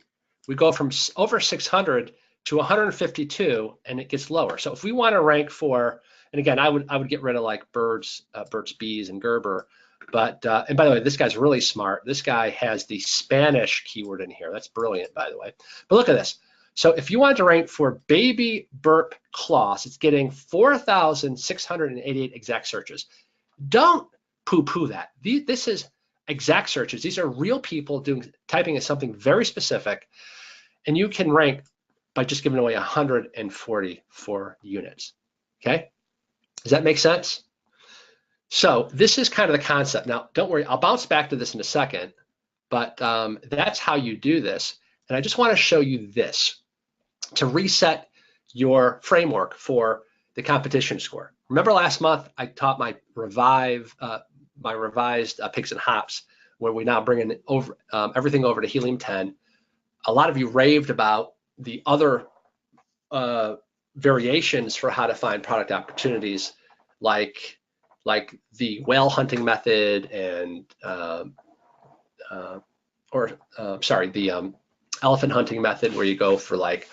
we go from over 600 to 152, and it gets lower. So if we want to rank for, and again, I would get rid of like Burt's Bees and Gerber. But and by the way, this guy's really smart. This guy has the Spanish keyword in here. That's brilliant, by the way. But look at this. So if you wanted to rank for baby burp cloths, it's getting 4,688 exact searches. Don't poo-poo that. This is exact searches. These are real people typing in something very specific, and you can rank by just giving away 144 units. Okay, does that make sense? So this is kind of the concept. Now, don't worry, I'll bounce back to this in a second, but that's how you do this. And I just want to show you this to reset your framework for the competition score. Remember last month I taught my revised picks and hops, where we now bring in everything over to Helium 10. A lot of you raved about the other variations for how to find product opportunities, like the whale hunting method and the elephant hunting method, where you go for like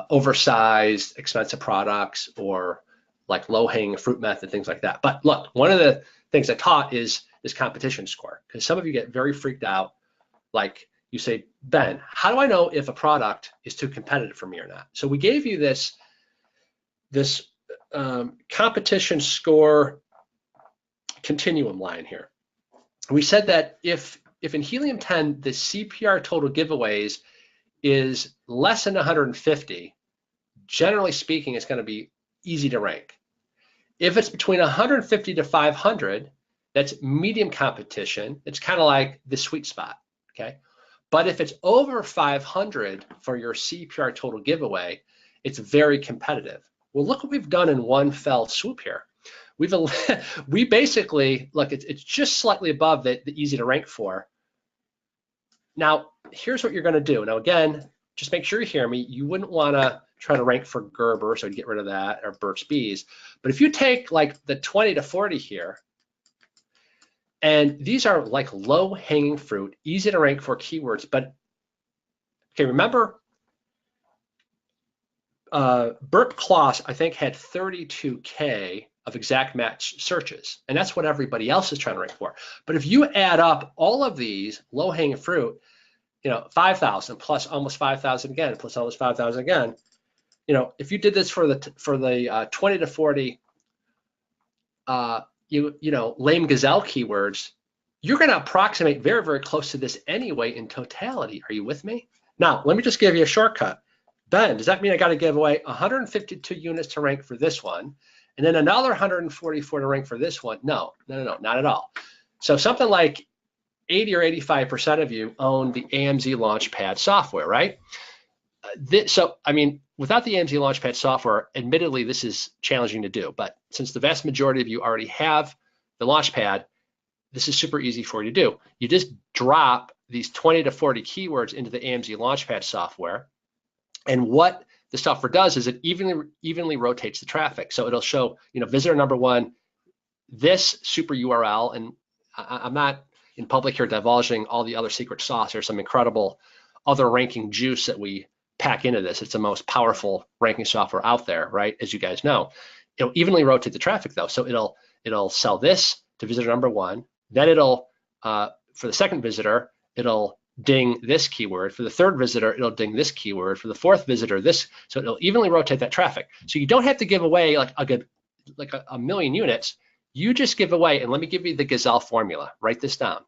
oversized, expensive products, or like low-hanging fruit method, things like that. But look, one of the things I taught is this competition score, because some of you get very freaked out. Like you say, Ben, how do I know if a product is too competitive for me or not? So we gave you this competition score continuum line here. We said that if in Helium 10 the CPR total giveaways is less than 150, generally speaking, it's going to be easy to rank. If it's between 150 to 500, that's medium competition. It's kind of like the sweet spot, okay? But if it's over 500 for your CPR total giveaway, it's very competitive. Well, look what we've done in one fell swoop here. We basically, look, it's just slightly above the easy to rank for. Now, here's what you're going to do. Now, again, just make sure you hear me. You wouldn't want to try to rank for Gerber, so get rid of that, or Burt's Bees. But if you take like the 20 to 40 here, and these are like low hanging fruit, easy to rank for keywords, but okay, remember, Burt Kloss, I think, had 32K of exact match searches, and that's what everybody else is trying to rank for. But if you add up all of these low hanging fruit, 5,000 plus almost 5,000 again, plus almost 5,000 again, if you did this for the 20 to 40 lame gazelle keywords, you're going to approximate very, very close to this anyway in totality. Are you with me? Now, let me just give you a shortcut. Ben, does that mean I got to give away 152 units to rank for this one, and then another 144 to rank for this one? No, not at all. So something like 80 or 85% of you own the AMZ Launchpad software, right? So, I mean, without the AMZ Launchpad software, admittedly, this is challenging to do. But since the vast majority of you already have the Launchpad, this is super easy for you to do. You just drop these 20 to 40 keywords into the AMZ Launchpad software. And what the software does is it evenly rotates the traffic. So it'll show, visitor number one, this super URL, and I'm not in public here divulging all the other secret sauce. There's some incredible other ranking juice that we pack into this. It's the most powerful ranking software out there, right? As you guys know, it'll evenly rotate the traffic though. So it'll sell this to visitor number one. Then it'll, for the second visitor, it'll ding this keyword. For the third visitor, it'll ding this keyword. For the fourth visitor, this. So it'll evenly rotate that traffic. So you don't have to give away like a million units. You just give away, and let me give you the gazelle formula. Write this down.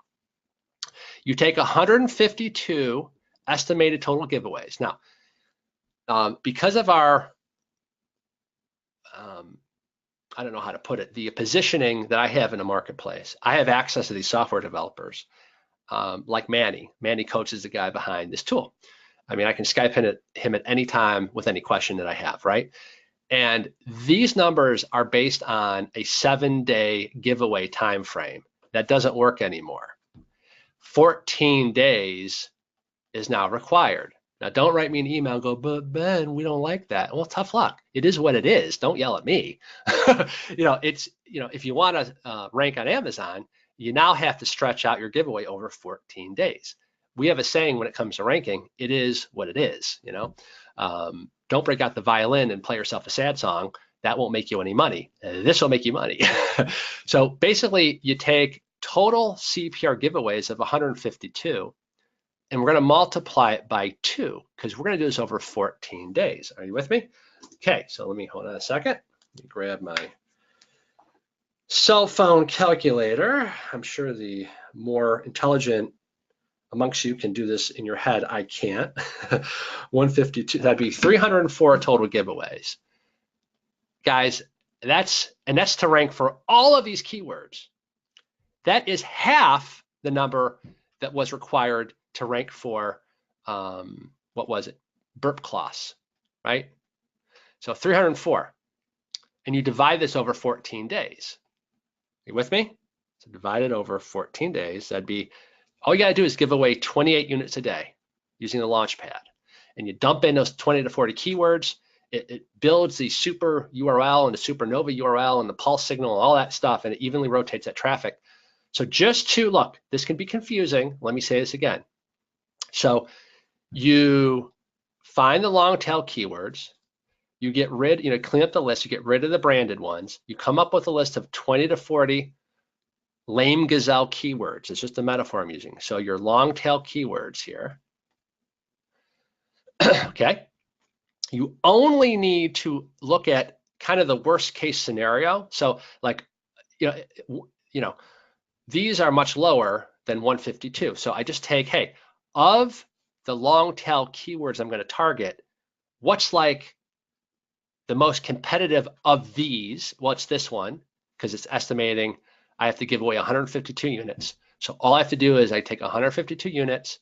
You take 152 estimated total giveaways. Now, because of our, I don't know how to put it, the positioning that I have in the marketplace, I have access to these software developers like Manny. Manny Coates is the guy behind this tool. I mean, I can Skype him at any time with any question that I have, right? And these numbers are based on a 7-day giveaway time frame. That doesn't work anymore. 14 days is now required. Now, don't write me an email and go, but Ben, we don't like that. Well, tough luck. It is what it is. Don't yell at me. If you want to rank on Amazon, you now have to stretch out your giveaway over 14 days. We have a saying when it comes to ranking, it is what it is, Don't break out the violin and play yourself a sad song. That won't make you any money. This will make you money. So basically, you take total CPR giveaways of 152, and we're going to multiply it by 2 because we're going to do this over 14 days. Are you with me? Okay, so let me hold on a second. Let me grab my cell phone calculator. I'm sure the more intelligent amongst you can do this in your head. I can't. 152, that'd be 304 total giveaways. Guys, that's to rank for all of these keywords. That is half the number that was required to rank for, what was it? Burp Kloss, right? So 304. And you divide this over 14 days. Are you with me? So divide it over 14 days. That'd be, all you got to do is give away 28 units a day using the Launchpad. And you dump in those 20 to 40 keywords. It builds the super URL and the supernova URL and the pulse signal and all that stuff, and it evenly rotates that traffic. So just to look, this can be confusing. Let me say this again. So you find the long tail keywords, you get rid, clean up the list, you get rid of the branded ones, you come up with a list of 20 to 40 lame gazelle keywords. It's just a metaphor I'm using. So your long tail keywords here, okay? You only need to look at kind of the worst case scenario. So like, these are much lower than 152. So I just take, hey, of the long tail keywords I'm going to target, what's like the most competitive of these? Well, it's this one because it's estimating I have to give away 152 units. So all I have to do is I take 152 units,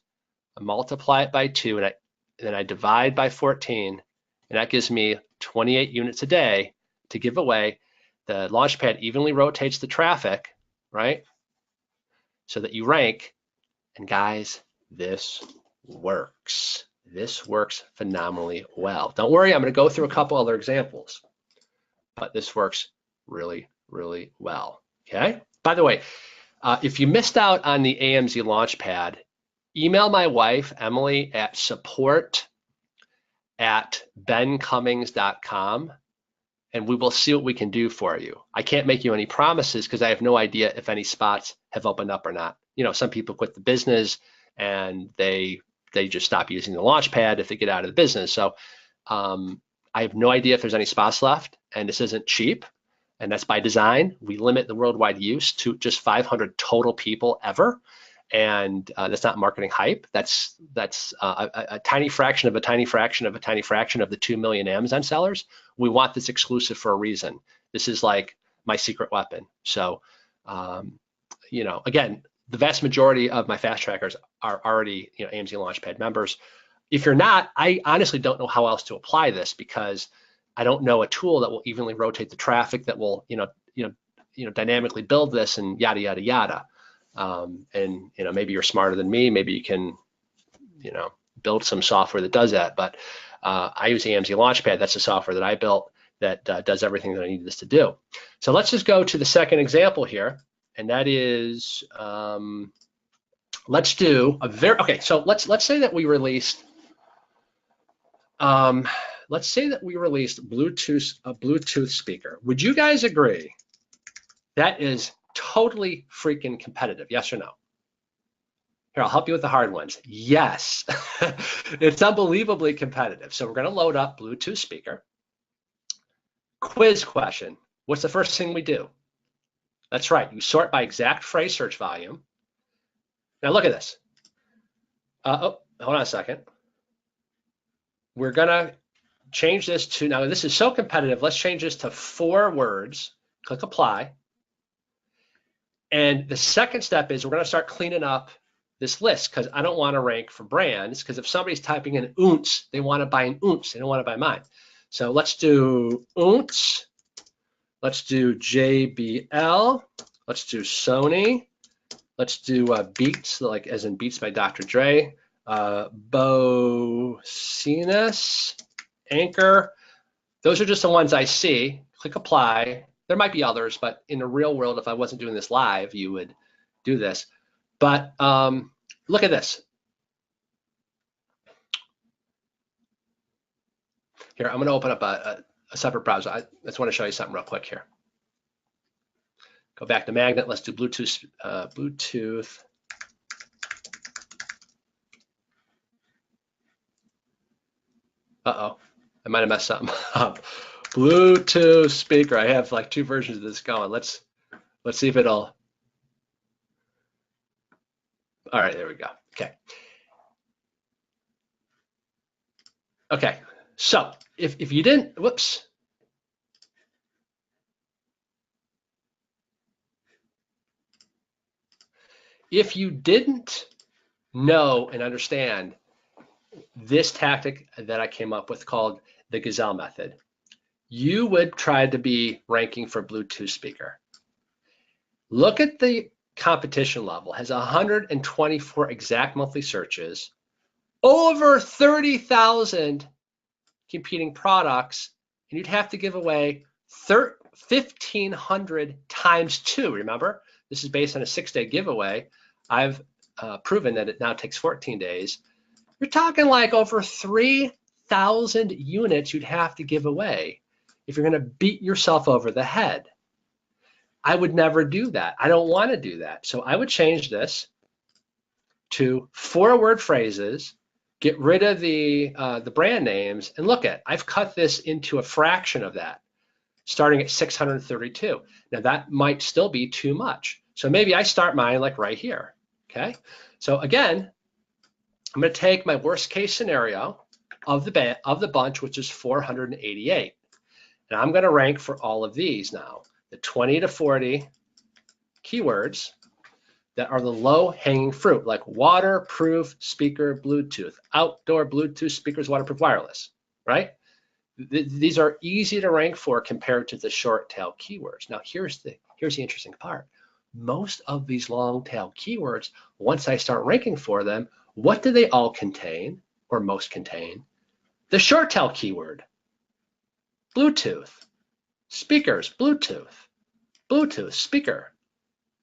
I multiply it by 2, and then I divide by 14, and that gives me 28 units a day to give away. The Launchpad evenly rotates the traffic, right? So that you rank. And guys, this works. This works phenomenally well. Don't worry, I'm going to go through a couple other examples, but this works really, really well. Okay. By the way, if you missed out on the AMZ Launchpad, email my wife, Emily, at support@bencummings.com, and we will see what we can do for you. I can't make you any promises because I have no idea if any spots have opened up or not. You know, some people quit the business and they just stop using the Launchpad if they get out of the business. So I have no idea if there's any spots left, and this isn't cheap, and that's by design. We limit the worldwide use to just 500 total people ever. And that's not marketing hype. That's a tiny fraction of a tiny fraction of a tiny fraction of the 2 million Amazon sellers. We want this exclusive for a reason. This is like my secret weapon. So, you know, again, the vast majority of my fast trackers are already, you know, AMZ Launchpad members. If you're not, I honestly don't know how else to apply this, because I don't know a tool that will evenly rotate the traffic, that will, dynamically build this, and yada yada yada. And you know, maybe you're smarter than me. Maybe you can, you know, build some software that does that. But I use AMZ Launchpad. That's the software that I built that does everything that I need this to do. So let's just go to the second example here, and that is let's do a So let's say that we released a Bluetooth speaker. Would you guys agree that is totally freaking competitive? Yes or no? Here, I'll help you with the hard ones. Yes, it's unbelievably competitive. So we're going to load up Bluetooth speaker. Quiz question. What's the first thing we do? That's right. You sort by exact phrase search volume. Now look at this. Hold on a second. We're going to change this to, now this is so competitive, let's change this to 4 words. Click apply. And the second step is we're going to start cleaning up this list, because I don't want to rank for brands, because if somebody's typing in ounce, they want to buy an ounce. They don't want to buy mine. So let's do ounce. Let's do JBL. Let's do Sony. Let's do Beats, like as in Beats by Dr. Dre. Bocinas, Anchor. Those are just the ones I see. Click apply. There might be others, but in the real world, if I wasn't doing this live, you would do this. But look at this. Here, I'm going to open up a separate browser. I just want to show you something real quick here. Go back to Magnet. Let's do Bluetooth. Bluetooth. Uh-oh, I might have messed something up. Bluetooth speaker. I have like 2 versions of this going. Let's see if it'll. All right, there we go. Okay. Okay. So if you didn't, whoops. If you didn't know and understand this tactic that I came up with called the Gazelle method, you would try to be ranking for Bluetooth speaker. Look at the competition level. Has 124 exact monthly searches, over 30,000 competing products, and you'd have to give away 1,500 times 2. Remember, this is based on a 6-day giveaway. I've proven that it now takes 14 days. You're talking like over 3,000 units you'd have to give away if you're going to beat yourself over the head. I would never do that. I don't want to do that. So I would change this to 4-word phrases, get rid of the brand names, and look at, I've cut this into a fraction of that, starting at 632. Now that might still be too much. So maybe I start mine like right here, okay? So again, I'm going to take my worst case scenario of the bunch, which is 488. And I'm going to rank for all of these now, the 20 to 40 keywords that are the low-hanging fruit, like waterproof speaker Bluetooth, outdoor Bluetooth speakers, waterproof wireless, right? These are easy to rank for compared to the short tail keywords. Now here's the interesting part. Most of these long tail keywords, once I start ranking for them, what do they all contain, or most contain? The short tail keyword. Bluetooth, speakers, Bluetooth, speaker.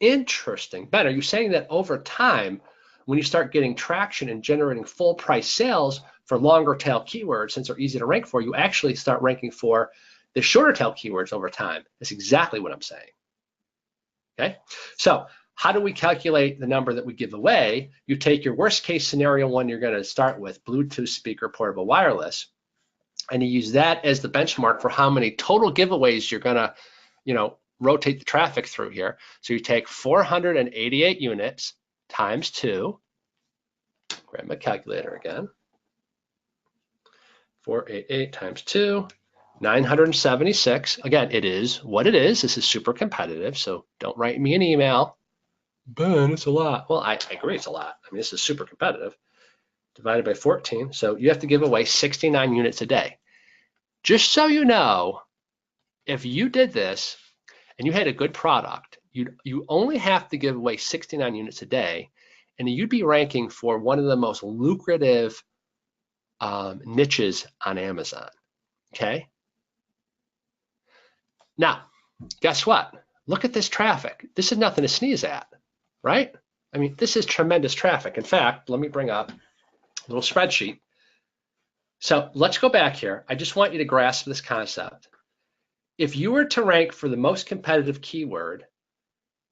Interesting. Ben, are you saying that over time, when you start getting traction and generating full price sales for longer tail keywords, since they're easy to rank for, you actually start ranking for the shorter tail keywords over time? That's exactly what I'm saying. Okay, so how do we calculate the number that we give away? You take your worst case scenario one you're going to start with, Bluetooth speaker portable wireless, and you use that as the benchmark for how many total giveaways you're going to, rotate the traffic through here. So you take 488 units times 2. Grab my calculator again. 488 times 2, 976. Again, it is what it is. This is super competitive, so don't write me an email. Ben, it's a lot. Well, I agree it's a lot. I mean, this is super competitive. Divided by 14, so you have to give away 69 units a day. Just so you know, if you did this and you had a good product, you only have to give away 69 units a day, and you'd be ranking for one of the most lucrative niches on Amazon, okay? Now, guess what? Look at this traffic. This is nothing to sneeze at, right? I mean, this is tremendous traffic. In fact, let me bring up a little spreadsheet. So let's go back here. I just want you to grasp this concept. If you were to rank for the most competitive keyword,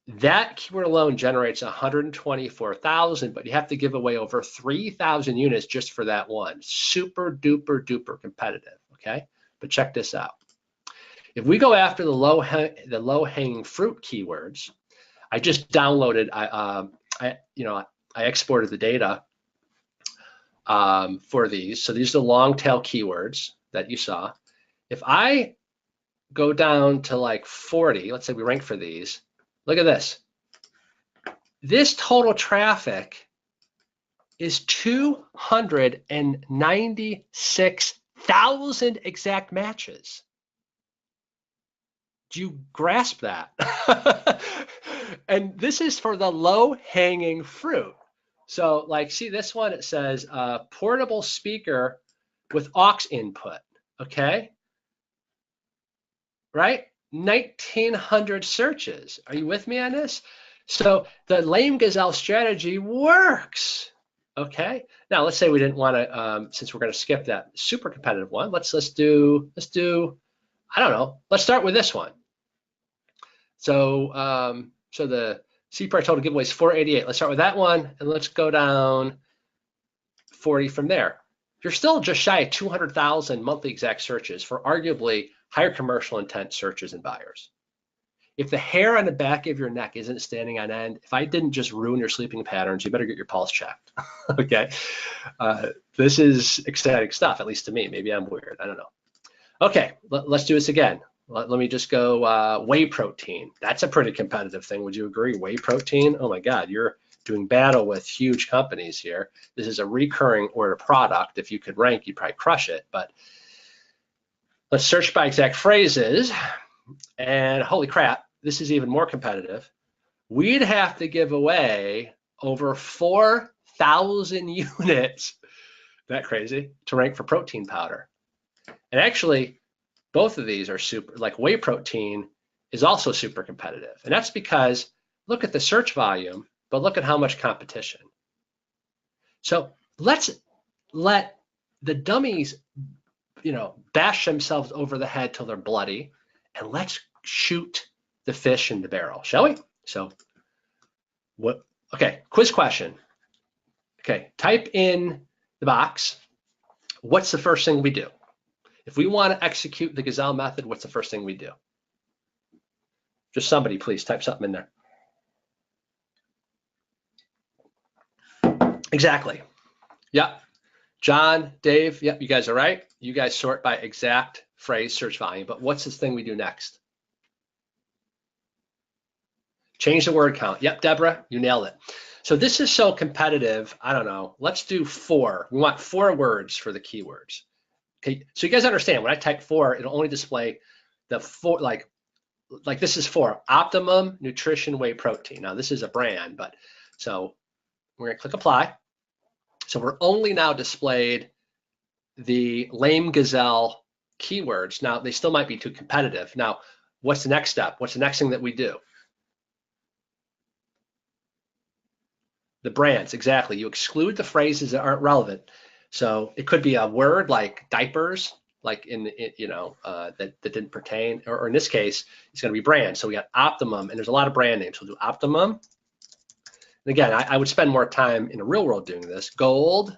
that keyword alone generates 124,000, but you have to give away over 3,000 units just for that one. Super duper duper competitive, okay? But check this out. If we go after the low hanging fruit keywords, I just downloaded, I exported the data for these. So these are the long tail keywords that you saw. If I go down to like 40, let's say we rank for these, look at this. This total traffic is 296,000 exact matches. Do you grasp that? And this is for the low-hanging fruit. So like, see this one, it says portable speaker with aux input, okay? Right? 1,900 searches. Are you with me on this? So the lame gazelle strategy works, okay? Now let's say we didn't want to, since we're going to skip that super competitive one, let's do, I don't know, let's start with this one. So so the CPR total giveaway is 488. Let's start with that one, and let's go down 40 from there. You're still just shy of 200,000 monthly exact searches for arguably higher commercial intent searches and buyers. If the hair on the back of your neck isn't standing on end, if I didn't just ruin your sleeping patterns, you better get your pulse checked, okay? This is exciting stuff, at least to me. Maybe I'm weird, I don't know. Okay, let's do this again. Let me just go whey protein. That's a pretty competitive thing. Would you agree? Whey protein? Oh my God, you're doing battle with huge companies here. This is a recurring order product. If you could rank, you'd probably crush it. But let's search by exact phrases. And holy crap, this is even more competitive. We'd have to give away over 4,000 units, that crazy, to rank for protein powder. And actually, both of these are super, like whey protein is also super competitive. And that's because look at the search volume, but look at how much competition. So let's let the dummies, bash themselves over the head till they're bloody, and let's shoot the fish in the barrel, shall we? So what, okay, quiz question. Okay, type in the box, what's the first thing we do? If we want to execute the gazelle method, what's the first thing we do? Just somebody, please type something in there. Exactly. Yep. John, Dave, yep, you guys are right. You guys sort by exact phrase search volume, but what's this thing we do next? Change the word count. Yep, Deborah, you nailed it. So this is so competitive, I don't know, let's do 4. We want 4 words for the keywords. Okay, so you guys understand when I type 4, it'll only display the 4, like this is for Optimum Nutrition Whey Protein. Now this is a brand, but so we're gonna click apply. So we're only now displayed the Lame Gazelle keywords. Now they still might be too competitive. Now, what's the next step? What's the next thing that we do? The brands, exactly. You exclude the phrases that aren't relevant. So it could be a word like diapers, like that didn't pertain, or in this case, it's going to be brand. So we got Optimum, and there's a lot of brand names. We'll do Optimum. And again, I would spend more time in the real world doing this. Gold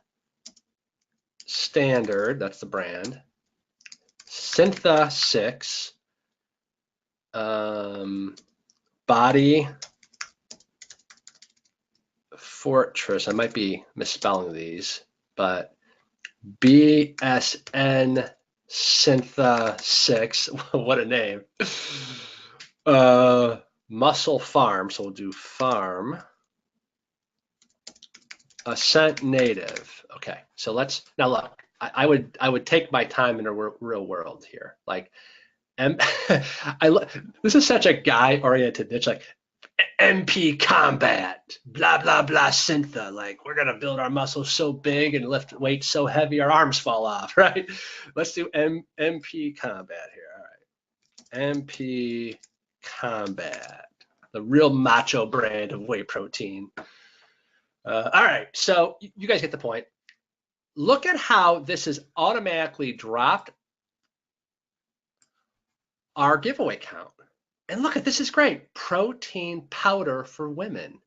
Standard, that's the brand. Syntha 6, Body Fortress. I might be misspelling these, but BSN Syntha 6. What a name. Muscle Farm. So we'll do farm. Ascent Native. Okay. So let's now look. I would take my time in a real world here. Like, this is such a guy-oriented niche. Like MP Combat, blah blah blah Syntha. Like we're gonna build our muscles so big and lift weights so heavy our arms fall off, right? Let's do MP Combat here. All right, MP Combat, the real macho brand of whey protein. All right, so you guys get the point. Look at how this has automatically dropped our giveaway count. And look at this is great. Protein powder for women.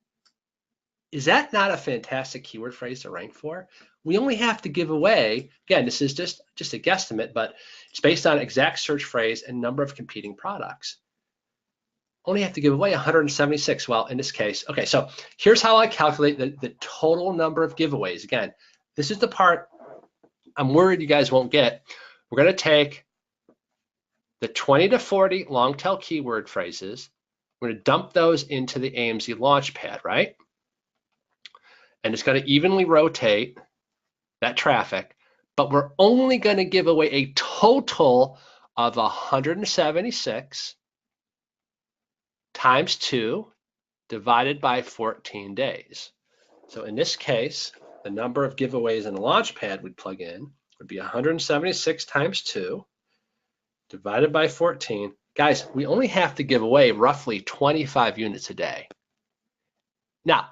Is that not a fantastic keyword phrase to rank for? We only have to give away, again, this is just a guesstimate, but it's based on exact search phrase and number of competing products. Only have to give away 176. Well, in this case, okay, so here's how I calculate the total number of giveaways. Again, this is the part I'm worried you guys won't get. We're going to take the 20 to 40 long tail keyword phrases. We're going to dump those into the AMZ Launchpad, right? And it's going to evenly rotate that traffic, but we're only going to give away a total of 176 times 2 divided by 14 days. So in this case, the number of giveaways in the Launchpad we'd plug in would be 176 times 2 divided by 14. Guys, we only have to give away roughly 25 units a day. Now,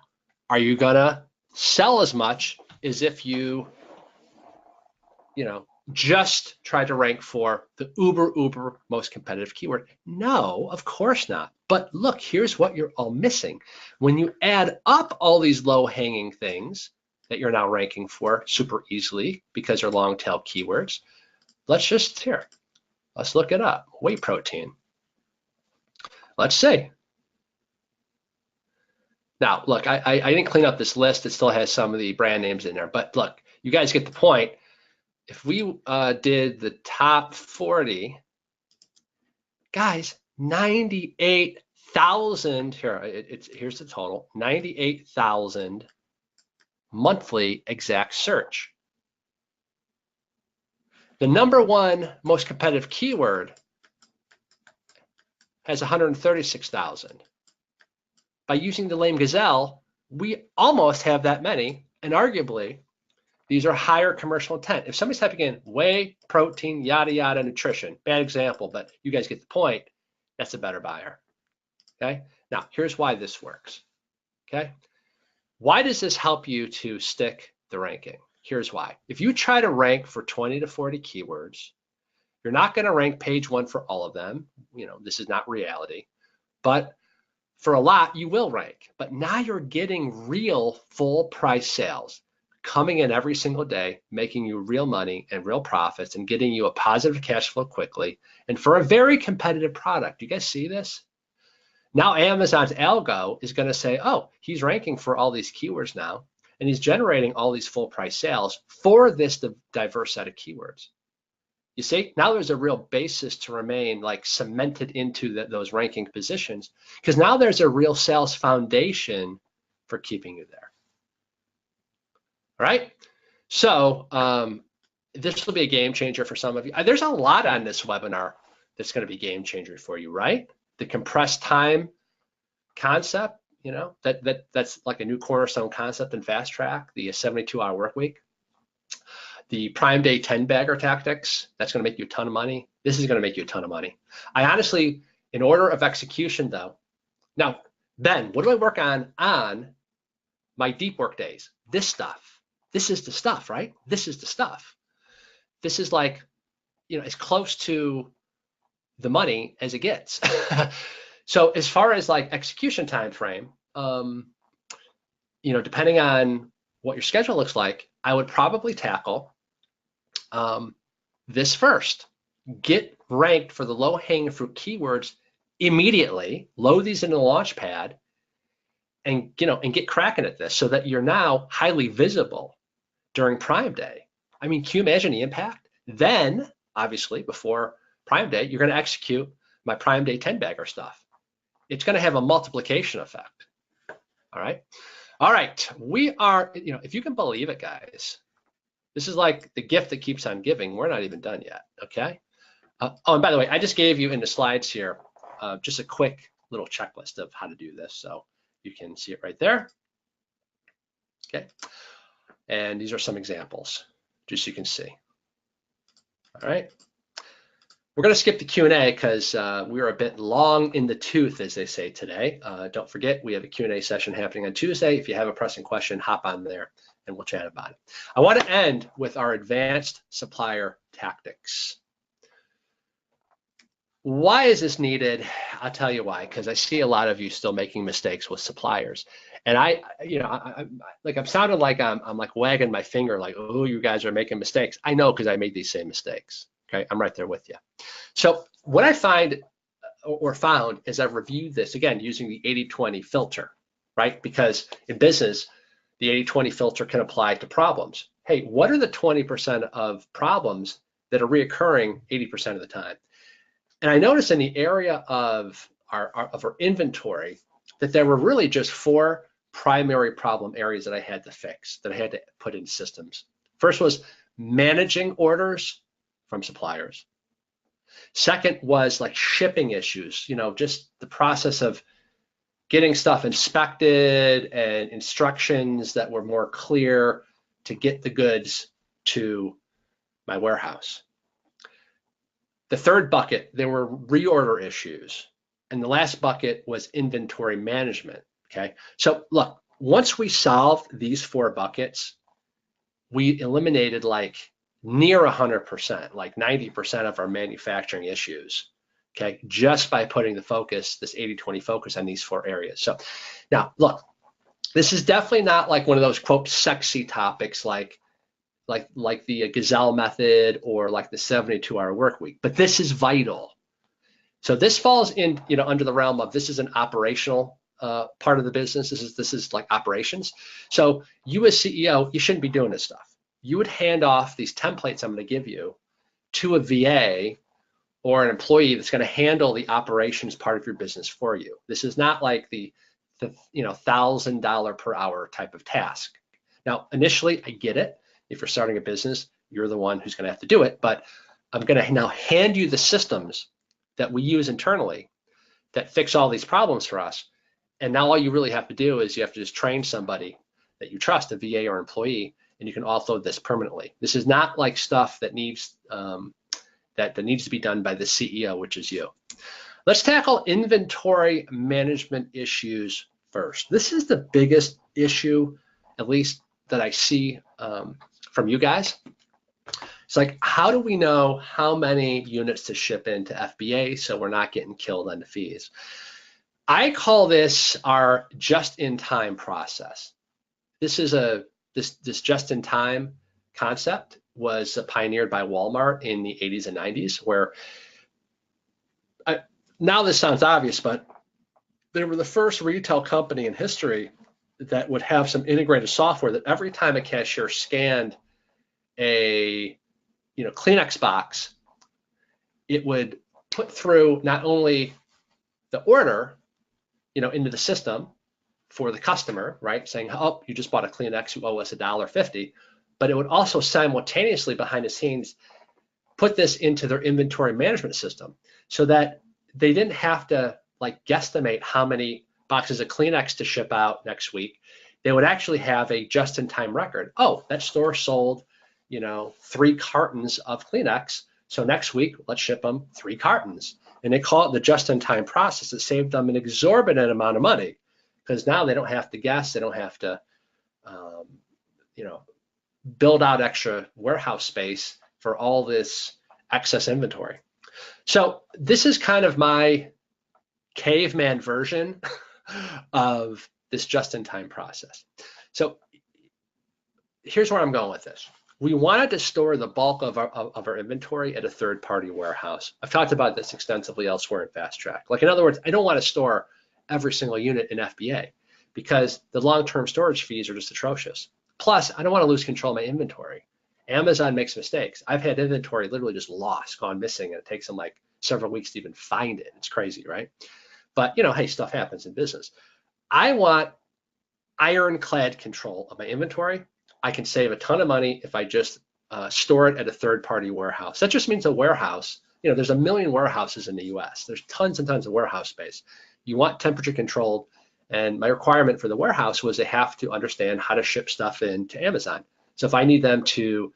are you gonna sell as much as if you just try to rank for the uber most competitive keyword? No, of course not. But look, here's what you're all missing. When you add up all these low-hanging things that you're now ranking for super easily because they're long tail keywords, let's look it up. Whey protein. Let's see. Now, look, I didn't clean up this list. It still has some of the brand names in there. But look, you guys get the point. If we did the top 40, guys, 98,000, here's the total, 98,000 monthly exact search. The number one most competitive keyword has 136,000. By using the Lame Gazelle, we almost have that many, and arguably, these are higher commercial intent. If somebody's typing in whey, protein, yada, yada, nutrition, bad example, but you guys get the point, that's a better buyer, okay? Now, here's why this works, okay? Why does this help you to stick the ranking? Here's why. If you try to rank for 20 to 40 keywords, you're not gonna rank page 1 for all of them. This is not reality, but for a lot, you will rank. But now you're getting real full price sales coming in every single day, making you real money and real profits and getting you a positive cash flow quickly and for a very competitive product. You guys see this? Now Amazon's algo is going to say, oh, he's ranking for all these keywords now, and he's generating all these full price sales for this diverse set of keywords. You see, now there's a real basis to remain like cemented into those ranking positions, because now there's a real sales foundation for keeping you there. All right, so This will be a game changer for some of you. There's a lot on this webinar that's going to be game changer for you, right? The compressed time concept, that's like a new cornerstone concept in Fast Track, the 72-hour work week. The Prime Day 10 bagger tactics, that's going to make you a ton of money. This is going to make you a ton of money. I honestly, in order of execution though, now, Ben, what do I work on my deep work days? This stuff. This is the stuff, right? This is the stuff. This is like, as close to the money as it gets. So as far as like execution time frame, depending on what your schedule looks like, I would probably tackle this first. Get ranked for the low-hanging fruit keywords immediately. Load these into the launch pad, and get cracking at this so that you're now highly visible during Prime Day. I mean, can you imagine the impact? Then, obviously, before Prime Day, you're going to execute my Prime Day 10 bagger stuff. It's going to have a multiplication effect. All right. All right. We are, if you can believe it, guys, this is like the gift that keeps on giving. We're not even done yet. Okay. Oh, and by the way, I just gave you in the slides here just a quick little checklist of how to do this. So you can see it right there. Okay. And these are some examples, just so you can see. All right. We're going to skip the Q&A because we're a bit long in the tooth, as they say today. Don't forget, we have a Q&A session happening on Tuesday. If you have a pressing question, hop on there and we'll chat about it. I want to end with our advanced supplier tactics. Why is this needed? I'll tell you why, because I see a lot of you still making mistakes with suppliers. And I'm sounding like I'm like wagging my finger like, oh, you guys are making mistakes. I know, because I made these same mistakes. Okay, I'm right there with you. So what I find or found as I've reviewed this, again, using the 80-20 filter, right? Because in business, the 80-20 filter can apply to problems. Hey, what are the 20% of problems that are reoccurring 80% of the time? And I noticed in the area of our inventory that there were really just 4 primary problem areas that I had to fix, that I had to put in systems. First was managing orders from suppliers. Second was like shipping issues, just the process of getting stuff inspected and instructions that were more clear to get the goods to my warehouse. The third bucket, there were reorder issues. And the last bucket was inventory management, okay? So look, once we solved these 4 buckets, we eliminated like near 100%, like 90% of our manufacturing issues, okay? Just by putting the focus, this 80-20 focus on these 4 areas. So now look, this is definitely not like one of those quote sexy topics like the Gazelle method or like the 72-hour work week, but this is vital. So this falls in, under the realm of, this is an operational part of the business. This is like operations. So you as CEO, you shouldn't be doing this stuff. You would hand off these templates I'm going to give you to a VA or an employee that's going to handle the operations part of your business for you. This is not like the $1,000 per hour type of task. Now, initially, I get it. If you're starting a business, you're the one who's going to have to do it. But I'm going to now hand you the systems that we use internally that fix all these problems for us. And now all you really have to do is you have to just train somebody that you trust, a VA or employee, and you can offload this permanently. This is not like stuff that needs that needs to be done by the CEO, which is you. Let's tackle inventory management issues first. This is the biggest issue, at least that I see from you guys. It's like, how do we know how many units to ship into FBA so we're not getting killed on the fees? I call this our just-in-time process. This is this just-in-time concept was pioneered by Walmart in the 80s and 90s, where now this sounds obvious, but they were the first retail company in history that would have some integrated software that every time a cashier scanned a Kleenex box, it would put through not only the order into the system for the customer, right, saying, oh, you just bought a Kleenex, you owe us $1.50, but it would also simultaneously behind the scenes put this into their inventory management system so that they didn't have to like guesstimate how many boxes of Kleenex to ship out next week. They would actually have a just-in-time record. Oh, that store sold, 3 cartons of Kleenex. So next week, let's ship them 3 cartons. And they call it the just-in-time process. It saved them an exorbitant amount of money because now they don't have to guess. They don't have to, build out extra warehouse space for all this excess inventory. So this is kind of my caveman version of this just-in-time process. So here's where I'm going with this. We wanted to store the bulk of our inventory at a third-party warehouse. I've talked about this extensively elsewhere in Fast Track. Like, in other words, I don't want to store every single unit in FBA because the long-term storage fees are just atrocious. Plus, I don't want to lose control of my inventory. Amazon makes mistakes. I've had inventory literally just lost, gone missing, and it takes them like several weeks to even find it. It's crazy, right? But, hey, stuff happens in business. I want ironclad control of my inventory. I can save a ton of money if I just store it at a third-party warehouse. That just means a warehouse. There's a million warehouses in the US. There's tons and tons of warehouse space. You want temperature controlled, and my requirement for the warehouse was they have to understand how to ship stuff in to Amazon. So if I need them to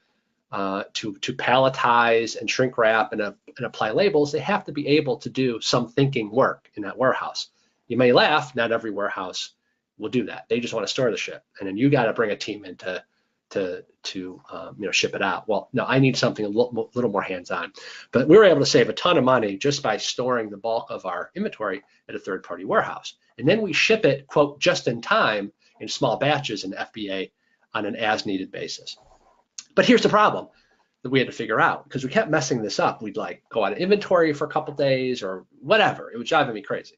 palletize and shrink wrap and apply labels, they have to be able to do some thinking work in that warehouse. You may laugh, not every warehouse will do that. They just want to store the ship, and then you got to bring a team in to ship it out. Well, no, I need something a little more hands-on. But we were able to save a ton of money just by storing the bulk of our inventory at a third-party warehouse, and then we ship it, quote, just in time in small batches in FBA on an as-needed basis. But here's the problem that we had to figure out, because we kept messing this up. We'd like go out of inventory for a couple days or whatever. It was driving me crazy.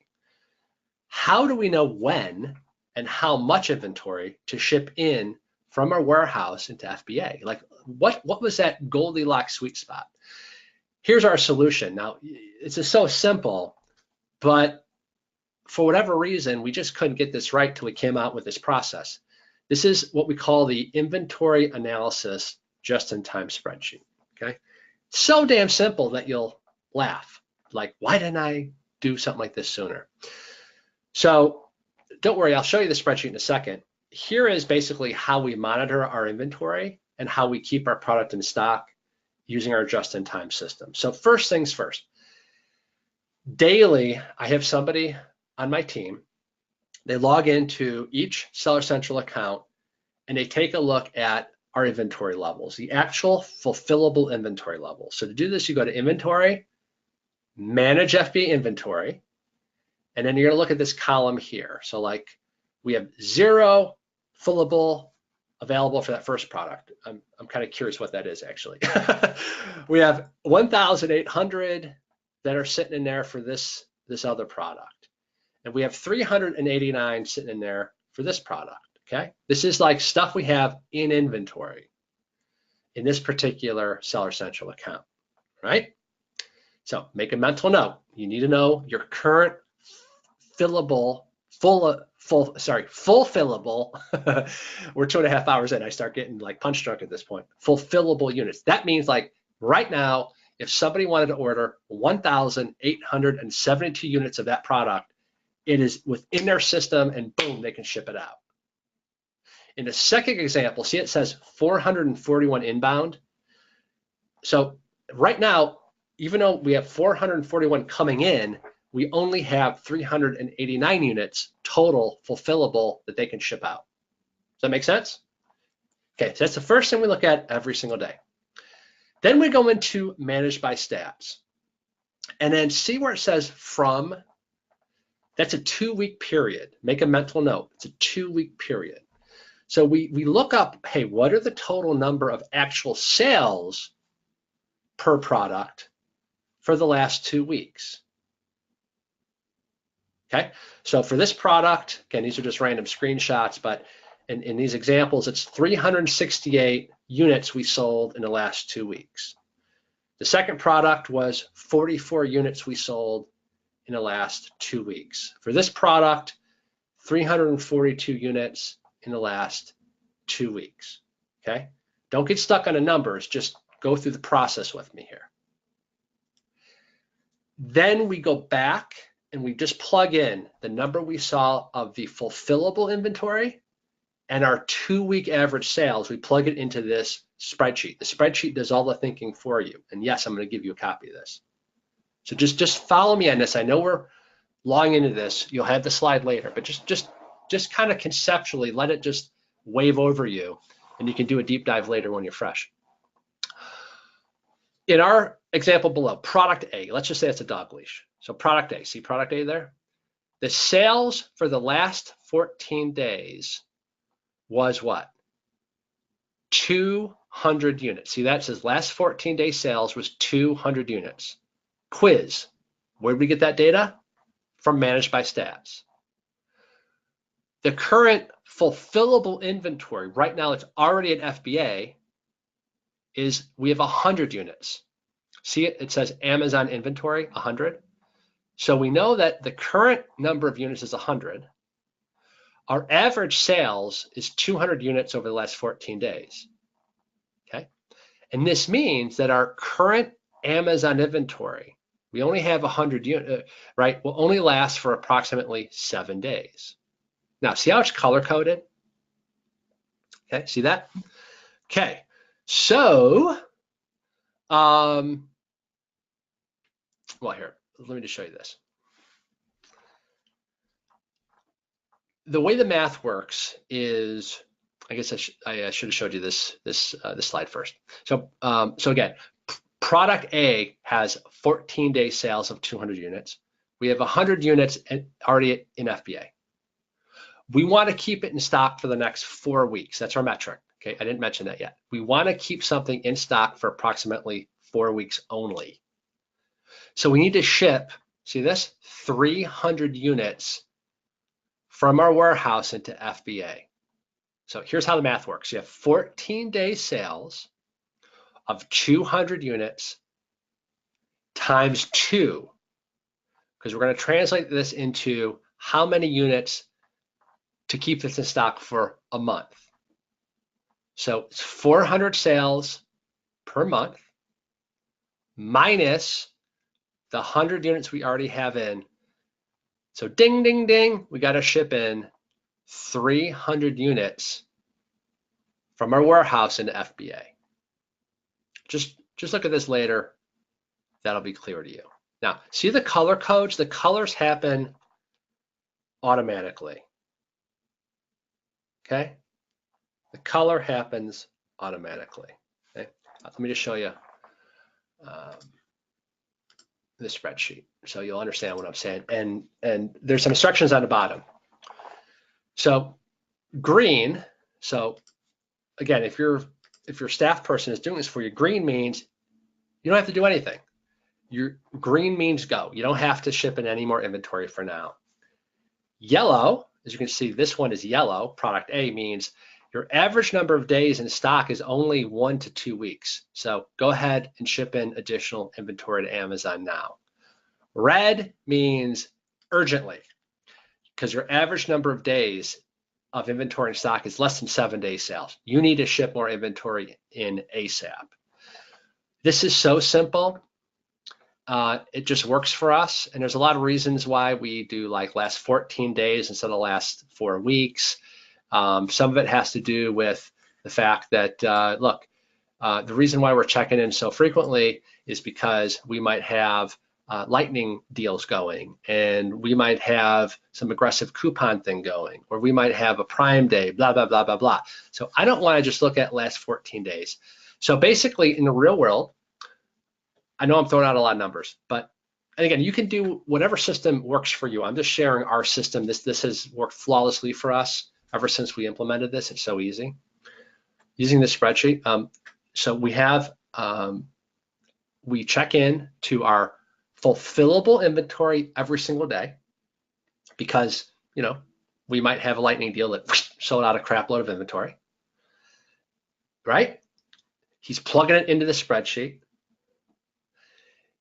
How do we know when and how much inventory to ship in from our warehouse into FBA? Like what was that Goldilocks sweet spot? Here's our solution. Now, it's just so simple, but for whatever reason, we just couldn't get this right till we came out with this process. This is what we call the inventory analysis just-in-time spreadsheet, okay? So damn simple that you'll laugh. Like, why didn't I do something like this sooner? So don't worry, I'll show you the spreadsheet in a second. Here is basically how we monitor our inventory and how we keep our product in stock using our just-in-time system. So first things first, daily, I have somebody on my team. They log into each Seller Central account and they take a look at our inventory levels, the actual fulfillable inventory levels. So to do this, you go to Inventory, Manage FBA Inventory, and then you're gonna look at this column here. So like we have 0 fillable available for that first product. I'm kind of curious what that is actually. We have 1,800 that are sitting in there for this other product. And we have 389 sitting in there for this product, okay? This is like stuff we have in inventory in this particular Seller Central account, right? So make a mental note. You need to know your current fillable, full fillable. We're 2.5 hours in. I start getting like punch drunk at this point. Fulfillable units. That means like right now, if somebody wanted to order 1,872 units of that product, it is within their system and boom, they can ship it out. In the second example, see it says 441 inbound. So right now, even though we have 441 coming in, we only have 389 units total fulfillable that they can ship out. Does that make sense? Okay, so that's the first thing we look at every single day. Then we go into Manage by Stats and then see where it says from. That's a 2-week period. Make a mental note. It's a 2-week period. So we look up, hey, what are the total number of actual sales per product for the last 2 weeks? Okay, so for this product, again, these are just random screenshots, but in these examples, it's 368 units we sold in the last 2 weeks. The second product was 44 units we sold in the last 2 weeks. For this product, 342 units in the last 2 weeks, okay? Don't get stuck on the numbers, just go through the process with me here. Then we go back and we just plug in the number we saw of the fulfillable inventory and our 2-week average sales. We plug it into this spreadsheet. The spreadsheet does all the thinking for you. And yes, I'm going to give you a copy of this. So just follow me on this. I know we're long into this. You'll have the slide later, but just kind of conceptually let it just wave over you, and you can do a deep dive later when you're fresh. In our example below, product A, let's just say it's a dog leash. So product A, see product A there? The sales for the last 14 days was what? 200 units. See, that says last 14 day sales was 200 units. Quiz, where did we get that data? From Managed by Stats. The current fulfillable inventory, right now it's already at FBA, is we have 100 units. See it? It says Amazon inventory, 100. So we know that the current number of units is 100. Our average sales is 200 units over the last 14 days. Okay? And this means that our current Amazon inventory, we only have 100 units, right? Will only last for approximately 7 days. Now, see how it's color coded? Okay, see that? Okay, so, well, here, let me just show you this. The way the math works is, I guess I should have showed you this slide first. So, so again, product A has 14-day sales of 200 units. We have 100 units already in FBA. We want to keep it in stock for the next 4 weeks. That's our metric. Okay, I didn't mention that yet. We want to keep something in stock for approximately 4 weeks only. So we need to ship, see this, 300 units from our warehouse into FBA. So here's how the math works. You have 14-day sales of 200 units times 2, because we're going to translate this into how many units to keep this in stock for a month. So it's 400 sales per month minus the 100 units we already have in. So ding, ding, ding, we got to ship in 300 units from our warehouse into FBA. Just look at this later. That'll be clear to you. Now, see the color codes? The colors happen automatically. Okay? The color happens automatically. Okay? Let me just show you the spreadsheet so you'll understand what I'm saying. And there's some instructions on the bottom. So green, so again, if your staff person is doing this for you, green means you don't have to do anything. Your green means go. You don't have to ship in any more inventory for now. Yellow, as you can see, this one is yellow. Product A means your average number of days in stock is only 1 to 2 weeks. So go ahead and ship in additional inventory to Amazon now. Red means urgently, because your average number of days of inventory in stock is less than 7 days sales. You need to ship more inventory in ASAP. This is so simple. It just works for us. And there's a lot of reasons why we do like last 14 days instead of last 4 weeks. Some of it has to do with the fact that, look, the reason why we're checking in so frequently is because we might have lightning deals going, and we might have some aggressive coupon thing going, or we might have a Prime Day, blah, blah, blah, blah, blah. So I don't want to just look at last 14 days. So basically in the real world, I know I'm throwing out a lot of numbers, but again, you can do whatever system works for you. I'm just sharing our system. This has worked flawlessly for us ever since we implemented this. It's so easy. Using this spreadsheet, so we have, we check in to our fulfillable inventory every single day because, you know, we might have a lightning deal that sold out a crap load of inventory, right? He's plugging it into the spreadsheet.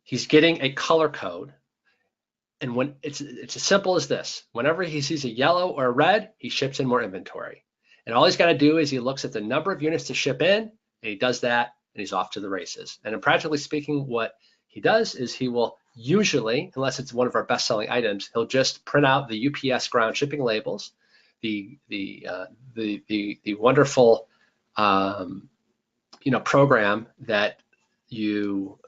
He's getting a color code. And when it's as simple as this, whenever he sees a yellow or a red, he ships in more inventory. And all he's got to do is he looks at the number of units to ship in And he does that, and he's off to the races. And practically speaking, what he does is he will usually, unless it's one of our best-selling items, he'll just print out the UPS ground shipping labels, the wonderful program that you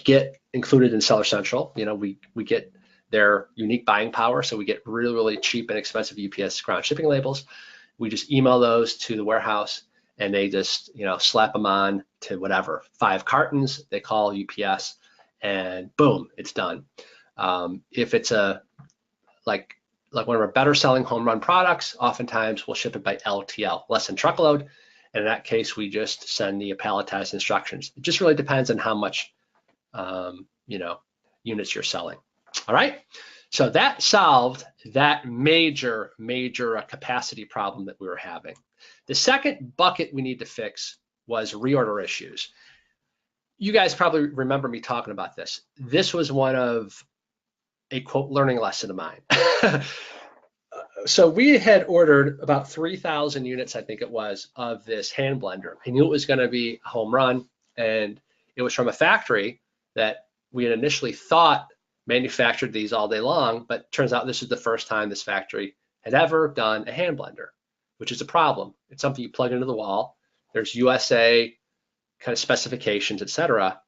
get included in Seller Central. We get their unique buying power, so we get really, really cheap and expensive UPS ground shipping labels. We just email those to the warehouse, and they just slap them on to whatever, 5 cartons. They call UPS, and boom, it's done. If it's like one of our better selling home run products, oftentimes we'll ship it by LTL, less than truckload. And in that case, we just send the palletized instructions. It just really depends on how much units you're selling. All right. So that solved that major capacity problem that we were having. The second bucket we need to fix was reorder issues. You guys probably remember me talking about this. This was one of a quote learning lesson of mine. So we had ordered about 3,000 units, I think it was, of this hand blender. I knew it was going to be a home run, and it was from a factory that we had initially thought manufactured these all day long, but turns out this is the first time this factory had ever done a hand blender, which is a problem. It's something you plug into the wall. There's USA kind of specifications, etc.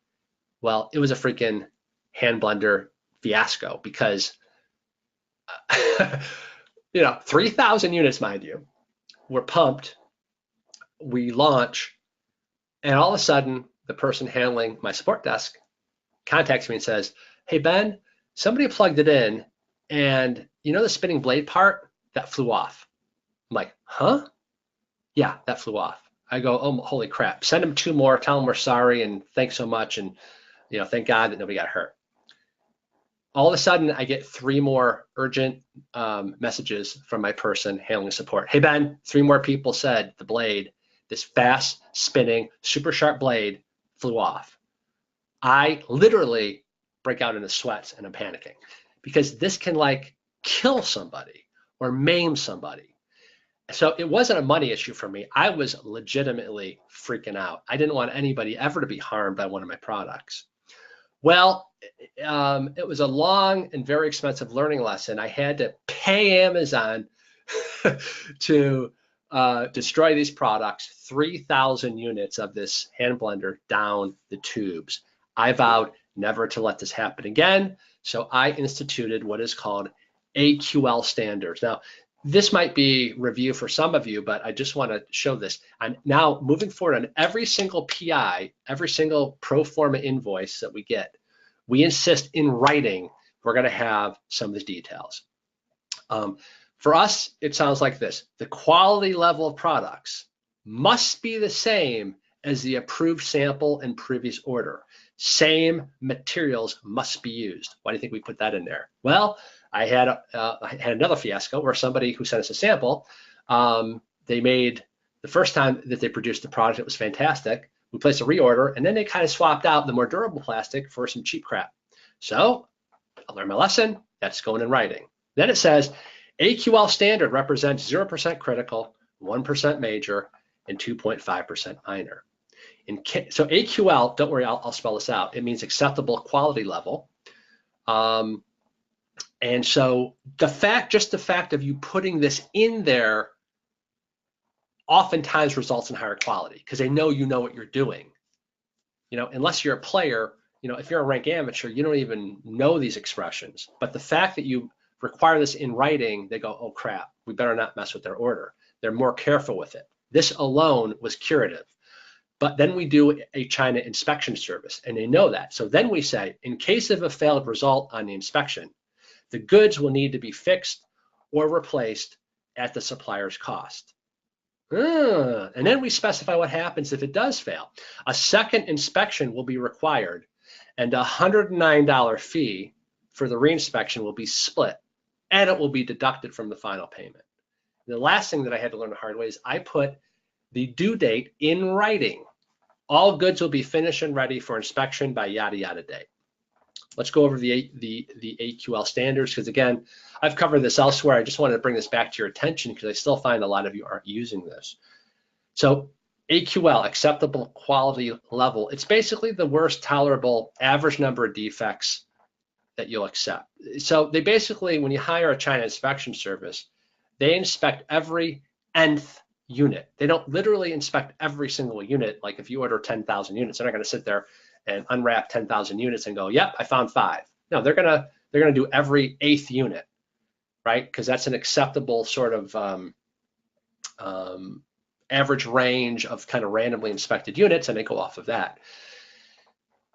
Well, it was a freaking hand blender fiasco because 3,000 units, mind you, were pumped. We launch, and all of a sudden, the person handling my support desk contacts me and says, "Hey Ben, somebody plugged it in, and the spinning blade part that flew off." I'm like, "Huh? Yeah, that flew off." I go, "Oh, holy crap! Send them 2 more. Tell them we're sorry and thanks so much, and thank God that nobody got hurt." All of a sudden, I get 3 more urgent messages from my person handling support. "Hey Ben, 3 more people said the blade, this fast spinning, super sharp blade, flew off." I literally break out into sweats and I'm panicking because this can kill somebody or maim somebody. So it wasn't a money issue for me. I was legitimately freaking out. I didn't want anybody ever to be harmed by one of my products. Well, it was a long and very expensive learning lesson. I had to pay Amazon to destroy these products, 3,000 units of this hand blender down the tubes. I vowed never to let this happen again, so I instituted what is called AQL standards. Now, this might be review for some of you, but I just want to show this. And now, moving forward on every single PI, every single pro forma invoice that we get, we insist in writing we're going to have some of the details. For us, it sounds like this. The quality level of products must be the same as the approved sample and previous order. Same materials must be used. Why do you think we put that in there? Well, I had another fiasco where somebody who sent us a sample, they made the first time that they produced the product, it was fantastic. We placed a reorder, and then they kind of swapped out the more durable plastic for some cheap crap. So I learned my lesson. That's going in writing. Then it says AQL standard represents 0% critical, 1% major, and 2.5% minor. So AQL, don't worry, I'll spell this out. It means acceptable quality level. And so just the fact of you putting this in there oftentimes results in higher quality because they know you know what you're doing. Unless you're a player, if you're a rank amateur, you don't even know these expressions. But the fact that you require this in writing, they go, "Oh crap, we better not mess with their order." They're more careful with it. This alone was curative. But then we do a China inspection service, and they know that. So then we say, in case of a failed result on the inspection, the goods will need to be fixed or replaced at the supplier's cost. And then we specify what happens if it does fail. A second inspection will be required, and a $109 fee for the reinspection will be split, and it will be deducted from the final payment. The last thing that I had to learn the hard way is I put the due date in writing. All goods will be finished and ready for inspection by yada yada date. Let's go over the AQL standards because again, I've covered this elsewhere. I just wanted to bring this back to your attention because I still find a lot of you aren't using this. So AQL, acceptable quality level, it's basically the worst tolerable average number of defects that you'll accept. So they basically, when you hire a China inspection service, they inspect every nth unit. They don't literally inspect every single unit. Like if you order 10,000 units, they're not going to sit there and unwrap 10,000 units and go, yep, I found 5. No, they're gonna do every 8th unit, right? Because that's an acceptable sort of average range of kind of randomly inspected units, and they go off of that.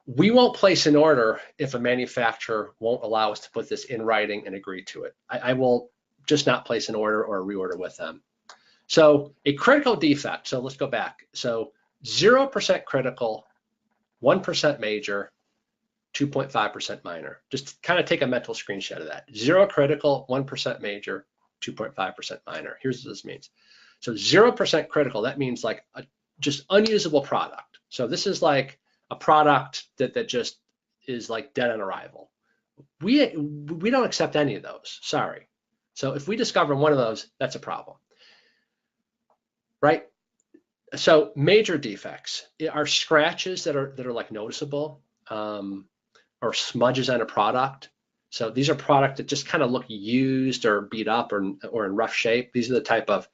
We won't place an order if a manufacturer won't allow us to put this in writing and agree to it. I will just not place an order or a reorder with them. So a critical defect, so let's go back. So 0% critical, 1% major, 2.5% minor. Just kind of take a mental screenshot of that. 0 critical, 1% major, 2.5% minor. Here's what this means. So 0% critical, that means like a just unusable product. So this is like a product that just is like dead on arrival. We don't accept any of those, sorry. So if we discover one of those, that's a problem, right? So major defects are scratches that are like noticeable, or smudges on a product. So these are products that just kind of look used or beat up or in rough shape. These are the type of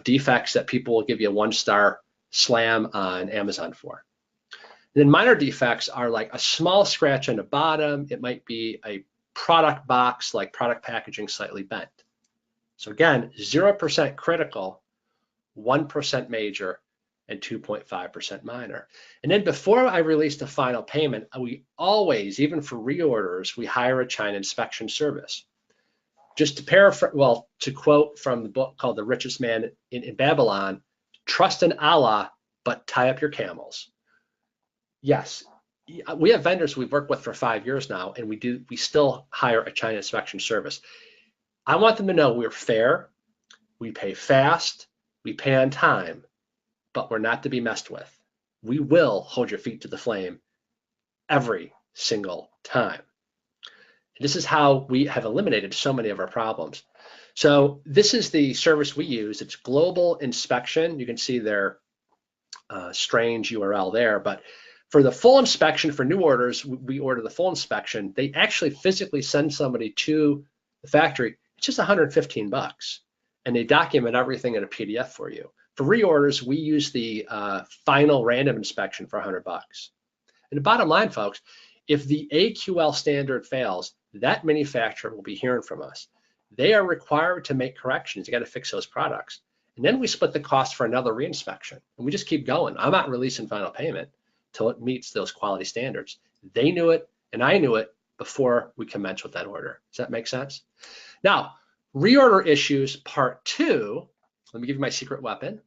defects that people will give you a 1-star slam on Amazon for. And then minor defects are like a small scratch on the bottom. It might be a product box, like product packaging slightly bent. So again, 0% critical, 1% major, and 2.5% minor. And then before I release the final payment, we always, even for reorders, we hire a China inspection service. Just to paraphrase, well, to quote from the book called The Richest Man in Babylon, trust in Allah, but tie up your camels. Yes, we have vendors we've worked with for 5 years now, and we still hire a China inspection service. I want them to know we're fair, we pay fast, we pay on time, but we're not to be messed with. We will hold your feet to the flame every single time. And this is how we have eliminated so many of our problems. So this is the service we use. It's Global Inspection. You can see their strange URL there, but for the full inspection for new orders, we order the full inspection. They actually physically send somebody to the factory. It's just 115 bucks, and they document everything in a PDF for you. For reorders, we use the final random inspection for 100 bucks. And the bottom line, folks, if the AQL standard fails, that manufacturer will be hearing from us. They are required to make corrections. You got to fix those products. And then we split the cost for another reinspection. And we just keep going. I'm not releasing final payment till it meets those quality standards. They knew it, and I knew it before we commenced with that order. Does that make sense? Now, reorder issues part 2. Let me give you my secret weapon.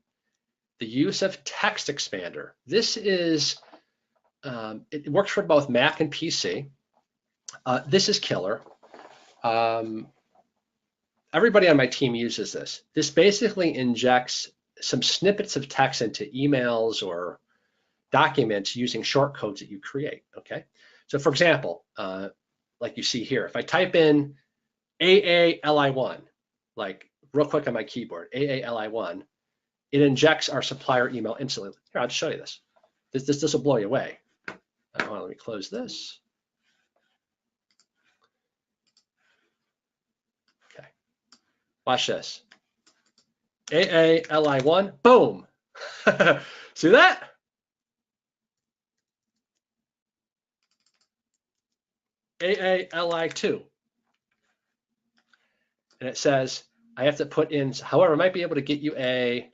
The use of text expander. This is, it works for both Mac and PC. This is killer. Everybody on my team uses this. This basically injects some snippets of text into emails or documents using short codes that you create, okay? So for example, like you see here, if I type in AALI1, like real quick on my keyboard, AALI1, it injects our supplier email instantly. Here, I'll just show you this. This will blow you away. Let me close this. Okay, watch this. AALI1, boom. See that? AALI2. And it says, I have to put in, however, I might be able to get you a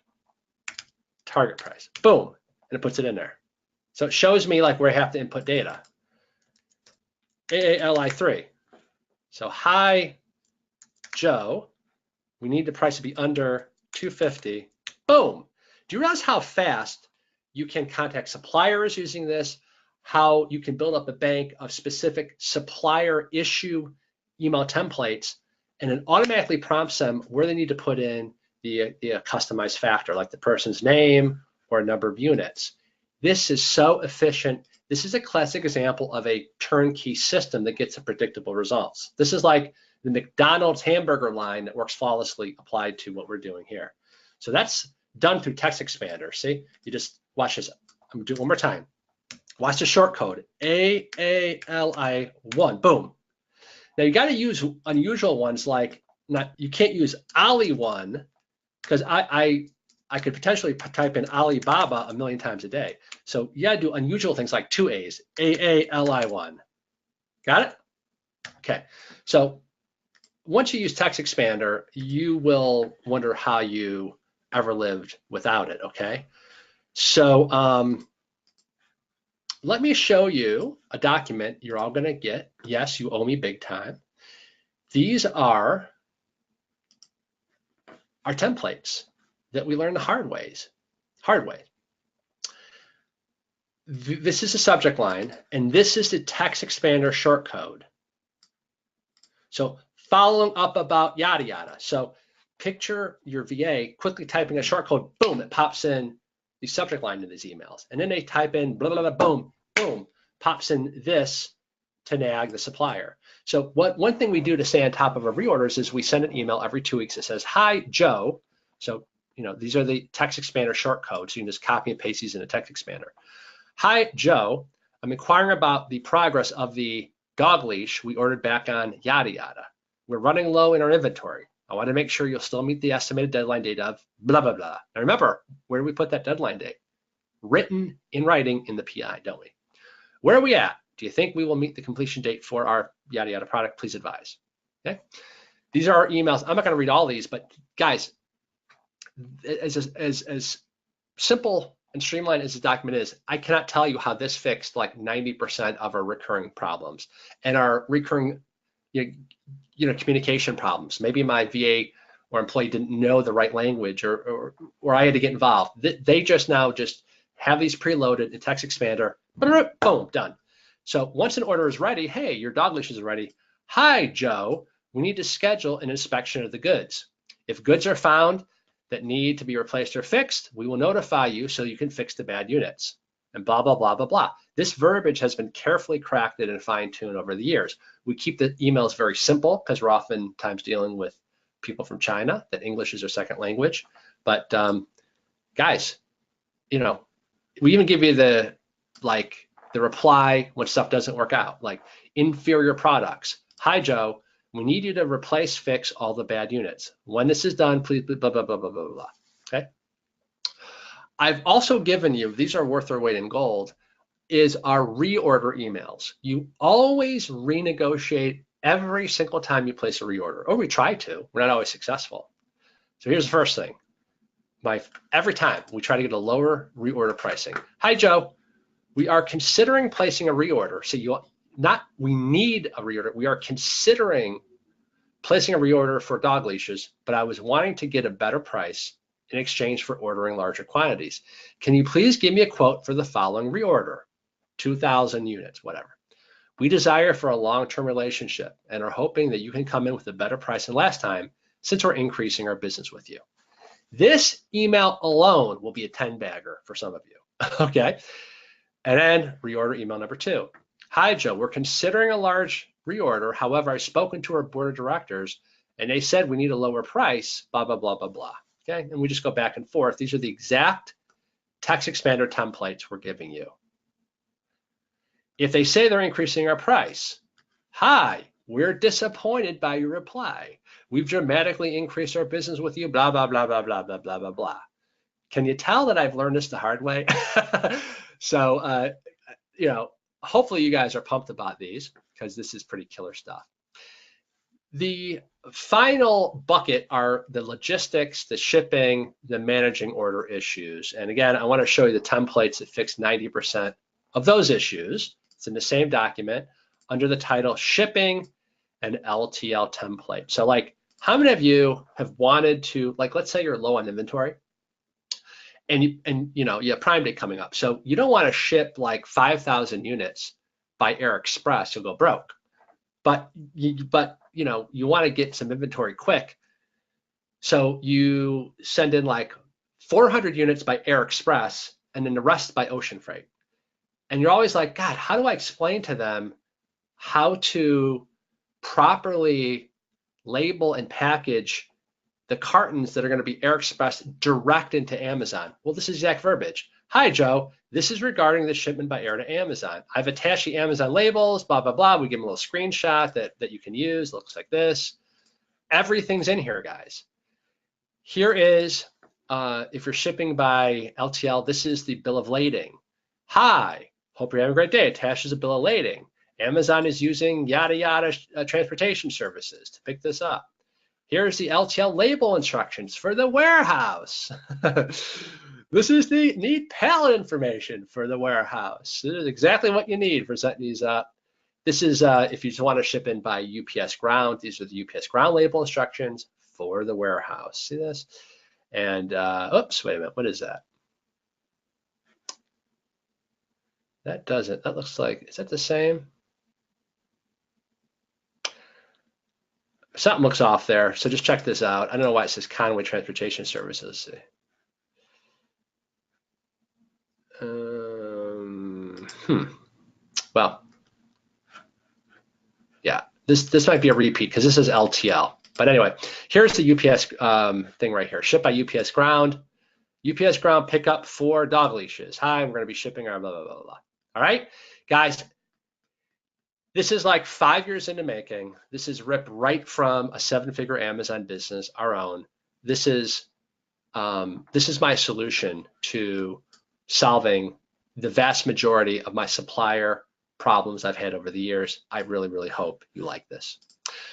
target price. Boom, and it puts it in there. So it shows me like where I have to input data. AALI3. So hi, Joe, we need the price to be under $250. Boom. Do you realize how fast you can contact suppliers using this? How you can build up a bank of specific supplier issue email templates, and it automatically prompts them where they need to put in the customized factor, like the person's name or a number of units. This is so efficient. This is a classic example of a turnkey system that gets a predictable results. This is like the McDonald's hamburger line that works flawlessly applied to what we're doing here. So that's done through text expander. See, you just watch this. I'm gonna do it one more time. Watch the short code, AALI1, boom. Now you gotta use unusual ones like, you can't use Ali1, because I could potentially type in Alibaba a million times a day. So you gotta do unusual things like 2 A's, AALI1. Got it? Okay, so once you use text expander, you will wonder how you ever lived without it, okay? So let me show you a document you're all gonna get. Yes, you owe me big time. These are our templates that we learned the hard way. This is the subject line, and this is the text expander short code. So following up about yada yada. So picture your VA quickly typing a short code, boom, it pops in the subject line in these emails. And then they type in blah, blah, blah, boom, boom, pops in this to nag the supplier. So one thing we do to stay on top of our reorders is we send an email every 2 weeks that says, hi, Joe. So, these are the text expander short codes. So you can just copy and paste these in a text expander. Hi, Joe. I'm inquiring about the progress of the dog leash we ordered back on yada yada. We're running low in our inventory. I want to make sure you'll still meet the estimated deadline date of blah, blah, blah. Now remember, where do we put that deadline date? Written in writing in the PI, don't we? Where are we at? Do you think we will meet the completion date for our yada yada product? Please advise. Okay. These are our emails. I'm not going to read all these, but guys, as simple and streamlined as the document is, I cannot tell you how this fixed like 90% of our recurring problems and our recurring, communication problems. Maybe my VA or employee didn't know the right language, or I had to get involved. They just have these preloaded in text expander, boom, done. So once an order is ready, hey, your dog leash is ready. Hi, Joe, we need to schedule an inspection of the goods. If goods are found that need to be replaced or fixed, we will notify you so you can fix the bad units, and blah, blah, blah, blah, blah. This verbiage has been carefully crafted and fine-tuned over the years. We keep the emails very simple because we're oftentimes dealing with people from China that English is their second language. But guys, we even give you the reply when stuff doesn't work out, like inferior products. Hi, Joe. We need you to replace, fix all the bad units. When this is done, please blah, blah, blah, blah, blah, blah. Okay. I've also given you, these are worth their weight in gold, is our reorder emails. You always renegotiate every single time you place a reorder, or we try to. We're not always successful. So here's the first thing. Every time we try to get a lower reorder pricing. Hi, Joe. We are considering placing a reorder. So we need a reorder. We are considering placing a reorder for dog leashes, but I was wanting to get a better price in exchange for ordering larger quantities. Can you please give me a quote for the following reorder? 2,000 units, whatever. We desire for a long-term relationship and are hoping that you can come in with a better price than last time since we're increasing our business with you. This email alone will be a 10-bagger for some of you, okay? And then reorder email number 2. Hi, Joe, we're considering a large reorder. However, I've spoken to our board of directors and they said we need a lower price, blah, blah, blah, blah, blah. Okay, and we just go back and forth. These are the exact text expander templates we're giving you. If they say they're increasing our price, hi, we're disappointed by your reply. We've dramatically increased our business with you, blah, blah, blah, blah, blah, blah, blah, blah, blah. Can you tell that I've learned this the hard way? So, hopefully you guys are pumped about these because this is pretty killer stuff. The final bucket are the logistics, the shipping, the managing order issues. And again, I want to show you the templates that fix 90% of those issues. It's in the same document under the title Shipping and LTL Template. So how many of you have wanted to, let's say you're low on inventory and you have Prime Day coming up. So you don't want to ship 5,000 units by Air Express, you'll go broke. But you want to get some inventory quick. So you send in 400 units by Air Express and then the rest by ocean freight. And you're always like, God, how do I explain to them how to properly label and package the cartons that are going to be air expressed direct into Amazon. Well, this is exact verbiage. Hi, Joe. This is regarding the shipment by air to Amazon. I've attached the Amazon labels, blah, blah, blah. We give them a little screenshot that you can use. Looks like this. Everything's in here, guys. Here is, if you're shipping by LTL, this is the bill of lading. Hi, hope you're having a great day. Attached is a bill of lading. Amazon is using yada yada transportation services to pick this up. Here's the LTL label instructions for the warehouse. This is the need pallet information for the warehouse. This is exactly what you need for setting these up. This is if you just want to ship in by UPS ground. These are the UPS ground label instructions for the warehouse. See this? And oops, wait a minute. What is that? That doesn't. That looks like. Is that the same? Something looks off there. So just check this out. I don't know why it says Conway Transportation Services. Let's see. Well, yeah, this might be a repeat because this is LTL. But anyway, here's the UPS thing right here. Ship by UPS ground. UPS ground pickup for dog leashes. Hi, we're going to be shipping our blah, blah, blah, blah. All right, guys, this is like 5 years into making. This is ripped right from a 7-figure Amazon business, our own. This is my solution to solving the vast majority of my supplier problems I've had over the years. I really, really hope you like this.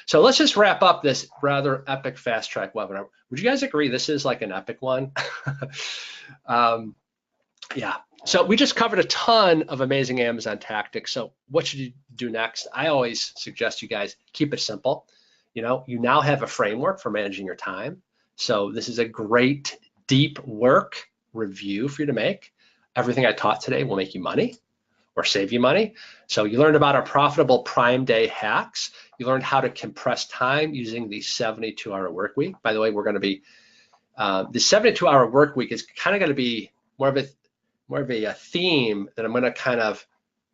So let's just wrap up this rather epic fast track webinar. Would you guys agree this is like an epic one? Yeah. So we just covered a ton of amazing Amazon tactics. So what should you do next? I always suggest you guys keep it simple. You know, you now have a framework for managing your time. So this is a great deep work review for you to make. Everything I taught today will make you money or save you money. So you learned about our profitable Prime Day hacks. You learned how to compress time using the 72-hour work week. By the way, we're going to be, the 72-hour work week is kind of going to be more of a theme that I'm going to kind of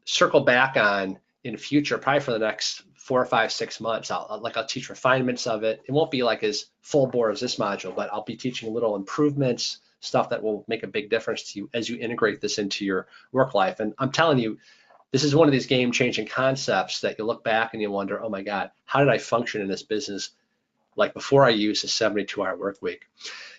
circle back on in the future, probably for the next 4, 5, 6 months. I'll teach refinements of it. It won't be like as full bore as this module, but I'll be teaching little improvements, stuff that will make a big difference to you as you integrate this into your work life. And I'm telling you, this is one of these game-changing concepts that you look back and you wonder, oh my God, how did I function in this business like before I used a 72-hour work week?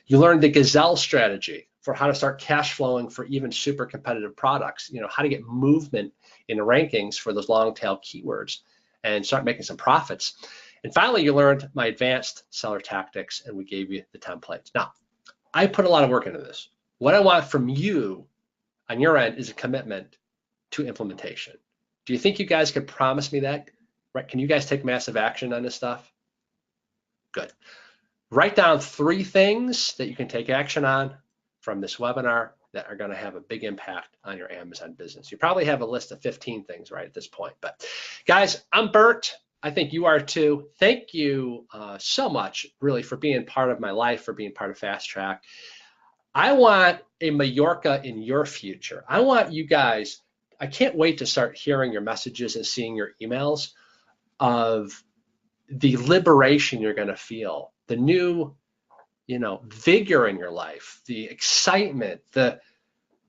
You learned the gazelle strategy for how to start cash flowing for even super competitive products, you know, how to get movement in the rankings for those long tail keywords and start making some profits. And finally, you learned my advanced seller tactics and we gave you the templates. Now, I put a lot of work into this. What I want from you on your end is a commitment to implementation. Do you think you guys could promise me that? Right? Can you guys take massive action on this stuff? Good. Write down 3 things that you can take action on from this webinar that are going to have a big impact on your Amazon business. You probably have a list of 15 things right at this point. But guys, I'm Bert. I think you are too. Thank you so much, really, for being part of my life, for being part of Fast Track. I want a Mallorca in your future. I want you guys, I can't wait to start hearing your messages and seeing your emails of the liberation you're going to feel, the new, you know, vigor in your life, the excitement,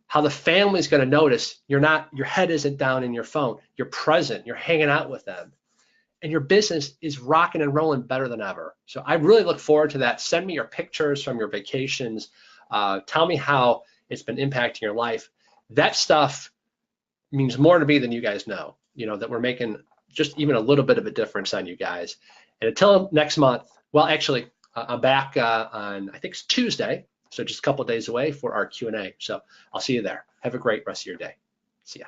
how the family's going to notice your head isn't down in your phone, you're present, you're hanging out with them, and your business is rocking and rolling better than ever. So I really look forward to that. Send me your pictures from your vacations. Tell me how it's been impacting your life. That stuff means more to me than you guys know, you know, that we're making just even a little bit of a difference on you guys. And until next month, well, actually, I'm back on, I think it's Tuesday, so just a couple of days away for our Q&A. So I'll see you there. Have a great rest of your day. See ya.